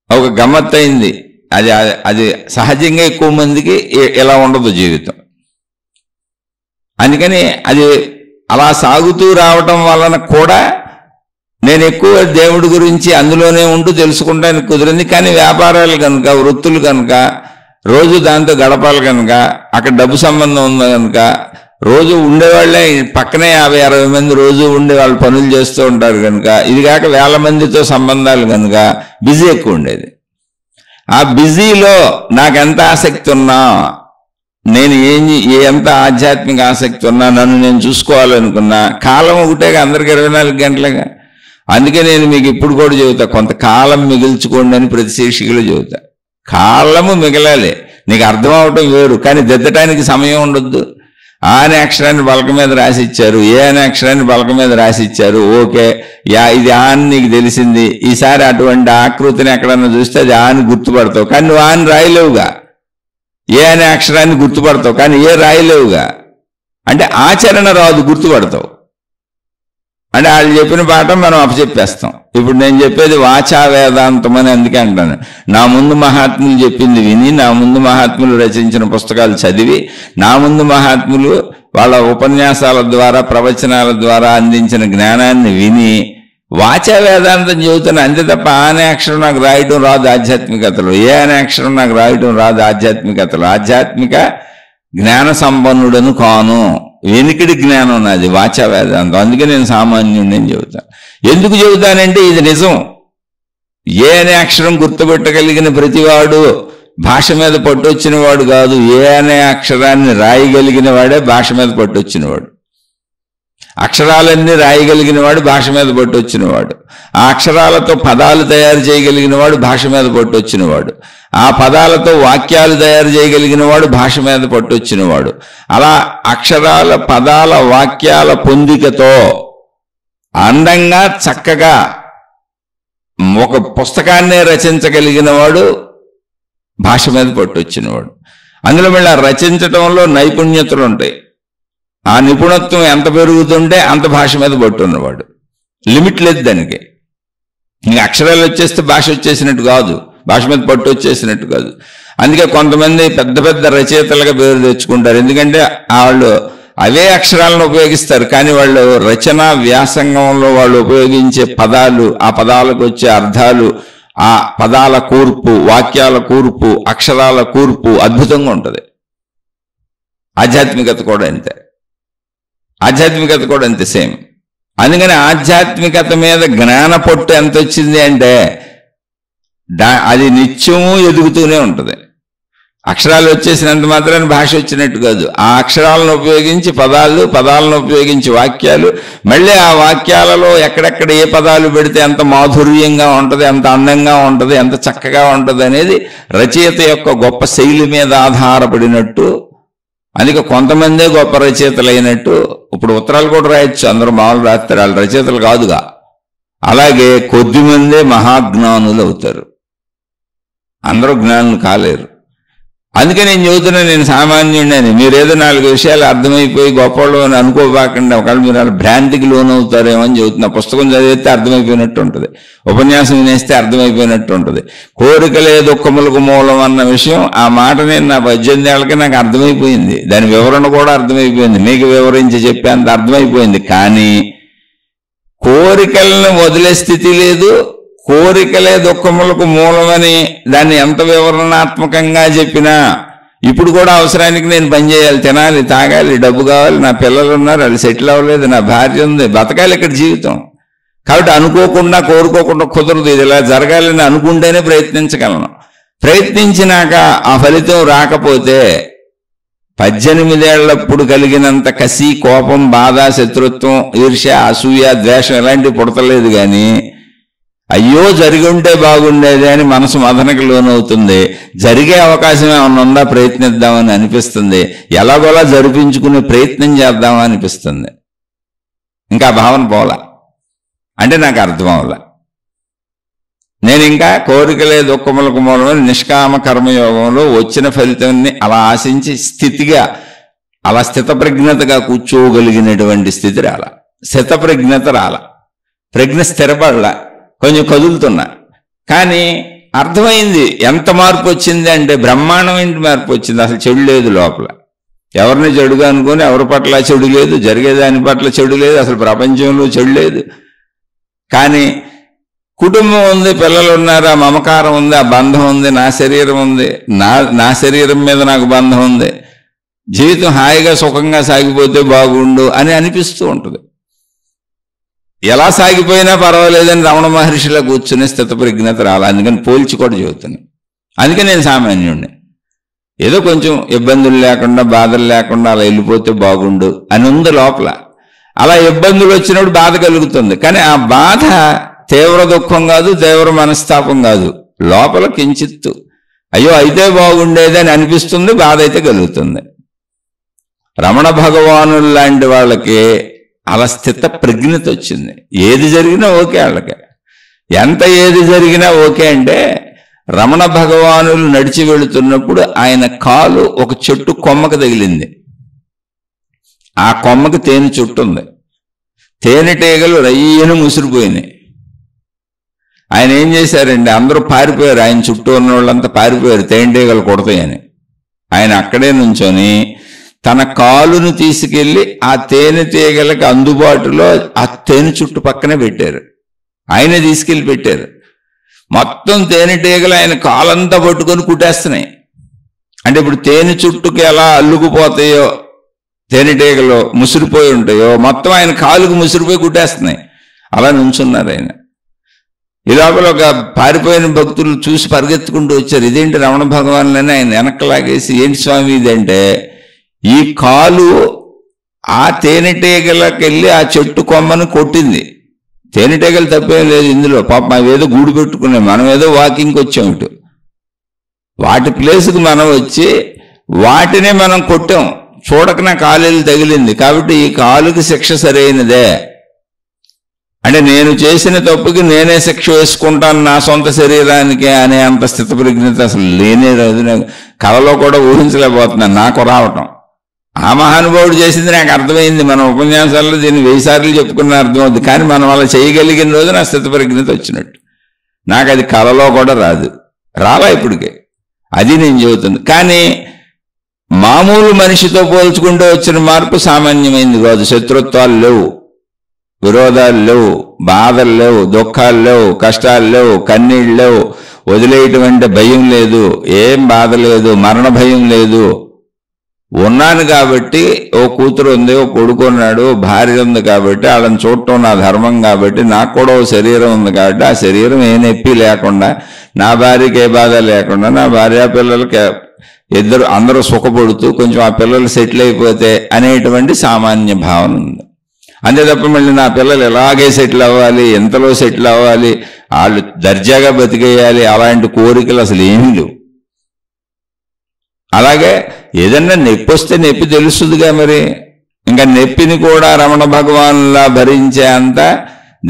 Speaker 1: ఒక గమ్మత్తు అయింది. అది సహజంగా ఎక్కువ మందికి ఇలా ఉండదు జీవితం. అందుకని అది అలా సాగుతూ రావటం వలన కూడా నేను ఎక్కువ దేవుడి గురించి అందులోనే ఉంటూ తెలుసుకుంటానికి కుదిరింది. కానీ వ్యాపారాలు కనుక, వృత్తులు కనుక, రోజు దాంతో గడపాలి కనుక, అక్కడ డబ్బు సంబంధం ఉంది కనుక, రోజు ఉండేవాళ్ళే పక్కనే 50-60 మంది రోజు ఉండే వాళ్ళు పనులు చేస్తూ ఉంటారు కనుక, ఇది కాక వేల మందితో సంబంధాలు కనుక బిజీ ఎక్కువ ఉండేది. ఆ బిజీలో నాకెంత ఆసక్తి ఉన్నా, నేను ఎంత ఆధ్యాత్మిక ఆసక్తి ఉన్నా, నన్ను నేను చూసుకోవాలనుకున్నా, కాలం ఒకటే అందరికి 24 గంటలుగా. అందుకే నేను మీకు ఇప్పుడు కూడా చెబుతా, కొంతకాలం మిగిల్చుకోండి అని ప్రతి శీర్షికలో చెబుతా. కాలము మిగలాలి. నీకు అర్థం అవటం వేరు, కానీ దిద్దటానికి సమయం ఉండొద్దు. ఆ అనే అక్షరాన్ని పలక మీద రాసిచ్చారు, ఏ అనే అక్షరాన్ని పలక మీద రాసిచ్చారు. ఓకే, ఇది ఆ అని నీకు తెలిసింది. ఈసారి అటువంటి ఆకృతిని ఎక్కడన్నా చూస్తే అది ఆ అని గుర్తుపడతావు, కానీ నువ్వు ఆ అని రాయలేవుగా. ఏ అనే అక్షరాన్ని గుర్తుపడతావు, కానీ ఏ రాయలేవుగా. అంటే ఆచరణ రాదు, గుర్తుపడతావు. అంటే వాళ్ళు చెప్పిన పాఠం మనం అప్పచెప్పేస్తాం. ఇప్పుడు నేను చెప్పేది వాచా వేదాంతం అని అందుకే అంటాను. నా ముందు మహాత్ములు చెప్పింది విని, నా ముందు మహాత్ములు రచించిన పుస్తకాలు చదివి, నా ముందు మహాత్ములు వాళ్ళ ఉపన్యాసాల ద్వారా ప్రవచనాల ద్వారా అందించిన జ్ఞానాన్ని విని వాచా వేదాంతం చెబుతున్నా. అంతే తప్ప ఆ అనే అక్షరం నాకు రాయటం రాదు ఆధ్యాత్మికతలో, ఏ అనే అక్షరం నాకు రాయటం రాదు ఆధ్యాత్మికతలో. ఆధ్యాత్మిక జ్ఞాన సంపన్నుడను కాను, వెనుకడి జ్ఞానం నాది వాచా వేదాంతం. అందుకే నేను సామాన్యుడిని అని చెబుతాను. ఎందుకు చెబుతానంటే ఇది నిజం. ఏ అనే అక్షరం గుర్తుపెట్టగలిగిన ప్రతివాడు భాష మీద పట్టొచ్చిన వాడు కాదు. ఏ అనే అక్షరాన్ని రాయగలిగిన వాడే భాష మీద పట్టొచ్చినవాడు. అక్షరాలన్నీ రాయగలిగిన వాడు భాష మీద పట్టొచ్చినవాడు. ఆ అక్షరాలతో పదాలు తయారు చేయగలిగిన వాడు భాష మీద పట్టొచ్చినవాడు. ఆ పదాలతో వాక్యాలు తయారు చేయగలిగిన వాడు భాష మీద పట్టొచ్చినవాడు. అలా అక్షరాల, పదాల, వాక్యాల పొందికతో అందంగా చక్కగా ఒక పుస్తకాన్నే రచించగలిగిన వాడు భాష మీద పట్టొచ్చినవాడు. అందులో మళ్ళీ రచించటంలో నైపుణ్యతలు ఉంటాయి. ఆ నిపుణత్వం ఎంత పెరుగుతుంటే అంత భాష మీద పట్టున్నవాడు. లిమిట్ లేదు దానికి. ఇంకా అక్షరాలు వచ్చేస్తే భాష వచ్చేసినట్టు కాదు, భాష మీద పట్టు వచ్చేసినట్టు కాదు. అందుకే కొంతమంది పెద్ద పెద్ద రచయితలుగా పేరు తెచ్చుకుంటారు. ఎందుకంటే వాళ్ళు అవే అక్షరాలను ఉపయోగిస్తారు, కానీ వాళ్ళు రచన వ్యాసంగంలో వాళ్ళు ఉపయోగించే పదాలు, ఆ పదాలకు వచ్చే అర్థాలు, ఆ పదాల కూర్పు, వాక్యాల కూర్పు, అక్షరాల కూర్పు అద్భుతంగా ఉంటుంది. ఆధ్యాత్మికత కూడా అంతే. ఆధ్యాత్మికత కూడా అంతే సేమ్. అందుకని ఆధ్యాత్మికత మీద జ్ఞాన పొట్టు ఎంత వచ్చింది అంటే అది నిత్యము ఎదుగుతూనే ఉంటుంది. అక్షరాలు వచ్చేసినంత మాత్రాన్ని భాష వచ్చినట్టు కాదు. ఆ అక్షరాలను ఉపయోగించి పదాలు, పదాలను ఉపయోగించి వాక్యాలు, మళ్ళీ ఆ వాక్యాలలో ఎక్కడెక్కడ ఏ పదాలు పెడితే ఎంత మాధుర్యంగా ఉంటుంది, ఎంత అందంగా ఉంటుంది, ఎంత చక్కగా ఉంటుంది అనేది రచయిత యొక్క గొప్ప శైలి మీద ఆధారపడినట్టు. అందుకే కొంతమందే గొప్ప రచయితలు అయినట్టు. ఇప్పుడు ఉత్తరాలు కూడా రాయొచ్చు, అందరూ మామూలు రాస్తారు, వాళ్ళు రచయితలు కాదుగా. అలాగే కొద్దిమందే మహాజ్ఞానులు అవుతారు, అందరూ జ్ఞానులు కాలేరు. అందుకే నేను చెబుతున్నా, నేను సామాన్యుడిని అని. మీరు ఏదో 4 విషయాలు అర్థమైపోయి గొప్పవాళ్ళు అని అనుకోబాకండి. ఒకవేళ మీరు అలా భ్రాంతికి లోనవుతారేమో అని చెబుతున్నా. పుస్తకం చదివితే అర్థమైపోయినట్టు ఉంటుంది, ఉపన్యాసం వినేస్తే అర్థమైపోయినట్టు ఉంటుంది. కోరికలే దుఃఖములకు మూలం అన్న విషయం, ఆ మాట నేను నా 18 ఏళ్ళకి నాకు అర్థమైపోయింది. దాని వివరణ కూడా అర్థమైపోయింది, మీకు వివరించి చెప్పేంత అర్థమైపోయింది. కానీ కోరికలను వదిలే స్థితి లేదు. కోరికలే దుఃఖములకు మూలమని దాన్ని ఎంత వివరణాత్మకంగా చెప్పినా ఇప్పుడు కూడా అవసరానికి నేను పని చేయాలి, తినాలి, తాగాలి, డబ్బు కావాలి, నా పిల్లలు ఉన్నారు, వాళ్ళు సెటిల్ అవ్వలేదు, నా భార్య ఉంది, బతకాలి ఇక్కడ జీవితం. కాబట్టి అనుకోకుండా, కోరుకోకుండా కుదరదు. ఇది ఇలా జరగాలని అనుకుంటేనే ప్రయత్నించగలను. ప్రయత్నించినాక ఆ ఫలితం రాకపోతే 18 ఏళ్లప్పుడు కలిగినంత కసి, కోపం, బాధ, శత్రుత్వం, ఈర్ష్య, అసూయ, ద్వేషం ఇలాంటివి పుడతలేదు. కానీ అయ్యో జరిగి ఉంటే బాగుండేది అని మనసు మదనకి లోనవుతుంది. జరిగే అవకాశం ఏమన్నా ఉందా, ప్రయత్నిద్దామని అనిపిస్తుంది. ఎలాగోలా జరిపించుకునే ప్రయత్నం చేద్దామని అనిపిస్తుంది. ఇంకా భావన పోలా అంటే నాకు అర్థం అవలా. నేను ఇంకా కోరికలే దుఃఖములకు మూలమని నిష్కామ కర్మయోగంలో వచ్చిన ఫలితాన్ని అలా ఆశించి స్థితిగా, అలా స్థితప్రజ్ఞతగా కూర్చోగలిగినటువంటి స్థితి రాలా, స్థితప్రజ్ఞత రాలా, ప్రజ్ఞ స్థిరపడలా, కొంచెం కదులుతున్నా. కానీ అర్థమైంది ఎంత మార్పు వచ్చింది అంటే బ్రహ్మాండమైన మార్పు వచ్చింది. అసలు చెడు లేదు లోపల. ఎవరిని చెడుగా అనుకుని ఎవరి పట్ల చెడు లేదు, జరిగేదాని పట్ల చెడు లేదు, అసలు ప్రపంచంలో చెడు లేదు. కానీ కుటుంబం ఉంది, పిల్లలు ఉన్నారు, ఆ మమకారం ఉంది, ఆ బంధం ఉంది, నా శరీరం ఉంది, నా శరీరం మీద నాకు బంధం ఉంది, జీవితం హాయిగా సుఖంగా సాగిపోతే బాగుండు అని అనిపిస్తూ ఉంటుంది. ఎలా సాగిపోయినా పర్వాలేదని రమణ మహర్షిలా కూర్చుని స్థితప్రజ్ఞత రాలా. అందుకని పోల్చి కూడా చెబుతున్నాను. అందుకే నేను సామాన్యుడిని. ఏదో కొంచెం ఇబ్బందులు లేకుండా, బాధలు లేకుండా అలా వెళ్ళిపోతే బాగుండు అని ఉంది లోపల. అలా ఇబ్బందులు వచ్చినప్పుడు బాధ కలుగుతుంది. కానీ ఆ బాధ తీవ్ర దుఃఖం కాదు, తీవ్ర మనస్తాపం కాదు. లోపల కించిత్తు అయ్యో అయితే బాగుండేది అని అనిపిస్తుంది, బాధ అయితే కలుగుతుంది. రమణ భగవానులు లాంటి వాళ్ళకి అలా స్థిత ప్రజ్ఞత వచ్చింది. ఏది జరిగినా ఓకే వాళ్ళకి, ఎంత ఏది జరిగినా ఓకే. అంటే రమణ భగవానులు నడిచి వెళుతున్నప్పుడు ఆయన కాలు ఒక చెట్టు కొమ్మకు తగిలింది. ఆ కొమ్మకి తేనె చుట్టు ఉంది. తేనెటీగలు రయ్యను ముసిరిపోయినాయి. ఆయన ఏం చేశారండి, అందరూ పారిపోయారు. ఆయన చుట్టూ ఉన్న వాళ్ళంతా పారిపోయారు తేనెటీగలు కొడతాయని. ఆయన అక్కడే నుంచొని తన కాలును తీసుకెళ్లి ఆ తేనెటీగలకి అందుబాటులో ఆ తేనె చుట్టు పక్కనే పెట్టారు. ఆయనే తీసుకెళ్లి పెట్టారు. మొత్తం తేనెటీగలు ఆయన కాలంతా పట్టుకొని కుట్టేస్తున్నాయి. అంటే ఇప్పుడు తేనె చుట్టుకి ఎలా అల్లుకుపోతాయో, తేనెటీగలు ముసిరిపోయి ఉంటాయో, మొత్తం ఆయన కాలుకు ముసిరిపోయి కుట్టేస్తున్నాయి. అలా నుంచున్నారు ఆయన. ఈ లోపల ఒక పారిపోయిన భక్తులు చూసి పరిగెత్తుకుంటూ వచ్చారు. ఇదేంటి రమణ భగవానులని ఆయన వెనక్కలాగేసి, ఏంటి స్వామి ఇదంటే, ఈ కాలు ఆ తేనెటీగలకి వెళ్ళి ఆ చెట్టు కొమ్మను కొట్టింది. తేనెటీగలు తప్పేం లేదు ఇందులో. పాపం అవి ఏదో గూడు పెట్టుకున్నాం, మనం ఏదో వాకింగ్కి వచ్చాం. ఇటు వాటి ప్లేస్కి మనం వచ్చి వాటినే మనం కొట్టాం. చూడక నా కాలు తగిలింది కాబట్టి ఈ కాలుకి శిక్ష సరైనదే. అంటే నేను చేసిన తప్పుకి నేనే శిక్ష వేసుకుంటాను నా సొంత శరీరానికి అనే అంత స్థితప్రజ్ఞత అసలు లేనే రాదు. నాకు కళలో కూడా ఊహించలేకపోతున్నాను నాకు రావటం. ఆ మహానుభావుడు చేసింది నాకు అర్థమైంది. మన ఉపన్యాసాల్లో దీన్ని 1000 సార్లు చెప్పుకున్న అర్థమవుతుంది. కానీ మనం అలా చేయగలిగిన రోజు నా స్థితప్రజ్ఞత వచ్చినట్టు. నాకు అది కళలో కూడా రాదు, రాలా ఇప్పటికే. అది నేను చెబుతుంది. కానీ మామూలు మనిషితో పోల్చుకుంటూ వచ్చిన మార్పు సామాన్యమైంది కాదు. శత్రుత్వాలు లేవు, విరోధాలు లేవు, బాధలు లేవు, దుఃఖాలు లేవు, కష్టాలు లేవు, కన్నీళ్ళు లేవు, వదిలేయటువంటి భయం లేదు, ఏం బాధ లేదు, మరణ భయం లేదు. ఉన్నాను కాబట్టి, ఓ కూతురు ఉంది, ఓ కొడుకు ఉన్నాడు, భార్య ఉంది కాబట్టి వాళ్ళని చూడటం నా ధర్మం కాబట్టి, నాకు కూడా ఓ శరీరం ఉంది కాబట్టి ఆ శరీరం ఏ నొప్పి లేకుండా, నా భార్యకి ఏ బాధ లేకుండా, నా భార్య పిల్లలకి అందరూ సుఖపడుతూ కొంచెం ఆ పిల్లలు సెటిల్ అయిపోతే అనేటువంటి సామాన్య భావన ఉంది. అంతే తప్ప మళ్ళీ నా పిల్లలు ఎలాగే సెటిల్ అవ్వాలి, ఎంతలో సెటిల్ అవ్వాలి, వాళ్ళు దర్జాగా బతికేయాలి అలాంటి కోరికలు అసలు ఏమీ లేవు. అలాగే ఏదన్నా నొప్పి వస్తే నొప్పి తెలుస్తుందిగా మరి. ఇంకా నొప్పిని కూడా రమణ భగవానులా భరించే అంత,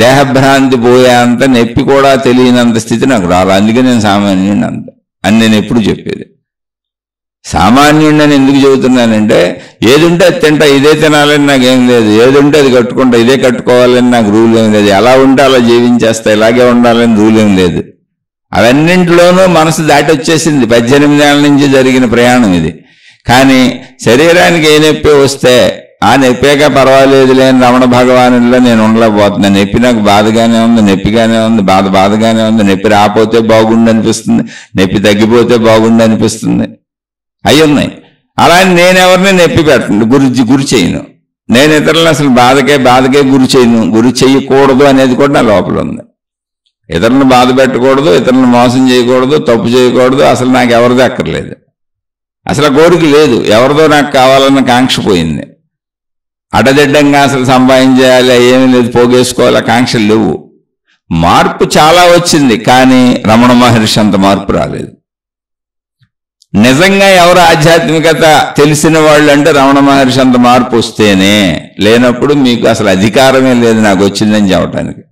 Speaker 1: దేహభ్రాంతి పోయే అంత, నొప్పి కూడా తెలియనంత స్థితి నాకు రాదు. అందుకే నేను సామాన్యుడిని అంత అని నేను ఎప్పుడు చెప్పేది. సామాన్యుడిని ఎందుకు చెబుతున్నానంటే, ఏది ఉంటే అది తింటా, ఇదే తినాలని నాకేం లేదు, ఏది ఉంటే అది కట్టుకుంటా, ఇదే కట్టుకోవాలని నాకు రూల్ ఏం లేదు, ఎలా ఉంటే అలా జీవించేస్తా, ఇలాగే ఉండాలని రూల్ ఏం లేదు. అవన్నింటిలోనూ మనసు దాటి వచ్చేసింది. 18 ఏళ్ళ నుంచి జరిగిన ప్రయాణం ఇది. కానీ శరీరానికి ఏ నొప్పి వస్తే ఆ నొప్పేగా పర్వాలేదు లేని రమణ భగవానుల్లో నేను ఉండలేకపోతున్నాను. నొప్పి నాకు బాధగానే ఉంది, నొప్పిగానే ఉంది, బాధగానే ఉంది. నొప్పి రాకపోతే బాగుండు అనిపిస్తుంది, నొప్పి తగ్గిపోతే బాగుండు అనిపిస్తుంది. అవి ఉన్నాయి. అలా నేనెవరిని నొప్పి పెట్టను, గురి చేయను. నేను ఇతరులను అసలు బాధకే గురి చేయకూడదు అనేది కూడా నా లోపల ఉంది. ఇతరులను బాధ పెట్టకూడదు, ఇతరులను మోసం చేయకూడదు, తప్పు చేయకూడదు. అసలు నాకు ఎవరిదో అక్కర్లేదు, అసలు కోరిక లేదు. ఎవరిదో నాకు కావాలన్న కాంక్ష పోయింది. అడ్డదిడ్డంగా అసలు సంపాదించేయాలి ఏమీ లేదు, పోగేసుకోవాలి కాంక్షలు లేవు. మార్పు చాలా వచ్చింది, కానీ రమణ మహర్షి అంత మార్పు రాలేదు. నిజంగా ఎవరు ఆధ్యాత్మికత తెలిసిన వాళ్ళు అంటే రమణ మహర్షి అంత మార్పు వస్తేనే, లేనప్పుడు మీకు అసలు అధికారమే లేదు నాకు వచ్చిందని చెప్పడానికి.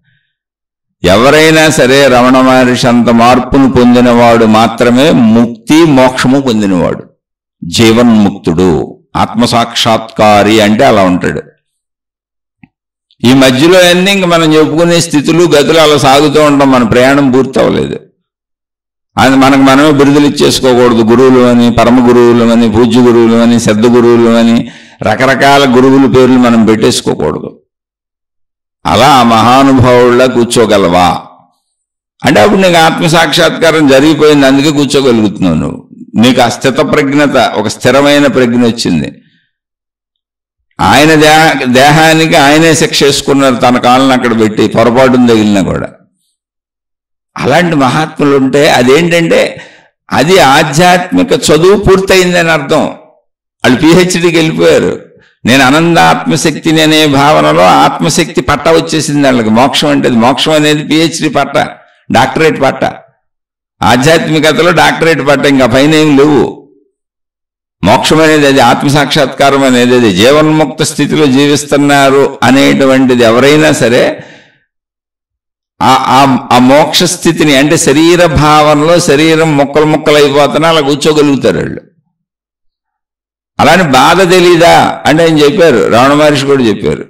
Speaker 1: ఎవరైనా సరే రమణ మహర్షి అంత మార్పును పొందినవాడు మాత్రమే ముక్తి మోక్షము పొందినవాడు, జీవన్ముక్తుడు, ఆత్మసాక్షాత్కారి అంటే అలా ఉంటాడు. ఈ మధ్యలో అన్నీ ఇంక మనం చెప్పుకునే స్థితులు గతులు అలా సాగుతూ ఉంటాం. మన ప్రయాణం పూర్తి అవ్వలేదు. అది మనకు మనమే బిరుదులు ఇచ్చేసుకోకూడదు. గురువులు అని, పరమ గురువులు అని, పూజ్య గురువులు అని, సిద్ధ గురువులు అని, రకరకాల గురువుల పేర్లు మనం పెట్టేసుకోకూడదు. అలా మహానుభావుల్లా కూర్చోగలవా అంటే అప్పుడు నీకు ఆత్మసాక్షాత్కారం జరిగిపోయింది, అందుకే కూర్చోగలుగుతున్నావు నువ్వు. నీకు ఆ స్థిత ప్రజ్ఞత, ఒక స్థిరమైన ప్రజ్ఞ వచ్చింది. ఆయన దేహానికి ఆయనే శిక్ష వేసుకున్నారు, తన కాళ్ళని అక్కడ పెట్టి, పొరపాటును తగిలినా కూడా. అలాంటి మహాత్ములు ఉంటే అదేంటంటే అది ఆధ్యాత్మిక చదువు పూర్తయిందని అర్థం. వాళ్ళు PhDకి వెళ్ళిపోయారు. నేను అనంద ఆత్మశక్తిని అనే భావనలో ఆత్మశక్తి పట్ట వచ్చేసింది వాళ్ళకి. మోక్షం అంటే మోక్షం అనేది PhD పట్ట, డాక్టరేట్ పట్ట. ఆధ్యాత్మికతలో డాక్టరేట్ పట్ట, ఇంకా పైన ఏం లేవు. మోక్షం అనేది అది, ఆత్మసాక్షాత్కారం అనేది అది, జీవన్ముక్త స్థితిలో జీవిస్తున్నారు అనేటువంటిది ఎవరైనా సరే ఆ మోక్ష స్థితిని, అంటే శరీర భావనలో శరీరం ముక్కలు ముక్కలు అయిపోతున్నా అలా కూర్చోగలుగుతారు వాళ్ళు. అలానే బాధ తెలీదా అంటే ఆయన చెప్పారు, రమణ మహర్షి కూడా చెప్పారు,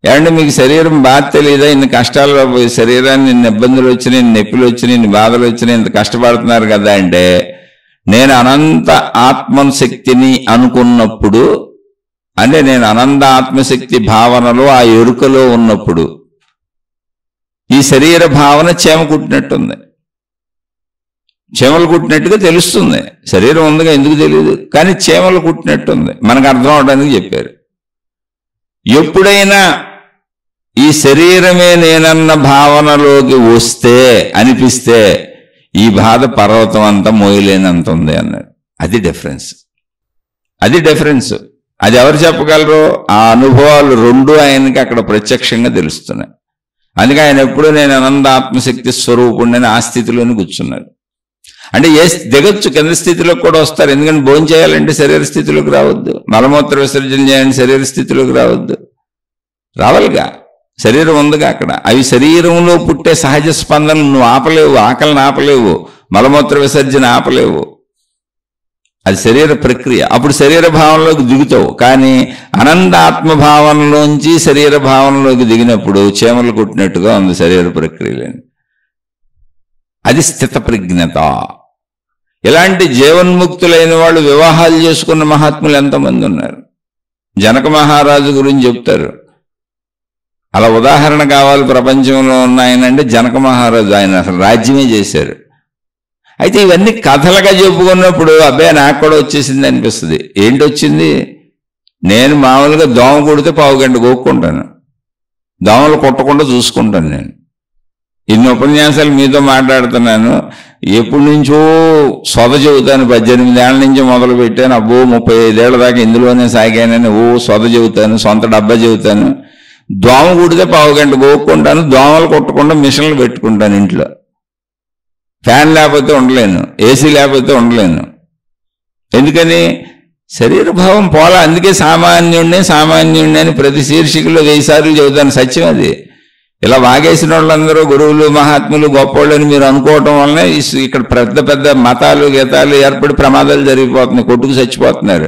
Speaker 1: ఏమంటే మీకు శరీరం బాధ తెలీదా, ఇన్ని కష్టాలు పోయి శరీరాన్ని ఇన్ని ఇబ్బందులు వచ్చినాయి, ఇన్ని నొప్పులు వచ్చినాయి, ఇన్ని బాధలు వచ్చినాయి, ఇంత కష్టపడుతున్నారు కదా అంటే, నేను అనంత ఆత్మశక్తిని అనుకున్నప్పుడు, అంటే నేను అనంత ఆత్మశక్తి భావనలో ఆ ఎరుకలో ఉన్నప్పుడు ఈ శరీర భావన చీమ కుట్టినట్టుంది, చీమలు కుట్టినట్టుగా తెలుస్తుంది. శరీరం ఉందిగా ఎందుకు తెలియదు, కానీ చీమలు కుట్టినట్టుంది, మనకు అర్థం అవడానికి చెప్పారు. ఎప్పుడైనా ఈ శరీరమే నేనన్న భావనలోకి వస్తే అనిపిస్తే ఈ బాధ పర్వతం అంతా మోయలేనంత ఉంది అన్నాడు. అది డిఫరెన్స్, అది డిఫరెన్స్. అది ఎవరు చెప్పగలరు? ఆ అనుభవాలు రెండు ఆయనకి అక్కడ ప్రత్యక్షంగా తెలుస్తున్నాయి. అందుకే ఆయన ఎప్పుడూ నేను అనంత ఆత్మశక్తి స్వరూపుణ్ణి ఆ స్థితిలోని కూర్చున్నారు. అంటే దిగొచ్చు, కింద స్థితిలోకి కూడా వస్తారు. ఎందుకంటే భోజనం చేయాలంటే శరీర స్థితిలోకి రావద్దు, మలమూత్ర విసర్జన చేయాలంటే శరీర స్థితిలోకి రావద్దు, రావాలిగా, శరీరం ఉందిగా అక్కడ. అవి శరీరంలో పుట్టే సహజ స్పందనలు నువ్వు ఆపలేవు, ఆకలిని ఆపలేవు, మలమూత్ర విసర్జన ఆపలేవు, అది శరీర ప్రక్రియ. అప్పుడు శరీర భావనలోకి దిగుతావు. కానీ అనంత ఆత్మభావనలోంచి శరీర భావనలోకి దిగినప్పుడు చీమలు కుట్టినట్టుగా ఉంది శరీర ప్రక్రియలని. అది స్థిత ప్రజ్ఞత. ఇలాంటి జీవన్ముక్తులైన వాళ్ళు వివాహాలు చేసుకున్న మహాత్ములు ఎంతమంది ఉన్నారు. జనక మహారాజు గురించి చెప్తారు. అలా ఉదాహరణ కావాలి ప్రపంచంలో ఉన్నాయనంటే జనక మహారాజు, ఆయన అసలు రాజ్యమే చేశారు. అయితే ఇవన్నీ కథలుగా చెప్పుకున్నప్పుడు అబ్బాయి నాకు కూడా వచ్చేసింది అనిపిస్తుంది. ఏంటి వచ్చింది? నేను మామూలుగా దోమ కొడితే పావు గంట గోక్కుంటాను, దోమలు కొట్టకుండా చూసుకుంటాను. నేను ఇన్ని ఉపన్యాసాలు మీతో మాట్లాడుతున్నాను, ఎప్పటి నుంచో సొద చెబుతాను, 18 ఏళ్ల నుంచి మొదలు పెట్టాను, అబ్బో 35 ఏళ్ల దాకా ఇందులోనే సాగానని సొద చెబుతాను, సొంత డబ్బా చెబుతాను. దోమ కుడితే పావు గంట గోక్కుంటాను, దోమలు కొట్టకుండా మిషన్లు పెట్టుకుంటాను ఇంట్లో. ఫ్యాన్ లేకపోతే ఉండలేను, ఏసీ లేకపోతే ఉండలేను. ఎందుకని? శరీర భావం పోలా. అందుకే సామాన్యుణ్ణి అని ప్రతి శీర్షికలో 1000 సార్లు చెబుతాను. సత్యం అది. ఇలా వాగేసిన వాళ్ళందరూ గురువులు మహాత్ములు గొప్పవాళ్ళని మీరు అనుకోవటం వల్లనే ఇక్కడ పెద్ద పెద్ద మతాలు గీతాలు ఏర్పడి ప్రమాదాలు జరిగిపోతున్నాయి, కొట్టుకు చచ్చిపోతున్నారు.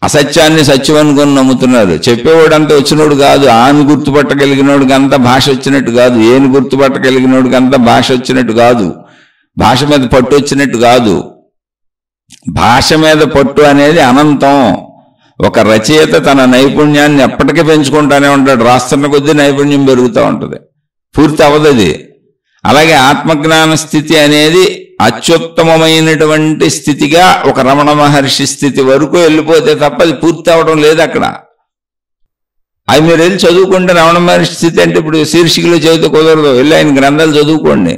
Speaker 1: అసత్యాన్ని సత్యం అనుకుని నమ్ముతున్నారు. చెప్పేవాడంతా వచ్చినోడు కాదు, ఆని గుర్తుపట్టగలిగినోడికి అంతా భాష వచ్చినట్టు కాదు, ఏని గుర్తుపట్టగలిగినోడికి అంతా భాష వచ్చినట్టు కాదు, భాష మీద పట్టు వచ్చినట్టు కాదు. భాష మీద పట్టు అనేది అనంతం. ఒక రచయిత తన నైపుణ్యాన్ని ఎప్పటికీ పెంచుకుంటానే ఉంటాడు, రాస్తున్న కొద్దీ నైపుణ్యం పెరుగుతూ ఉంటుంది, పూర్తి అవ్వదు. అలాగే ఆత్మజ్ఞాన స్థితి అనేది అత్యుత్తమమైనటువంటి స్థితిగా ఒక రమణ మహర్షి స్థితి వరకు వెళ్ళిపోతే తప్ప అది పూర్తి అవడం లేదు అక్కడ. అది మీరు వెళ్ళి చదువుకుంటే రమణ మహర్షి స్థితి అంటే ఇప్పుడు శీర్షికలో చదివితే కుదరదు, వెళ్ళి ఆయన గ్రంథాలు చదువుకోండి.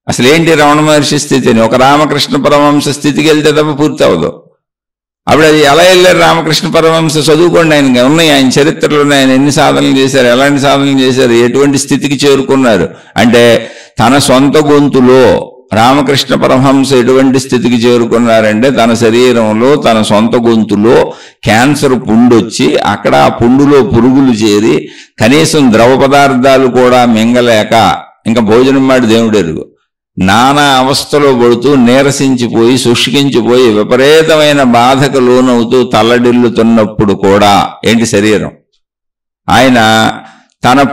Speaker 1: అసలు ఏంటి రమణ మహర్షి స్థితి అని? ఒక రామకృష్ణ పరమహంస స్థితికి వెళ్తే తప్ప పూర్తి అవ్వదు. అప్పుడు అది ఎలా వెళ్ళారు రామకృష్ణ పరమహంస? చదువుకోండి, ఆయన ఉన్నాయి, ఆయన చరిత్రలో ఆయన ఎన్ని సాధనలు చేశారు, ఎలాంటి సాధనలు చేశారు, ఎటువంటి స్థితికి చేరుకున్నారు అంటే తన సొంత గొంతులో రామకృష్ణ పరమహంస ఎటువంటి స్థితికి చేరుకున్నారంటే తన శరీరంలో తన సొంత గొంతులో క్యాన్సర్ పుండు వచ్చి అక్కడ ఆ పుండులో పురుగులు చేరి కనీసం ద్రవ పదార్థాలు కూడా మింగలేక ఇంకా భోజనం మాడి దేవుడెరుగు నానా అవస్థలో పడుతూ నీరసించిపోయి శుష్కించిపోయి విపరీతమైన బాధకు లోనవుతూ తల్లడిల్లుతున్నప్పుడు కూడా ఏంటి శరీరం ఆయన తన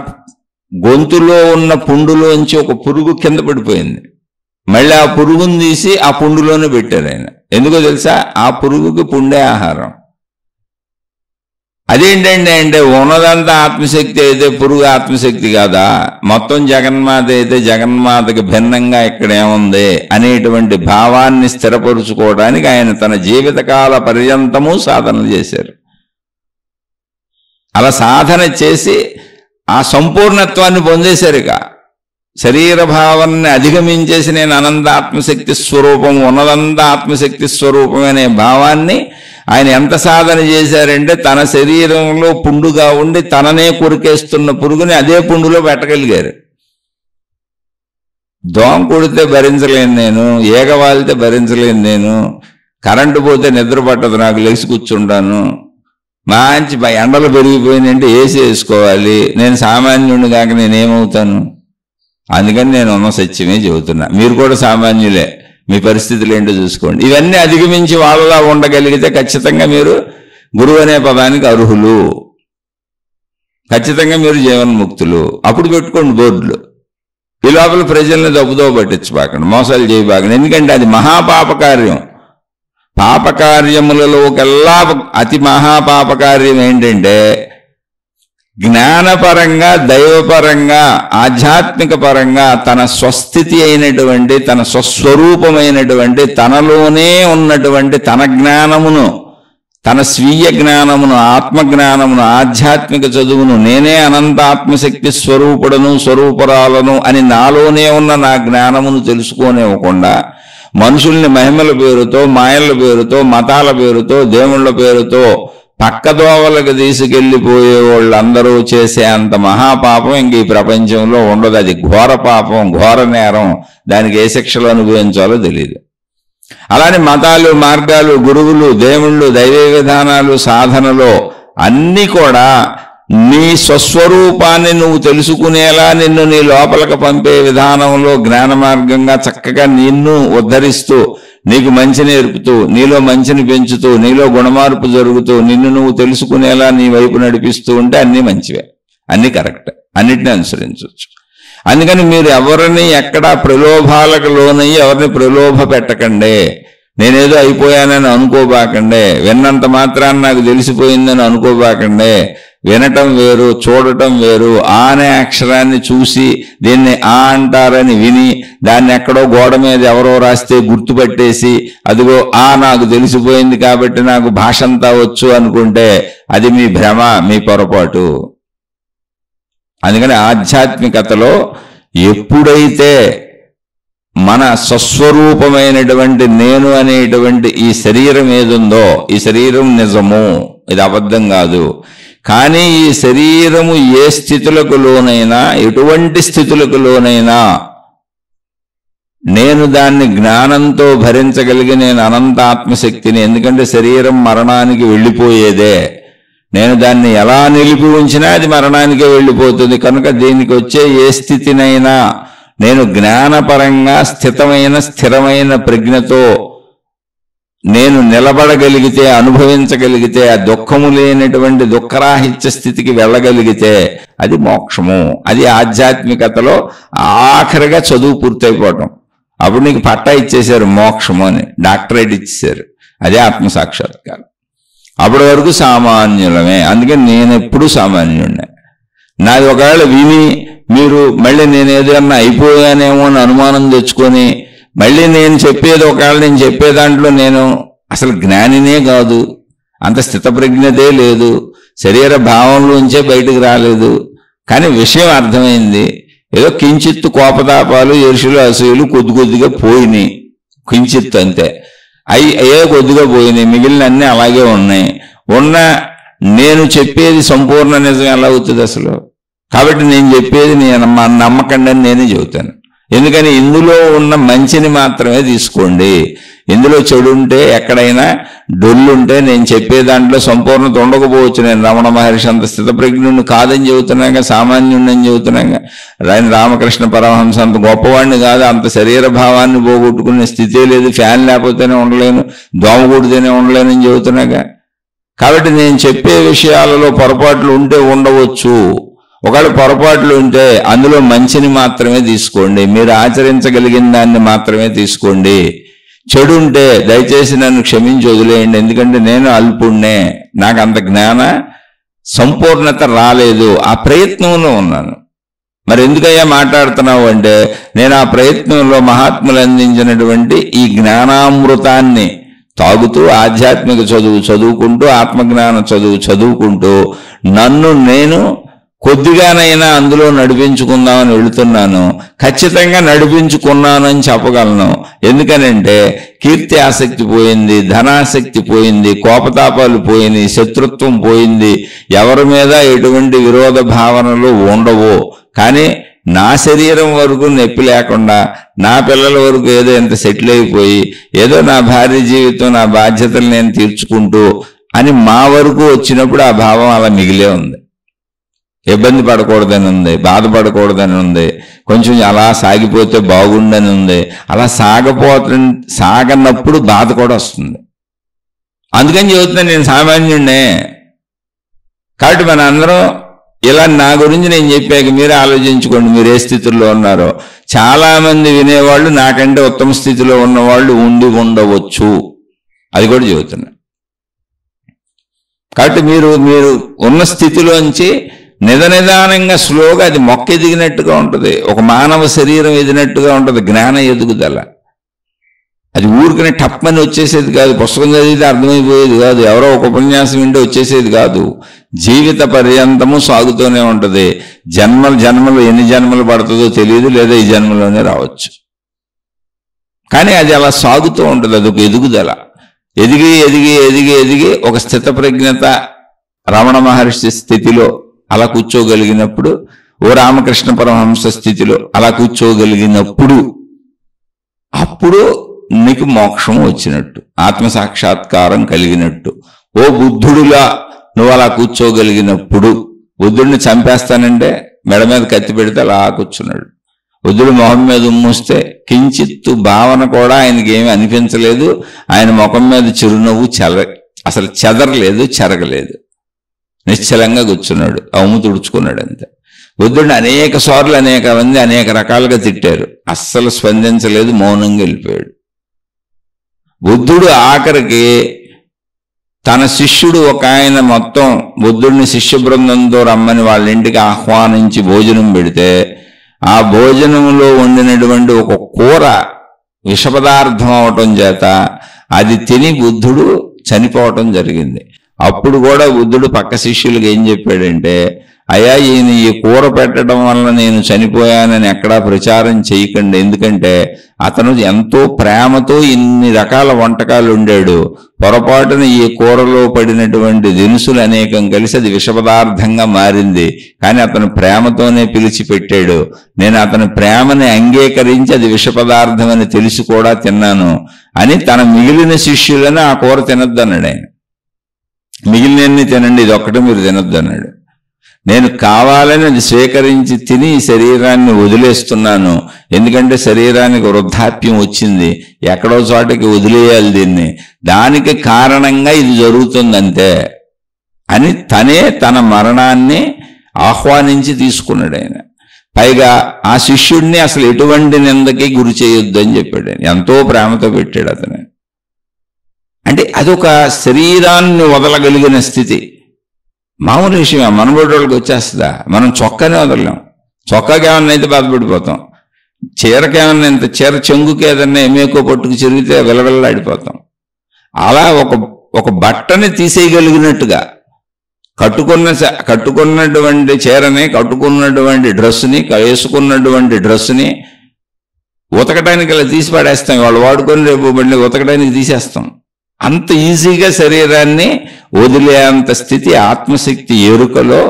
Speaker 1: గొంతులో ఉన్న పుండులోంచి ఒక పురుగు కింద పడిపోయింది. మళ్ళీ ఆ పురుగును తీసి ఆ పుండులోనే పెట్టారు ఆయన. ఎందుకో తెలుసా? ఆ పురుగుకి పుండే ఆహారం. అదేంటండి అంటే ఉన్నదంతా ఆత్మశక్తి అయితే పురుగు ఆత్మశక్తి కాదా? మొత్తం జగన్మాత అయితే జగన్మాతకి భిన్నంగా ఇక్కడ ఏముంది అనేటువంటి భావాన్ని స్థిరపరుచుకోవడానికి ఆయన తన జీవితకాల పర్యంతము సాధనలు చేశారు. అలా సాధన చేసి ఆ సంపూర్ణత్వాన్ని పొందేశారు. ఇక శరీర భావాన్ని అధిగమించేసి నేను అనంత ఆత్మశక్తి స్వరూపం, ఉన్నదంతా ఆత్మశక్తి స్వరూపం అనే భావాన్ని ఆయన ఎంత సాధన చేశారంటే తన శరీరంలో పుండుగా ఉండి తననే కొరికేస్తున్న పురుగుని అదే పుండులో పెట్టగలిగారు. దోమ కొడితే భరించలేను నేను, ఈగ వాలితే భరించలేను నేను, కరెంటు పోతే నిద్ర పట్టదు నాకు, లేచి కూర్చుంటాను. మంచి ఎండలు పెరిగిపోయినంటే ఏసీ వేసుకోవాలి. నేను సామాన్యుడిని కాక నేనేమవుతాను? అందుకని నేను ఉన్న సత్యమే చెబుతున్నా. మీరు కూడా సామాన్యులే, మీ పరిస్థితులు ఏంటో చూసుకోండి. ఇవన్నీ అధిగమించి వాళ్ళలా ఉండగలిగితే ఖచ్చితంగా మీరు గురువు అనే పదానికి అర్హులు, ఖచ్చితంగా మీరు జీవన్ముక్తులు. అప్పుడు పెట్టుకోండి బోర్డులు. ఈ లోపల ప్రజల్ని దప్పుదో పట్టించబాకండి, మోసాలు చేయబాకండి. ఎందుకంటే అది మహాపాపకార్యం. పాపకార్యములలోకెల్లా అతి మహాపాపకార్యం ఏంటంటే జ్ఞానపరంగా, దైవపరంగా, ఆధ్యాత్మిక పరంగా తన స్వస్థితి అయినటువంటి, తన స్వస్వరూపమైనటువంటి, తనలోనే ఉన్నటువంటి తన జ్ఞానమును, తన స్వీయ జ్ఞానమును, ఆత్మజ్ఞానమును, ఆధ్యాత్మిక చదువును, నేనే అనంత ఆత్మశక్తి స్వరూపుడను స్వరూపురాలను అని నాలోనే ఉన్న నా జ్ఞానమును తెలుసుకోనివ్వకుండా మనుషుల్ని మహిమల పేరుతో, మాయల పేరుతో, మతాల పేరుతో, దేవుళ్ళ పేరుతో పక్కదోవలకు తీసుకెళ్లిపోయే వాళ్ళందరూ చేసే అంత మహాపాపం ఇంక ఈ ప్రపంచంలో ఉండదు. అది ఘోర పాపం, ఘోర నేరం. దానికి ఏ శిక్షలు అనుభవించాలో తెలియదు. అలానే మతాలు, మార్గాలు, గురువులు, దేవుళ్ళు, దైవ విధానాలు, సాధనలో అన్నీ కూడా నీ స్వస్వరూపాన్ని నువ్వు తెలుసుకునేలా నిన్ను నీ లోపలికి పంపే విధానంలో జ్ఞాన మార్గంగా చక్కగా నిన్ను ఉద్ధరిస్తూ, నీకు మంచి నేర్పుతూ, నీలో మంచిని పెంచుతూ, నీలో గుణమార్పు జరుగుతూ, నిన్ను నువ్వు తెలుసుకునేలా నీ వైపు నడిపిస్తూ ఉంటే అన్నీ మంచివే, అన్నీ కరెక్ట్, అన్నిటినీ అనుసరించవచ్చు. అందుకని మీరు ఎవరిని ఎక్కడా ప్రలోభాలకు లోనయ్యి ఎవరిని ప్రలోభ పెట్టకండి. నేనేదో అయిపోయానని అనుకోబాకండే, విన్నంత మాత్రాన్ని నాకు తెలిసిపోయిందని అనుకోబాకండే. వినటం వేరు, చూడటం వేరు. ఆ అనే అక్షరాన్ని చూసి దీన్ని ఆ అంటారని విని దాన్ని ఎక్కడో గోడ మీద ఎవరో రాస్తే గుర్తుపట్టేసి అదిగో ఆ నాకు తెలిసిపోయింది కాబట్టి నాకు భాష అంతా వచ్చు అనుకుంటే అది మీ భ్రమ, మీ పొరపాటు. అందుకని ఆధ్యాత్మికతలో ఎప్పుడైతే మన స్వస్వరూపమైనటువంటి నేను అనేటువంటి ఈ శరీరం ఏదుందో, ఈ శరీరం నిజము, ఇది అబద్ధం కాదు. కానీ ఈ శరీరము ఏ స్థితులకు లోనైనా, ఎటువంటి స్థితులకు లోనైనా నేను దాన్ని జ్ఞానంతో భరించగలిగి నేను అనంత ఆత్మశక్తిని. ఎందుకంటే శరీరం మరణానికి వెళ్ళిపోయేదే. నేను దాన్ని ఎలా నిలిపి ఉంచినా అది మరణానికే వెళ్ళిపోతుంది. కనుక దీనికి వచ్చే ఏ స్థితినైనా నేను జ్ఞానపరంగా స్థిరమైన ప్రజ్ఞతో నేను నిలబడగలిగితే, అనుభవించగలిగితే, ఆ దుఃఖము లేనటువంటి దుఃఖరాహిత్య స్థితికి వెళ్ళగలిగితే అది మోక్షము. అది ఆధ్యాత్మికతలో ఆఖరిగా చదువు పూర్తయిపోవటం. అప్పుడు నీకు పట్టా ఇచ్చేశారు మోక్షము అని, డాక్టరేట్ ఇచ్చేశారు. అదే ఆత్మసాక్షాత్కారం. అప్పటి వరకు సామాన్యులమే. అందుకని నేను ఎప్పుడూ సామాన్యుడినే. నాది ఒకవేళ విని మీరు మళ్ళీ నేను ఏదన్నా అయిపోయానేమో అని అనుమానం తెచ్చుకొని మళ్ళీ నేను చెప్పేది, ఒకవేళ నేను చెప్పే దాంట్లో నేను అసలు జ్ఞానినే కాదు, అంత స్థితప్రజ్ఞతే లేదు, శరీర భావంలోంచే బయటకు రాలేదు, కానీ విషయం అర్థమైంది, ఏదో కించిత్తు కోపతాపాలు, ఈర్ష్యలు, అసూయలు కొద్దిగా పోయినాయి, కించిత్తు అంతే, అయ్యే కొద్దిగా పోయినాయి, మిగిలిన అన్నీ అలాగే ఉన్నాయి. నేను చెప్పేది సంపూర్ణ నిజం ఎలా అవుతుంది అసలు? కాబట్టి నేను చెప్పేది నమ్మకండి అని నేనే చెబుతాను. ఎందుకని ఇందులో ఉన్న మంచిని మాత్రమే తీసుకోండి. ఇందులో చెడు ఉంటే, ఎక్కడైనా డొల్లుంటే నేను చెప్పే దాంట్లో సంపూర్ణత ఉండకపోవచ్చు. నేను రమణ మహర్షి అంత స్థితప్రజ్ఞుడిని కాదని చెబుతున్నాగా, సామాన్యుడిని అని చెబుతున్నాగా. రామకృష్ణ పరమహంస అంత గొప్పవాడిని కాదు, అంత శరీర భావాన్ని పోగొట్టుకునే స్థితే లేదు, ఫ్యాన్ లేకపోతేనే ఉండలేను, దోమ కూడితేనే ఉండలేనని చెబుతున్నాగా. కాబట్టి నేను చెప్పే విషయాలలో పొరపాట్లు ఉంటే ఉండవచ్చు. ఒకవేళ పొరపాట్లు ఉంటే అందులో మంచిని మాత్రమే తీసుకోండి, మీరు ఆచరించగలిగిన దాన్ని మాత్రమే తీసుకోండి. చెడు ఉంటే దయచేసి నన్ను క్షమించి వదిలేయండి. ఎందుకంటే నేను అల్పుణ్ణే, నాకు అంత జ్ఞాన సంపూర్ణత రాలేదు, ఆ ప్రయత్నంలో ఉన్నాను. మరి ఎందుకయ్యా మాట్లాడుతున్నావు అంటే, నేను ఆ ప్రయత్నంలో మహాత్ములు అందించినటువంటి ఈ జ్ఞానామృతాన్ని తాగుతూ, ఆధ్యాత్మిక చదువుకుంటూ, ఆత్మజ్ఞాన చదువుకుంటూ నన్ను నేను కొద్దిగానైనా అందులో నడిపించుకుందామని వెళుతున్నాను. ఖచ్చితంగా నడిపించుకున్నానని చెప్పగలను. ఎందుకనంటే కీర్తి ఆసక్తి పోయింది, ధనాసక్తి పోయింది, కోపతాపాలు పోయినాయి, శత్రుత్వం పోయింది, ఎవరి మీద ఎటువంటి విరోధ భావనలు ఉండవు. కానీ నా శరీరం వరకు నొప్పి లేకుండా నా పిల్లల వరకు ఏదో ఎంత సెటిల్ అయిపోయి ఏదో నా భార్య జీవితం నా బాధ్యతలు నేను తీర్చుకుంటూ అని మా వరకు వచ్చినప్పుడు ఆ భావం అలా మిగిలే ఉంది. ఇబ్బంది పడకూడదని ఉంది, బాధపడకూడదని ఉంది, కొంచెం అలా సాగిపోతే బాగుండని ఉంది. అలా సాగనప్పుడు బాధ కూడా వస్తుంది. అందుకని చెబుతున్నాను, నేను సామాన్యుడినే. కాబట్టి మన అందరం ఇలా నా గురించి నేను చెప్పాక మీరే ఆలోచించుకోండి, మీరు ఏ స్థితిలో ఉన్నారో. చాలా మంది వినేవాళ్ళు నాకంటే ఉత్తమ స్థితిలో ఉన్నవాళ్ళు ఉండి ఉండవచ్చు, అది కూడా చెబుతున్నా. కాబట్టి మీరు ఉన్న స్థితిలోంచి నిదానంగా స్లోగా అది మొక్క ఎదిగినట్టుగా ఉంటుంది, ఒక మానవ శరీరం ఎదిగినట్టుగా ఉంటుంది జ్ఞాన ఎదుగుదల. అది ఊరికనే టప్పని వచ్చేసేది కాదు, పుస్తకం చదివితే అర్థమైపోయేది కాదు, ఎవరో ఒక ఉపన్యాసం వింటే వచ్చేసేది కాదు. జీవిత పర్యంతము సాగుతూనే ఉంటుంది. జన్మలు ఎన్ని జన్మలు పడుతుందో తెలియదు, లేదా ఈ జన్మలోనే రావచ్చు. కానీ అది అలా సాగుతూ ఉంటుంది, అదొక ఎదుగుదల. ఎదిగి ఎదిగి ఎదిగి ఎదిగి ఒక స్థిత ప్రజ్ఞత రమణ మహర్షి స్థితిలో అలా కూర్చోగలిగినప్పుడు, ఓ రామకృష్ణ పరమహంస స్థితిలో అలా కూర్చోగలిగినప్పుడు అప్పుడు నీకు మోక్షం వచ్చినట్టు, ఆత్మసాక్షాత్కారం కలిగినట్టు. ఓ బుద్ధుడులా నువ్వు అలా కూర్చోగలిగినప్పుడు, బుద్ధుడిని చంపేస్తానంటే మెడ మీద కత్తి పెడితే అలా కూర్చున్నాడు. బుద్ధుడు మొహం మీద ఉమ్మూస్తే కించిత్తు భావన కూడా ఆయనకి ఏమీ అనిపించలేదు. ఆయన ముఖం మీద చిరునవ్వు అసలు చెదరలేదు, చెరగలేదు. నిశ్చలంగా కూర్చున్నాడు, అవుము తుడుచుకున్నాడు అంతే. బుద్ధుడిని అనేక సార్లు అనేక మంది అనేక రకాలుగా తిట్టారు, అస్సలు స్పందించలేదు, మౌనంగా వెళ్ళిపోయాడు. బుద్ధుడు ఆఖరికి తన శిష్యుడు ఒక ఆయన మొత్తం బుద్ధుడిని శిష్య బృందంతో రమ్మని వాళ్ళ ఇంటికి ఆహ్వానించి భోజనం పెడితే, ఆ భోజనంలో వండినటువంటి ఒక కూర విషపదార్థం అవటం చేత అది తిని బుద్ధుడు చనిపోవటం జరిగింది. అప్పుడు కూడా బుద్ధుడు పక్క శిష్యులకు ఏం చెప్పాడంటే, అయ్యా ఈయన ఈ కూర పెట్టడం వల్ల నేను చనిపోయానని ఎక్కడా ప్రచారం చేయకండి, ఎందుకంటే అతను ఎంతో ప్రేమతో ఇన్ని రకాల వంటకాలు వండాడు. పొరపాటున ఈ కూరలో పడినటువంటి దినుసులు అనేకం కలిసి అది విషపదార్థంగా మారింది, కానీ అతను ప్రేమతోనే పిలిచి పెట్టాడు. నేను అతని ప్రేమని అంగీకరించి అది విషపదార్థం అని తెలిసి కూడా తిన్నాను అని తన మిగిలిన శిష్యులను ఆ కూర తినొద్దు అన్నాడు ఆయన. మిగిలినన్ని తినండి, ఇది ఒక్కటే మీరు తినొద్దు అన్నాడు. నేను కావాలని అది స్వీకరించి తిని ఈ శరీరాన్ని వదిలేస్తున్నాను, ఎందుకంటే శరీరానికి వృద్ధాప్యం వచ్చింది, ఎక్కడో చోటకి వదిలేయాలి దీన్ని, దానికి కారణంగా ఇది జరుగుతుందంతే అని తనే తన మరణాన్ని ఆహ్వానించి తీసుకున్నాడు ఆయన. పైగా ఆ శిష్యుడిని అసలు ఎటువంటి నిందకి గురి చేయొద్దు అని చెప్పాడు ఆయన, ఎంతో ప్రేమతో పెట్టాడు అతను. అంటే అదొక శరీరాన్ని వదలగలిగిన స్థితి. మామూలు విషయం, మనబోటోళ్ళకి వచ్చేస్తుందా? మనం చొక్కానే వదలలేం, చొక్కాకి ఏమన్నా అయితే బాధపడిపోతాం, చీరకేమన్నా ఇంత చీర చెంగుకి ఏదన్నా ఎమేకో పట్టుకు చిరిగితే విలవిల్లాడిపోతాం. అలా ఒక బట్టని తీసేయగలిగినట్టుగా కట్టుకున్నటువంటి చీరని, కట్టుకున్నటువంటి డ్రెస్సుని, వేసుకున్నటువంటి డ్రెస్సుని ఉతకడానికి ఇలా తీసి పడేస్తాం. వాళ్ళు వాడుకొని రేపు బండి ఉతకడానికి తీసేస్తాం. అంత ఈజీగా శరీరాన్ని వదిలేంత స్థితి ఆత్మశక్తి ఎరుకలో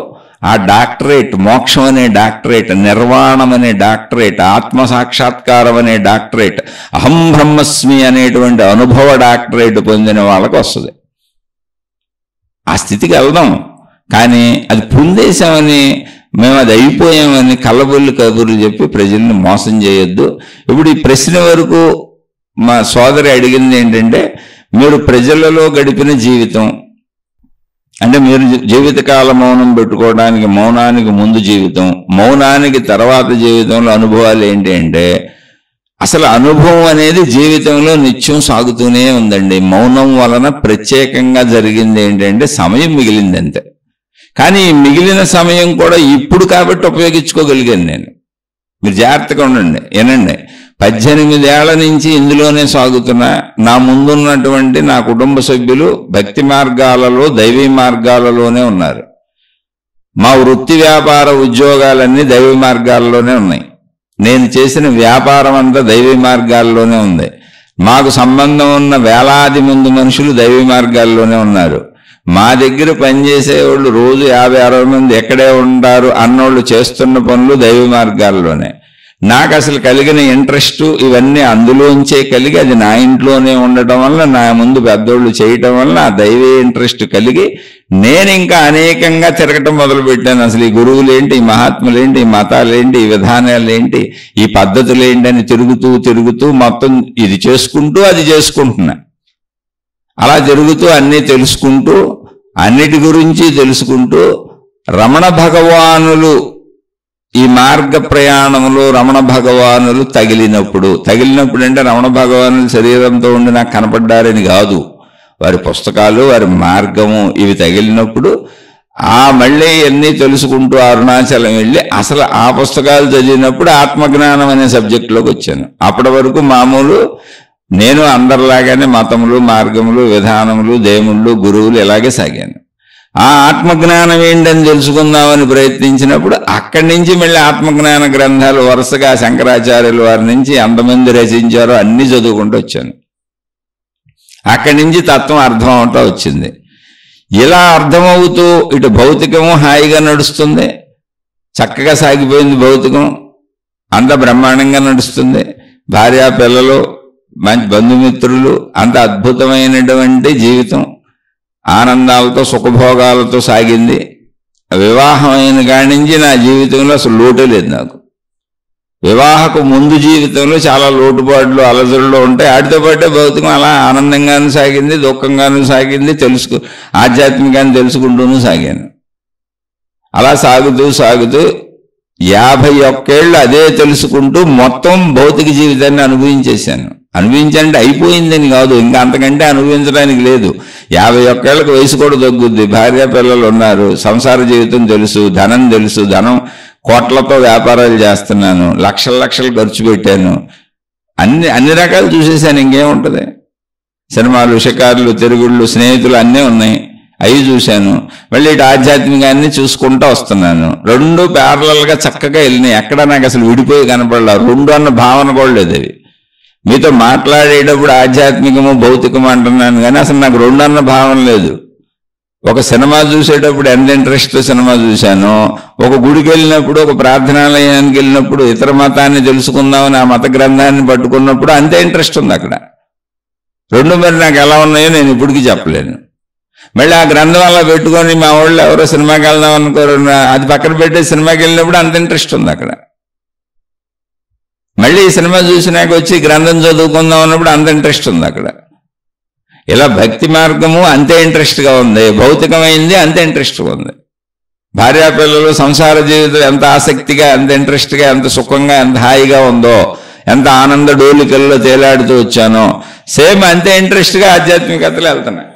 Speaker 1: ఆ డాక్టరేట్, మోక్షం అనే డాక్టరేట్, నిర్వాణం అనే డాక్టరేట్, ఆత్మసాక్షాత్కారం అనే డాక్టరేట్, అహం బ్రహ్మస్మి అనేటువంటి అనుభవ డాక్టరేట్ పొందిన వాళ్ళకు వస్తుంది. ఆ స్థితికి వెళ్దాం. కానీ అది పొందేశామని, మేము అది అయిపోయామని కళ్ళబొల్లి కబుర్లు చెప్పి ప్రజల్ని మోసం చేయొద్దు. ఇప్పుడు ఈ ప్రశ్న వరకు మా సోదరి అడిగింది ఏంటంటే, మీరు ప్రజలలో గడిపిన జీవితం అంటే మీరు జీవితకాల మౌనం పెట్టుకోవడానికి, మౌనానికి ముందు జీవితం, మౌనానికి తర్వాత జీవితంలో అనుభవాలు ఏంటి అంటే, అసలు అనుభవం అనేది జీవితంలో నిత్యం సాగుతూనే ఉందండి. మౌనం వలన ప్రత్యేకంగా జరిగింది ఏంటంటే సమయం మిగిలింది అంతే. కానీ మిగిలిన సమయం కూడా ఇప్పుడు కాబట్టి ఉపయోగించుకోగలిగాను నేను. మీరు జాగ్రత్తగా ఉండండి, ఏనండి. 18 ఏళ్ల నుంచి ఇందులోనే సాగుతున్నా. నా ముందున్నటువంటి నా కుటుంబ సభ్యులు భక్తి మార్గాలలో, దైవీ మార్గాలలోనే ఉన్నారు. మా వృత్తి వ్యాపార ఉద్యోగాలన్నీ దైవీ మార్గాల్లోనే ఉన్నాయి. నేను చేసిన వ్యాపారం అంతా దైవీ మార్గాల్లోనే ఉంది. మాకు సంబంధం ఉన్న వేలాది మంది మనుషులు దైవీ మార్గాల్లోనే ఉన్నారు. మా దగ్గర పనిచేసేవాళ్ళు రోజు 50-60 మంది ఎక్కడే ఉంటారు అన్నోళ్ళు చేస్తున్న పనులు దైవ మార్గాల్లోనే. నాకు అసలు కలిగిన ఇంట్రెస్ట్ ఇవన్నీ అందులోంచే కలిగి, అది నా ఇంట్లోనే ఉండటం వల్ల, నా ముందు పెద్దోళ్ళు చేయటం వల్ల ఆ దైవ ఇంట్రెస్ట్ కలిగి నేను ఇంకా అనేకంగా తిరగటం మొదలుపెట్టాను. అసలు ఈ గురువులేంటి, ఈ మహాత్ములేంటి, ఈ మతాలేంటి, ఈ విధానాలేంటి, ఈ పద్ధతులేంటి అని తిరుగుతూ మొత్తం ఇది చేసుకుంటూ అది చేసుకుంటున్నా. అలా తిరుగుతూ అన్నీ తెలుసుకుంటూ, అన్నిటి గురించి తెలుసుకుంటూ రమణ భగవానులు ఈ మార్గ ప్రయాణంలో రమణ భగవానులు తగిలినప్పుడు అంటే రమణ భగవానులు శరీరంతో ఉండి నాకు కనపడ్డారని కాదు, వారి పుస్తకాలు, వారి మార్గము ఇవి తగిలినప్పుడు మళ్ళీ అన్నీ తెలుసుకుంటూ అరుణాచలం వెళ్ళి అసలు ఆ పుస్తకాలు చదివినప్పుడు ఆత్మజ్ఞానం అనే సబ్జెక్టులోకి వచ్చాను. అప్పటి వరకు మామూలు నేను అందరిలాగానే మతములు, మార్గములు, విధానములు, దేవుళ్ళు, గురువులు ఇలాగే సాగాను. ఆ ఆత్మజ్ఞానం ఏంటని తెలుసుకుందామని ప్రయత్నించినప్పుడు అక్కడి నుంచి మళ్ళీ ఆత్మజ్ఞాన గ్రంథాలు వరుసగా శంకరాచార్యుల వారి నుంచి ఎంతమంది రచించారో అన్నీ చదువుకుంటూ వచ్చాను. అక్కడి నుంచి తత్వం అర్థం అవుతూ వచ్చింది. ఇలా అర్థమవుతూ ఇటు భౌతికము హాయిగా నడుస్తుంది, చక్కగా సాగిపోయింది. భౌతికం అంత బ్రహ్మాండంగా నడుస్తుంది. భార్య పిల్లలు, మంచి బంధుమిత్రులు, అంత అద్భుతమైనటువంటి జీవితం ఆనందాలతో సుఖభోగాలతో సాగింది. వివాహమైన కాడి నుంచి నా జీవితంలో అసలు లోటే లేదు. నాకు వివాహకు ముందు జీవితంలో చాలా లోటుపాట్లు, అలజడులు ఉంటాయి. వాటితో పాటే భౌతికం అలా ఆనందంగానూ సాగింది, దుఃఖంగానూ సాగింది, ఆధ్యాత్మికాన్ని తెలుసుకుంటూనూ సాగాను. అలా సాగుతూ 51 ఏళ్ళు అదే తెలుసుకుంటూ మొత్తం భౌతిక జీవితాన్ని అనుభవించేశాను. అనుభవించాలంటే అయిపోయిందని కాదు, ఇంకా అంతకంటే అనుభవించడానికి లేదు. 51 ఏళ్ళకి వయసు కూడా తగ్గుద్ది, భార్య పిల్లలు ఉన్నారు, సంసార జీవితం తెలుసు, ధనం తెలుసు, ధనం కోట్లతో వ్యాపారాలు చేస్తున్నాను, లక్షలు ఖర్చు పెట్టాను, అన్ని రకాలు చూసేసాను. ఇంకేముంటుంది? సినిమాలు, షికారులు, తిరుగుళ్ళు, స్నేహితులు అన్నీ ఉన్నాయి, అవి చూశాను. మళ్ళీ ఇటు ఆధ్యాత్మికాన్ని చూసుకుంటూ వస్తున్నాను. రెండు ప్యారలల్గా చక్కగా వెళ్ళినాయి. ఎక్కడ నాకు అసలు విడిపోయి కనపడలా, రెండు అన్న భావన కూడా లేదు. అవి మీతో మాట్లాడేటప్పుడు ఆధ్యాత్మికము భౌతికము అంటున్నాను కానీ అసలు నాకు రెండు అన్న భావన లేదు. ఒక సినిమా చూసేటప్పుడు ఎంత ఇంట్రెస్ట్ సినిమా చూశాను, ఒక గుడికి వెళ్ళినప్పుడు, ఒక ప్రార్థనాలయానికి వెళ్ళినప్పుడు, ఇతర మతాన్ని తెలుసుకుందామని ఆ మత గ్రంథాన్ని పట్టుకున్నప్పుడు అంతే ఇంట్రెస్ట్ ఉంది అక్కడ. రెండు మరి నాకు ఎలా ఉన్నాయో నేను ఇప్పటికీ చెప్పలేను. మళ్ళీ ఆ గ్రంథం అలా పెట్టుకొని మా వాళ్ళు ఎవరో సినిమాకి వెళ్దాం అనుకోరు, అది పక్కన పెట్టే సినిమాకి వెళ్ళినప్పుడు అంత ఇంట్రెస్ట్ ఉంది అక్కడ. మళ్ళీ ఈ సినిమా చూసినాక వచ్చి గ్రంథం చదువుకుందాం అన్నప్పుడు అంత ఇంట్రెస్ట్ ఉంది అక్కడ. ఇలా భక్తి మార్గము అంతే ఇంట్రెస్ట్గా ఉంది, భౌతికమైంది అంతే ఇంట్రెస్ట్గా ఉంది. భార్యాపిల్లలు, సంసార జీవితం ఎంత ఆసక్తిగా, ఎంత ఇంట్రెస్ట్గా, ఎంత సుఖంగా, ఎంత హాయిగా ఉందో, ఎంత ఆనంద డోలికల్లో తేలాడుతూ వచ్చానో సేమ్ అంతే ఇంట్రెస్ట్గా ఆధ్యాత్మికతలు వెళ్తున్నాయి.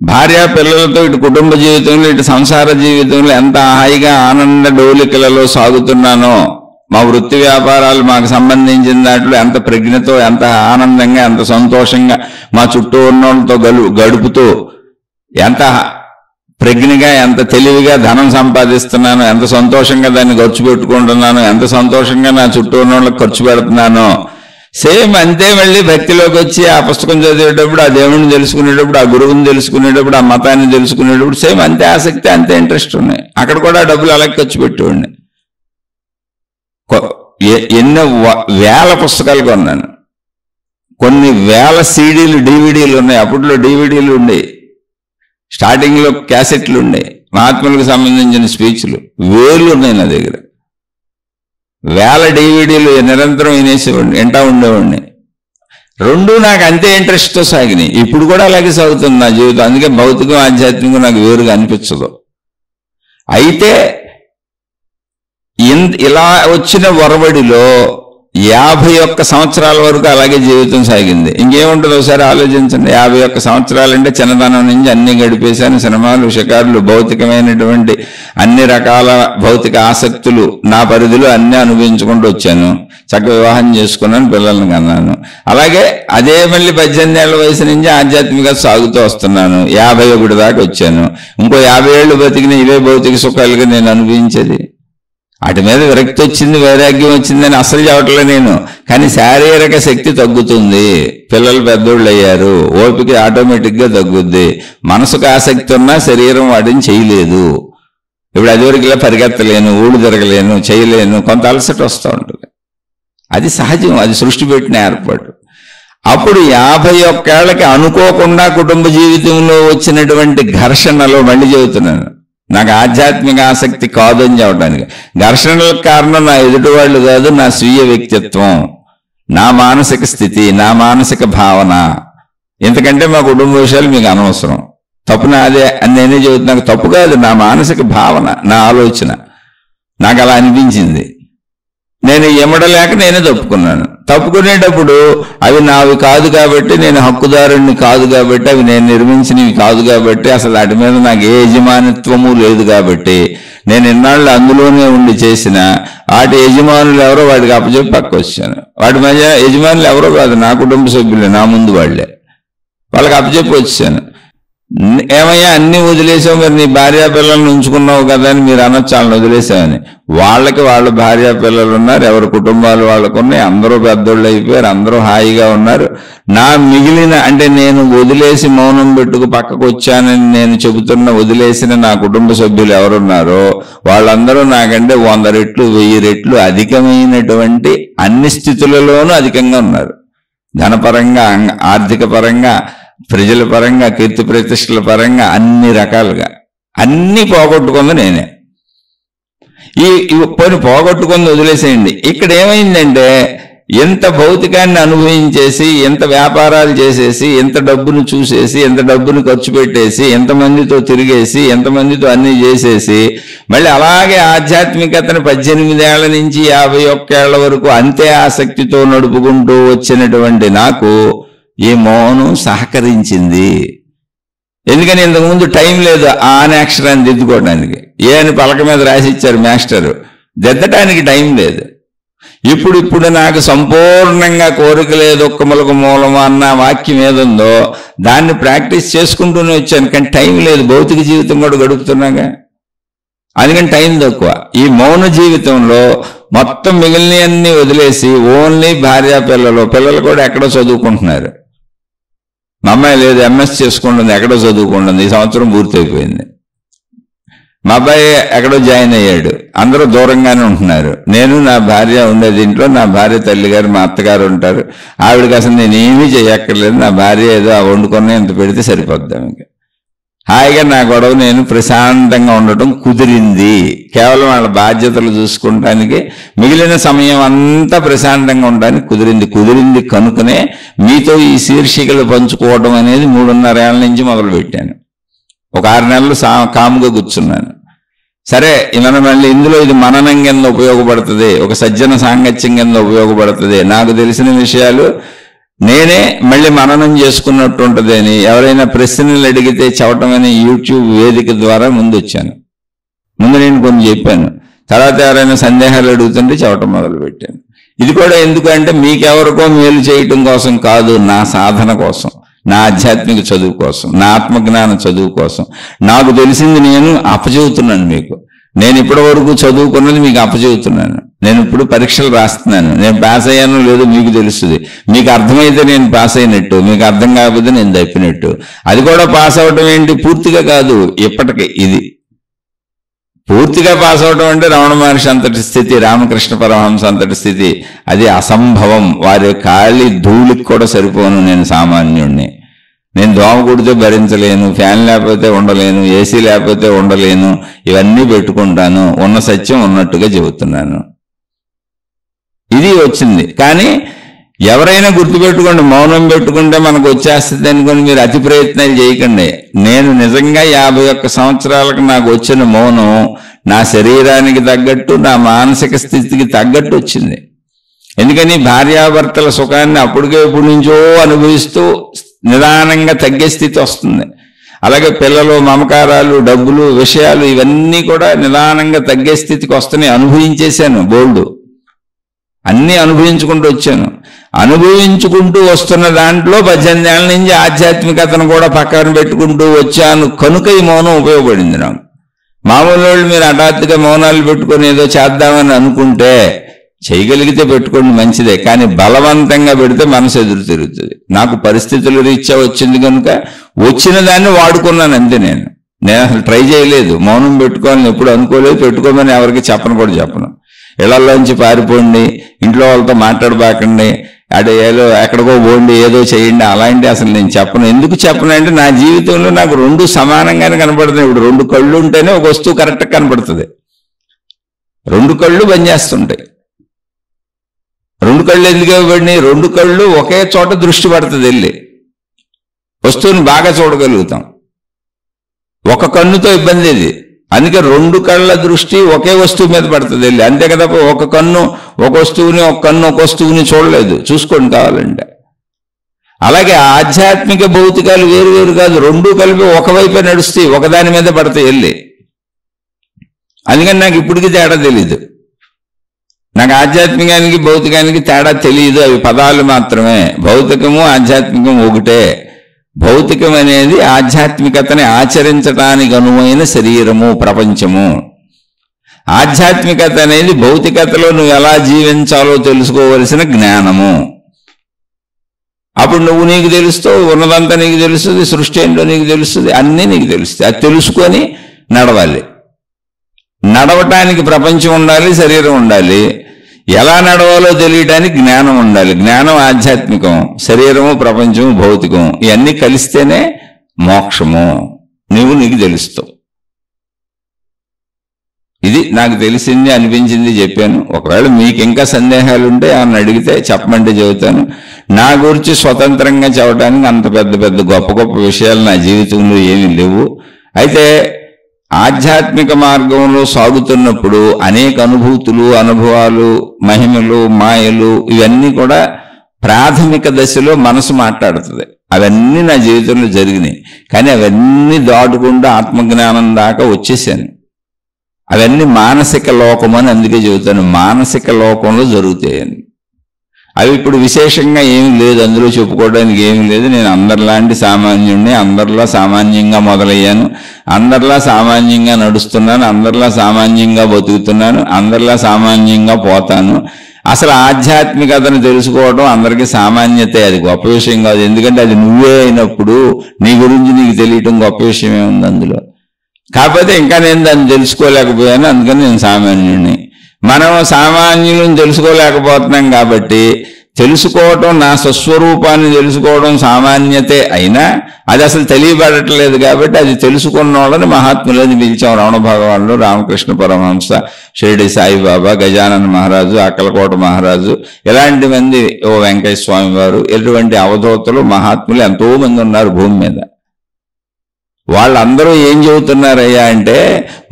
Speaker 1: భార్య పిల్లలతో ఇటు కుటుంబ జీవితంలో, ఇటు సంసార జీవితంలో ఎంత హాయిగా ఆనంద డోలికలలో సాగుతున్నానో, మా వృత్తి వ్యాపారాలు మాకు సంబంధించిన దాంట్లో ఎంత ప్రజ్ఞతో, ఎంత ఆనందంగా, ఎంత సంతోషంగా మా చుట్టూ ఉన్నోళ్ళతో గడుపుతూ ఎంత ప్రజ్ఞగా, ఎంత తెలివిగా ధనం సంపాదిస్తున్నాను, ఎంత సంతోషంగా దాన్ని ఖర్చు పెట్టుకుంటున్నాను, ఎంత సంతోషంగా నా చుట్టూ ఉన్నోళ్ళకి ఖర్చు పెడుతున్నాను, సేమ్ అంతే. మళ్ళీ భక్తిలోకి వచ్చి ఆ పుస్తకం చదివేటప్పుడు, ఆ దేవుడిని తెలుసుకునేటప్పుడు, ఆ గురువుని తెలుసుకునేటప్పుడు, ఆ మతాన్ని తెలుసుకునేటప్పుడు సేమ్ అంతే ఆసక్తి, అంతే ఇంట్రెస్ట్ ఉన్నాయి. అక్కడ కూడా డబ్బులు అలాగే ఖర్చు పెట్టేవాడిని. ఎన్నో వేల పుస్తకాలు కొన్నాను, కొన్ని వేల సీడీలు, డివిడీలు ఉన్నాయి. అప్పట్లో డివిడీలు ఉండేవి, స్టార్టింగ్లో క్యాసెట్లు ఉండేవి, మహాత్ములకు సంబంధించిన స్పీచ్లు వేలు ఉన్నాయి నా దగ్గర. వేల డివిడీలు నిరంతరం వింటా ఉండేవాడిని. రెండు నాకు అంతే ఇంట్రెస్ట్తో సాగినాయి. ఇప్పుడు కూడా అలాగే సాగుతుంది నా జీవితం. అందుకే భౌతికం, ఆధ్యాత్మికం నాకు వేరుగా అనిపించదు. అయితే ఇలా వచ్చిన వరబడిలో 51 సంవత్సరాల వరకు అలాగే జీవితం సాగింది. ఇంకేముంటుంది ఒకసారి ఆలోచించండి. 51 సంవత్సరాలంటే చిన్నతనం నుంచి అన్ని గడిపేశాను. సినిమాలు, షికారులు, భౌతికమైనటువంటి అన్ని రకాల భౌతిక ఆసక్తులు నా పరిధిలో అన్నీ అనుభవించుకుంటూ వచ్చాను. చక్కగా వివాహం చేసుకున్నాను, పిల్లల్ని కన్నాను. అలాగే అదే మళ్ళీ 18 ఏళ్ల వయసు నుంచి ఆధ్యాత్మిక సాగుతూ వస్తున్నాను. 51 దాకా వచ్చాను. ఇంకో 50 ఏళ్ళు బతికిన ఇవే భౌతిక సుఖాలుగా నేను అనుభవించేది. వాటి మీద విరక్తి వచ్చింది, వైరాగ్యం వచ్చిందని అసలు చెప్పట్లే నేను. కానీ శారీరక శక్తి తగ్గుతుంది, పిల్లలు పెద్దోళ్ళు అయ్యారు, ఓపిక ఆటోమేటిక్గా తగ్గుద్ది. మనసుకు ఆసక్తి ఉన్నా శరీరం వాటిని చేయలేదు. ఇప్పుడు అదివరకు ఇలా పరిగెత్తలేను, ఊళ్ళు తిరగలేను, చేయలేను, కొంత అలసట వస్తూ ఉంటుంది. అది సహజం, అది సృష్టి పెట్టిన ఏర్పాటు. అప్పుడు 51 ఏళ్లకి అనుకోకుండా కుటుంబ జీవితంలో వచ్చినటువంటి ఘర్షణలో, మళ్ళీ చెబుతున్నాను, నాకు ఆధ్యాత్మిక ఆసక్తి కాదని చెప్పడానికి ఘర్షణలకు కారణం నా ఎదుటివాళ్ళు కాదు, నా స్వీయ వ్యక్తిత్వం, నా మానసిక స్థితి, నా మానసిక భావన. ఎందుకంటే మా కుటుంబ విషయాలు మీకు అనవసరం, తప్పు నాదే అని నేనే చెబుతున్నాను. తప్పు కాదు, నా మానసిక భావన, నా ఆలోచన, నాకు అలా అనిపించింది. నేను ఎమ్మడలేక నేనే తప్పుకున్నాను. తప్పుకునేటప్పుడు అవి నావి కాదు కాబట్టి, నేను హక్కుదారుణ్ణి కాదు కాబట్టి, అవి నేను నిర్మించినవి కాదు కాబట్టి, అసలు వాటి మీద నాకు ఏ యజమానిత్వము లేదు కాబట్టి, నేను ఇన్నాళ్ళు అందులోనే ఉండి చేసిన వాటి యజమానులు ఎవరో వాటికి అప్పచెప్పి పక్క వచ్చాను. వాటి మధ్య యజమానులు ఎవరో కాదు, నా కుటుంబ సభ్యులే, నా ముందు వాళ్ళే, వాళ్ళకి అప్పచెప్పి వచ్చాను. ఏమయ్యా అన్ని వదిలేసావు, మరి నీ భార్యా పిల్లల్ని ఉంచుకున్నావు కదా అని మీరు అనొచ్చు, వాళ్ళని వదిలేసామని. వాళ్ళకి వాళ్ళ భార్యా పిల్లలు ఉన్నారు, ఎవరి కుటుంబాలు వాళ్ళకు ఉన్నాయి, అందరూ పెద్దోళ్ళు అయిపోయారు, అందరూ హాయిగా ఉన్నారు. నా మిగిలిన, అంటే నేను వదిలేసి మౌనం పెట్టుకు పక్కకు వచ్చానని నేను చెబుతున్న వదిలేసిన నా కుటుంబ సభ్యులు ఎవరున్నారో వాళ్ళందరూ నాకంటే 100 రెట్లు 1000 రెట్లు అధికమైనటువంటి అన్ని స్థితులలోనూ అధికంగా ఉన్నారు. ధనపరంగా, ఆర్థిక పరంగా, ప్రజల పరంగా, కీర్తి ప్రతిష్టల పరంగా, అన్ని రకాలుగా. అన్ని పోగొట్టుకుంది నేనే. పోనీ పోగొట్టుకుంది వదిలేసేయండి. ఇక్కడ ఏమైందంటే, ఎంత భౌతికాన్ని అనుభవించేసి, ఎంత వ్యాపారాలు చేసేసి, ఎంత డబ్బును చూసేసి, ఎంత డబ్బును ఖర్చు పెట్టేసి, ఎంతమందితో తిరిగేసి, ఎంతమందితో అన్ని చేసేసి, మళ్ళీ అలాగే ఆధ్యాత్మికతను 18 ఏళ్ల నుంచి 51 ఏళ్ల వరకు అంతే ఆసక్తితో నడుపుకుంటూ వచ్చినటువంటి నాకు ఈ మౌనం సహకరించింది. ఎందుకని ఇంతకుముందు టైం లేదు ఆ అనే అక్షరాన్ని దిద్దుకోవడానికి. ఏ అని పలక మీద రాసిచ్చారు మాస్టరు, దిద్దటానికి టైం లేదు. ఇప్పుడు నాకు సంపూర్ణంగా కోరికలే దుఃఖములకు మూలమా అన్న వాక్యం ఏదుందో దాన్ని ప్రాక్టీస్ చేసుకుంటూనే వచ్చాను. కానీ టైం లేదు, భౌతిక జీవితం కూడా గడుపుతున్నాగా, అందుకని టైం తక్కువ. ఈ మౌన జీవితంలో మొత్తం మిగిలినవన్నీ వదిలేసి ఓన్లీ భార్యా పిల్లలు కూడా ఎక్కడో చదువుకుంటున్నారు. మా అమ్మాయి లేదు, ఎంఎస్ చేసుకుంటుంది, ఎక్కడో చదువుకుంటుంది, ఈ సంవత్సరం పూర్తయిపోయింది. మా అబ్బాయి ఎక్కడో జాయిన్ అయ్యాడు, అందరూ దూరంగానే ఉంటున్నారు. నేను నా భార్య ఉండేది ఇంట్లో, నా భార్య తల్లిగారు మా అత్తగారు ఉంటారు. ఆవిడకి అసలు నేను ఏమీ చేయక్కర్లేదు, నా భార్య ఏదో ఆ వండుకొని ఎంత పెడితే సరిపోద్ది. ఆమెకి హాయిగా నా గొడవ నేను ప్రశాంతంగా ఉండటం కుదిరింది. కేవలం వాళ్ళ బాధ్యతలు చూసుకుంటానికి మిగిలిన సమయం అంతా ప్రశాంతంగా ఉండడానికి కుదిరింది కనుకనే మీతో ఈ శీర్షికలు పంచుకోవడం అనేది 3.5 ఏళ్ల నుంచి మొదలుపెట్టాను. ఒక 6 నెలలు కాముగా కూర్చున్నాను. సరే, మనం మళ్ళీ ఇందులో ఇది మననం కింద ఉపయోగపడుతుంది, ఒక సజ్జన సాంగత్యం కింద ఉపయోగపడుతుంది. నాకు తెలిసిన విషయాలు నేనే మళ్ళీ మననం చేసుకున్నట్టు ఉంటుంది అని ఎవరైనా ప్రశ్నలు అడిగితే చెప్పటమని యూట్యూబ్ వేదిక ద్వారా ముందు వచ్చాను. ముందు నేను కొన్ని చెప్పాను, తర్వాత ఎవరైనా సందేహాలు అడుగుతుంటే చెప్పటం మొదలుపెట్టాను. ఇది కూడా ఎందుకంటే మీకెవరికో మేలు చేయటం కోసం కాదు, నా సాధన కోసం, నా ఆధ్యాత్మిక చదువు కోసం, నా ఆత్మజ్ఞాన చదువు కోసం. నాకు తెలిసింది నేను అప్పచెబుతున్నాను మీకు. నేను ఇప్పటి వరకు చదువుకున్నది మీకు అప్పచెబుతున్నాను. నేను ఇప్పుడు పరీక్షలు రాస్తున్నాను. నేను పాస్ అయ్యానో లేదో మీకు తెలుస్తుంది. మీకు అర్థమైతే నేను పాస్ అయినట్టు, మీకు అర్థం కాకపోతే నేను తప్పినట్టు. అది కూడా పాస్ అవటం ఏంటి, పూర్తిగా కాదు, ఇప్పటికే ఇది పూర్తిగా పాస్ అవటం అంటే రమణ మహర్షి అంతటి స్థితి, రామకృష్ణ పరమహంస అంతటి స్థితి, అది అసంభవం. వారి ఖాళీ ధూళికి కూడా సరిపోను. నేను సామాన్యుణ్ణి. నేను దోమ కుడితే భరించలేను, ఫ్యాన్ లేకపోతే ఉండలేను, ఏసీ లేకపోతే ఉండలేను, ఇవన్నీ పెట్టుకుంటాను. ఉన్న సత్యం ఉన్నట్టుగా చెబుతున్నాను. ఇది వచ్చింది. కానీ ఎవరైనా గుర్తుపెట్టుకోండి, మౌనం పెట్టుకుంటే మనకు వచ్చేస్తుంది అనుకోని మీరు అతి ప్రయత్నాలు చేయకండి. నేను నిజంగా 51 సంవత్సరాలకు నాకు వచ్చిన మౌనం నా శరీరానికి తగ్గట్టు, నా మానసిక స్థితికి తగ్గట్టు వచ్చింది. ఎందుకని భార్యాభర్తల సుఖాన్ని అప్పటికే ఎప్పటి నుంచో అనుభవిస్తూ నిదానంగా తగ్గే స్థితి వస్తుంది. అలాగే పిల్లలు, మమకారాలు, డబ్బులు, విషయాలు ఇవన్నీ కూడా నిదానంగా తగ్గే స్థితికి వస్తున్నాయి. అనుభవించేశాను, బోల్డ్ అన్నీ అనుభవించుకుంటూ వచ్చాను. అనుభవించుకుంటూ వస్తున్న దాంట్లో 18 ఏళ్ల నుంచి ఆధ్యాత్మికతను కూడా పక్కన పెట్టుకుంటూ వచ్చాను కనుక ఈ మౌనం ఉపయోగపడింది నాకు. మామూలు వాళ్ళు మీరు హఠాత్తుగా మౌనాలు పెట్టుకొని ఏదో చేద్దామని అనుకుంటే చేయగలిగితే పెట్టుకోండి, మంచిదే. కానీ బలవంతంగా పెడితే మనసు ఎదురు తిరుగుతుంది. నాకు పరిస్థితుల రీత్యా వచ్చింది కనుక వచ్చిన దాన్ని వాడుకున్నాను అంతే. నేను అసలు ట్రై చేయలేదు, మౌనం పెట్టుకోవాలని ఎప్పుడు అనుకోలేదు, పెట్టుకోమని ఎవరికి చెప్పను. ఇళ్లలోంచి పారిపోండి, ఇంట్లో వాళ్ళతో మాట్లాడబాకండి, ఏదో ఎక్కడికో పోండి, ఏదో చేయండి, అలాంటి అసలు నేను చెప్పను. ఎందుకు చెప్పను అంటే నా జీవితంలో నాకు రెండు సమానంగానే కనపడుతుంది. ఇప్పుడు రెండు కళ్ళు ఉంటేనే ఒక వస్తువు కరెక్ట్గా కనపడుతుంది. రెండు కళ్ళు పనిచేస్తుంటాయి. రెండు కళ్ళు ఎందుకు ఇవ్వబడినాయి? రెండు కళ్ళు ఒకే చోట దృష్టి పడుతుంది, వెళ్ళి వస్తువుని బాగా చూడగలుగుతాం. ఒక కన్నుతో ఇబ్బంది ఇది. అందుకే రెండు కళ్ళ దృష్టి ఒకే వస్తువు మీద పడుతుంది, వెళ్ళి. అంతే కదా, ఒక కన్ను ఒక వస్తువుని, ఒక కన్ను ఒక వస్తువుని చూడలేదు, చూసుకోండి కావాలంటే. అలాగే ఆధ్యాత్మిక భౌతికాలు వేరు వేరు కాదు, రెండూ కలిపి ఒకవైపే నడుస్తాయి, ఒకదాని మీద పడతాయి వెళ్ళి. అందుకని నాకు ఇప్పటికీ తేడా తెలీదు. నాకు ఆధ్యాత్మికానికి భౌతికానికి తేడా తెలియదు, అవి పదాలు మాత్రమే. భౌతికము ఆధ్యాత్మికం ఒకటే. భౌతికం అనేది ఆధ్యాత్మికతని ఆచరించడానికి అనువైన శరీరము, ప్రపంచము. ఆధ్యాత్మికత అనేది భౌతికతలో నువ్వు ఎలా జీవించాలో తెలుసుకోవలసిన జ్ఞానము. అప్పుడు నువ్వు నీకు తెలుస్తావు, ఉన్నదంతా నీకు తెలుస్తుంది, సృష్టి ఏంటో నీకు తెలుస్తుంది, అన్నీ నీకు తెలుస్తాయి. అది తెలుసుకొని నడవాలి. నడవటానికి ప్రపంచం ఉండాలి, శరీరం ఉండాలి. ఎలా నడవాలో తెలియడానికి జ్ఞానం ఉండాలి. జ్ఞానం ఆధ్యాత్మికం, శరీరము ప్రపంచము భౌతికం. ఇవన్నీ కలిస్తేనే మోక్షము. నీకు తెలుస్తావు. ఇది నాకు తెలిసింది, అనిపించింది చెప్పాను. ఒకవేళ మీకు ఇంకా సందేహాలు ఉంటే ఏమన్నా అడిగితే చెప్పమంటే చెబుతాను. నా గురించి స్వతంత్రంగా చెప్పడానికి అంత పెద్ద పెద్ద గొప్ప గొప్ప విషయాలు నా జీవితంలో ఏమీ లేవు. అయితే ఆధ్యాత్మిక మార్గంలో సాగుతున్నప్పుడు అనేక అనుభూతులు, అనుభవాలు, మహిమలు, మాయలు ఇవన్నీ కూడా ప్రాథమిక దశలో మనసు మాట్లాడుతుంది. అవన్నీ నా జీవితంలో జరిగినాయి. కానీ అవన్నీ దాటుకుంటూ ఆత్మజ్ఞానం దాకా వచ్చేసాను. అవన్నీ మానసిక లోకం అని అందుకే చెబుతాను. మానసిక లోకంలో జరుగుతాయని. అవి ఇప్పుడు విశేషంగా ఏమీ లేదు, అందులో చెప్పుకోవడానికి ఏమీ లేదు. నేను అందరిలాంటి సామాన్యుడిని, అందరిలా సామాన్యంగా మొదలయ్యాను, అందరిలా సామాన్యంగా నడుస్తున్నాను, అందరిలా సామాన్యంగా బతుకుతున్నాను, అందరిలా సామాన్యంగా పోతాను. అసలు ఆధ్యాత్మికతను తెలుసుకోవడం అందరికీ సామాన్యతే, అది గొప్ప విషయం కాదు. ఎందుకంటే అది నువ్వే అయినప్పుడు నీ గురించి నీకు తెలియటం గొప్ప విషయం ఏముంది అందులో. కాకపోతే ఇంకా నేను దాన్ని తెలుసుకోలేకపోయాను, అందుకని నేను సామాన్యుడిని. మనం సామాన్యులను తెలుసుకోలేకపోతున్నాం కాబట్టి తెలుసుకోవటం, నా స్వస్వరూపాన్ని తెలుసుకోవడం సామాన్యతే అయినా అది అసలు తెలియబడట్లేదు. కాబట్టి అది తెలుసుకున్న వాళ్ళని మహాత్ములని పిలిచాం. రమణ భగవానుడు, రామకృష్ణ పరమహంస, షిరిడి సాయిబాబా, గజానన మహారాజు, అక్కలకోట మహారాజు, ఇలాంటి మంది, ఓ వెంకయ్య స్వామి వారు, ఇటువంటి అవధూతలు మహాత్ములు ఎంతో మంది ఉన్నారు భూమి మీద. వాళ్ళందరూ ఏం చెబుతున్నారయ్యా అంటే,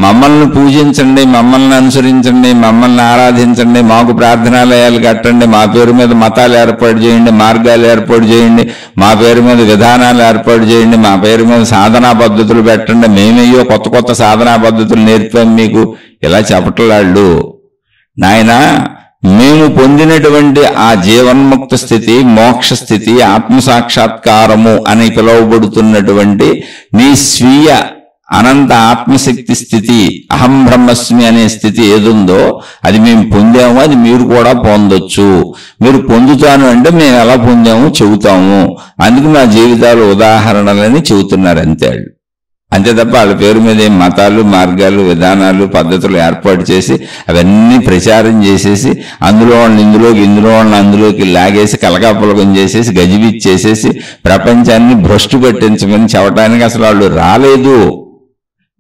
Speaker 1: మమ్మల్ని పూజించండి, మమ్మల్ని అనుసరించండి, మమ్మల్ని ఆరాధించండి, మాకు ప్రార్థనాలయాలు కట్టండి, మా పేరు మీద మతాలు ఏర్పాటు చేయండి, మార్గాలు ఏర్పాటు చేయండి, మా పేరు మీద విధానాలు ఏర్పాటు చేయండి, మా పేరు మీద సాధనా పద్ధతులు పెట్టండి, మేమయ్యో కొత్త కొత్త సాధనా పద్ధతులు నేర్పాం మీకు. ఇలా చెప్పట్లాళ్ళు. నాయనా, మేము పొందినటువంటి ఆ జీవన్ముక్త స్థితి, మోక్ష స్థితి, ఆత్మసాక్షాత్కారము అని పిలువబడుతున్నటువంటి నీ స్వీయ అనంత ఆత్మశక్తి స్థితి, అహం బ్రహ్మస్మి అనే స్థితి ఏదుందో అది మేము పొందాము, అది మీరు కూడా పొందొచ్చు. మీరు పొందుతాను అంటే మేము ఎలా పొందాము చెబుతాము. అందుకు నా జీవితాలు ఉదాహరణలని చెబుతున్నారు అంతే. అంతే తప్ప వాళ్ళ పేరు మీద ఏం మతాలు, మార్గాలు, విధానాలు, పద్ధతులు ఏర్పాటు చేసి అవన్నీ ప్రచారం చేసేసి అందులో వాళ్ళని ఇందులోకి, ఇందులో వాళ్ళని అందులోకి లాగేసి కలకాపులకం చేసేసి గజిబిచ్చేసేసి ప్రపంచాన్ని భ్రష్టు పట్టించమని చెప్పడానికి అసలు వాళ్ళు రాలేదు.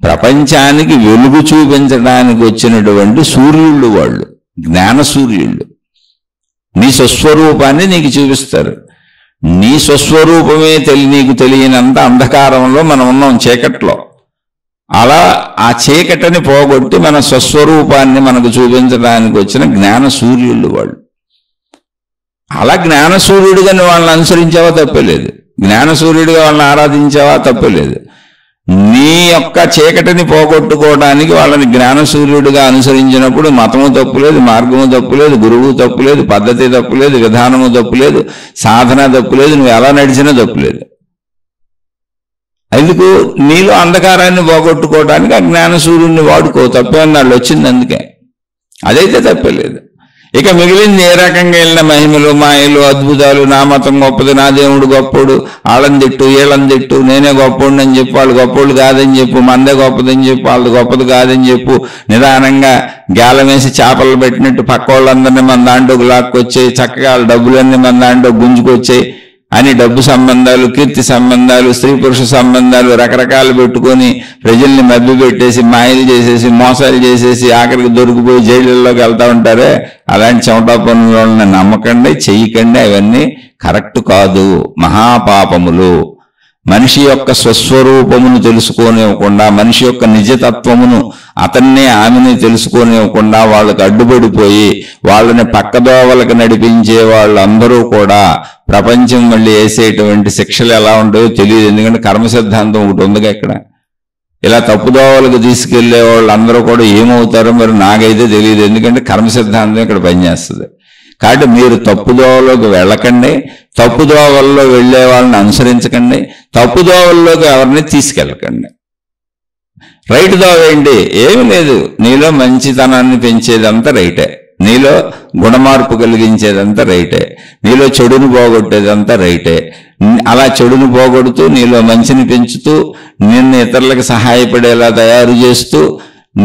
Speaker 1: ప్రపంచానికి వెలుగు చూపించడానికి వచ్చినటువంటి సూర్యుళ్ళు వాళ్ళు, జ్ఞాన సూర్యుళ్ళు. నీ స్వస్వరూపాన్ని నీకు చూపిస్తారు. నీ స్వస్వరూపమే నీకు తెలియనంత అంధకారంలో మనం ఉన్నాం, చీకట్లో. అలా ఆ చీకటిని పోగొట్టి మన స్వస్వరూపాన్ని మనకు చూపించడానికి వచ్చిన జ్ఞాన సూర్యుళ్ళు వాళ్ళు. అలా జ్ఞాన సూర్యుడిగా వాళ్ళని అనుసరించావా తప్పలేదు, జ్ఞాన సూర్యుడిగా వాళ్ళని ఆరాధించావా తప్పలేదు. నీ యొక్క చీకటిని పోగొట్టుకోవడానికి వాళ్ళని జ్ఞాన సూర్యుడిగా అనుసరించినప్పుడు మతము తప్పులేదు, మార్గము తప్పులేదు, గురువు తప్పులేదు, పద్ధతి తప్పులేదు, విధానము తప్పులేదు, సాధన తప్పులేదు, నువ్వు ఎలా నడిచినా తప్పులేదు. ఎందుకు? నీలో అంధకారాన్ని పోగొట్టుకోవడానికి ఆ జ్ఞాన సూర్యుడిని వాడుకో, తప్పేమన్నాళ్ళు వచ్చింది అందుకే, అదైతే తప్పలేదు. ఇక మిగిలింది ఏ రకంగా వెళ్ళిన మహిమలు మాయలు అద్భుతాలు, నా మతం గొప్పది, నా దేవుడు గొప్పోడు, వాళ్ళని తిట్టు వీళ్ళని తిట్టు, నేనే గొప్పోడిని అని చెప్పు, వాళ్ళు గొప్పోళ్ళు కాదని చెప్పు, మందే గొప్పదని చెప్పు, వాళ్ళది గొప్పది కాదని చెప్పు, నిదానంగా గేలం వేసి చేపలు పెట్టినట్టు పక్క వాళ్ళందరినీ మన దాంట్లోకి లాక్కొచ్చాయి, చక్కగా వాళ్ళ డబ్బులన్నీ మన దాంట్లో గుంజుకొచ్చాయి అని డబ్బు సంబంధాలు, కీర్తి సంబంధాలు, స్త్రీ పురుష సంబంధాలు రకరకాలు పెట్టుకొని ప్రజల్ని మభ్య పెట్టేసి మాయలు చేసేసి మోసాలు చేసేసి ఆఖరికి దొరికిపోయి జైళ్ళలోకి వెళ్తా ఉంటారే, అలాంటి చెమటా పనులను నమ్మకండి, చెయ్యకండి. అవన్నీ కరెక్ట్ కాదు, మహాపాపములు. మనిషి యొక్క స్వస్వరూపమును తెలుసుకోనివ్వకుండా, మనిషి యొక్క నిజతత్వమును అతన్నే ఆమెని తెలుసుకోనివ్వకుండా వాళ్ళకు అడ్డుపడిపోయి వాళ్ళని పక్కదోవలకు నడిపించే వాళ్ళందరూ కూడా ప్రపంచం మళ్ళీ వేసేటువంటి శిక్షలు ఎలా ఉంటాయో తెలియదు. ఎందుకంటే కర్మ సిద్ధాంతం ఒకటి ఉందిగా ఇక్కడ. ఇలా తప్పుదోవలకు తీసుకెళ్లే వాళ్ళందరూ కూడా ఏమవుతారో మరి నాకైతే తెలియదు, ఎందుకంటే కర్మ సిద్ధాంతం ఇక్కడ పనిచేస్తుంది. కాబట్టి మీరు తప్పుదోవలోకి వెళ్ళకండి, తప్పుదోవల్లో వెళ్లే వాళ్ళని అనుసరించకండి, తప్పుదోవల్లోకి ఎవరిని తీసుకెళ్ళకండి. రైట్ దోవ ఏంటి? ఏమి లేదు, నీలో మంచితనాన్ని పెంచేదంతా రైటే, నీలో గుణమార్పు కలిగించేదంతా రైటే, నీలో చెడును పోగొట్టేదంతా రైటే. అలా చెడును పోగొడుతూ నీలో మంచిని పెంచుతూ నిన్ను ఇతరులకు సహాయపడేలా తయారు చేస్తూ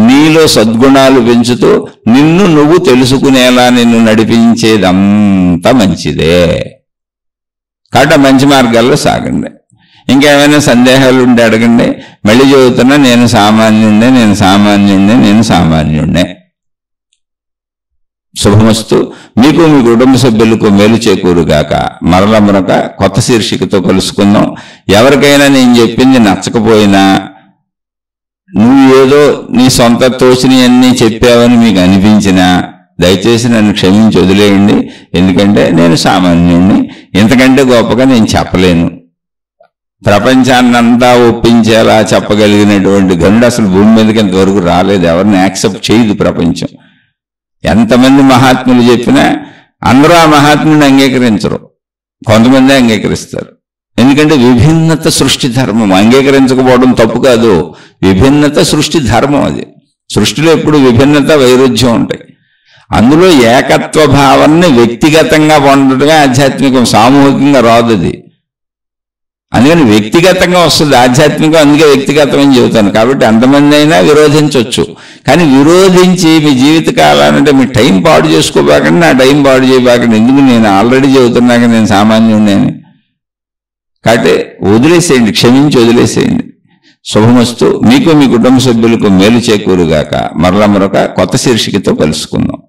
Speaker 1: నీలో సద్గుణాలు పెంచుతూ నిన్ను నువ్వు తెలుసుకునేలా నిన్ను నడిపించేదంతా మంచిదే. కాబట్టి మంచి మార్గాల్లో సాగండి. ఇంకేమైనా సందేహాలు ఉంటే అడగండి. మళ్ళీ చెబుతున్నా, నేను సామాన్యుణ్ణే, నేను సామాన్యుణ్ణే, నేను సామాన్యుణ్ణే. శుభమస్తు. మీకు మీ కుటుంబ సభ్యులకు మేలు చేకూరుగాక. మరొక కొత్త శీర్షికతో కలుసుకుందాం. ఎవరికైనా నేను చెప్పింది నచ్చకపోయినా, నువ్వు ఏదో నీ సొంత తోచిని అన్నీ చెప్పావని మీకు అనిపించినా దయచేసి నన్ను క్షమించి వదిలేయండి. ఎందుకంటే నేను సామాన్యుణ్ణి, ఇంతకంటే గొప్పగా నేను చెప్పలేను. ప్రపంచాన్నంతా ఒప్పించేలా చెప్పగలిగినటువంటి గనుడు అసలు భూమి మీదకి ఇంతవరకు రాలేదు. ఎవరిని యాక్సెప్ట్ చేయదు ప్రపంచం. ఎంతమంది మహాత్ములు చెప్పినా అందరూ ఆ మహాత్ముని అంగీకరించరు, కొంతమంది అంగీకరిస్తారు. ఎందుకంటే విభిన్నత సృష్టి ధర్మం. అంగీకరించకపోవడం తప్పు కాదు, విభిన్నత సృష్టి ధర్మం. అది సృష్టిలో ఎప్పుడు విభిన్నత వైరుధ్యం ఉంటాయి. అందులో ఏకత్వ భావాన్ని వ్యక్తిగతంగా పొందడమే ఆధ్యాత్మికం, సామూహికంగా రాదు అది. అందుకని వ్యక్తిగతంగా వస్తుంది ఆధ్యాత్మికం, అందుకే వ్యక్తిగతం అని చెబుతాను. కాబట్టి అంతమంది అయినా విరోధించవచ్చు, కానీ విరోధించి మీ జీవితకాలానంటే మీ టైం పాడు చేసుకోబాకండి, నా టైం పాడు చేయబాకండి. ఎందుకు? నేను ఆల్రెడీ చెబుతున్నాక నేను సామాన్యుడిని. కాబట్టి వదిలేసేయండి, క్షమించి వదిలేసేయండి. శుభమస్తు. మీకు మీ కుటుంబ సభ్యులకు మేలు చేకూరుగాక. మరొక కొత్త శీర్షికతో కలుసుకుందాం.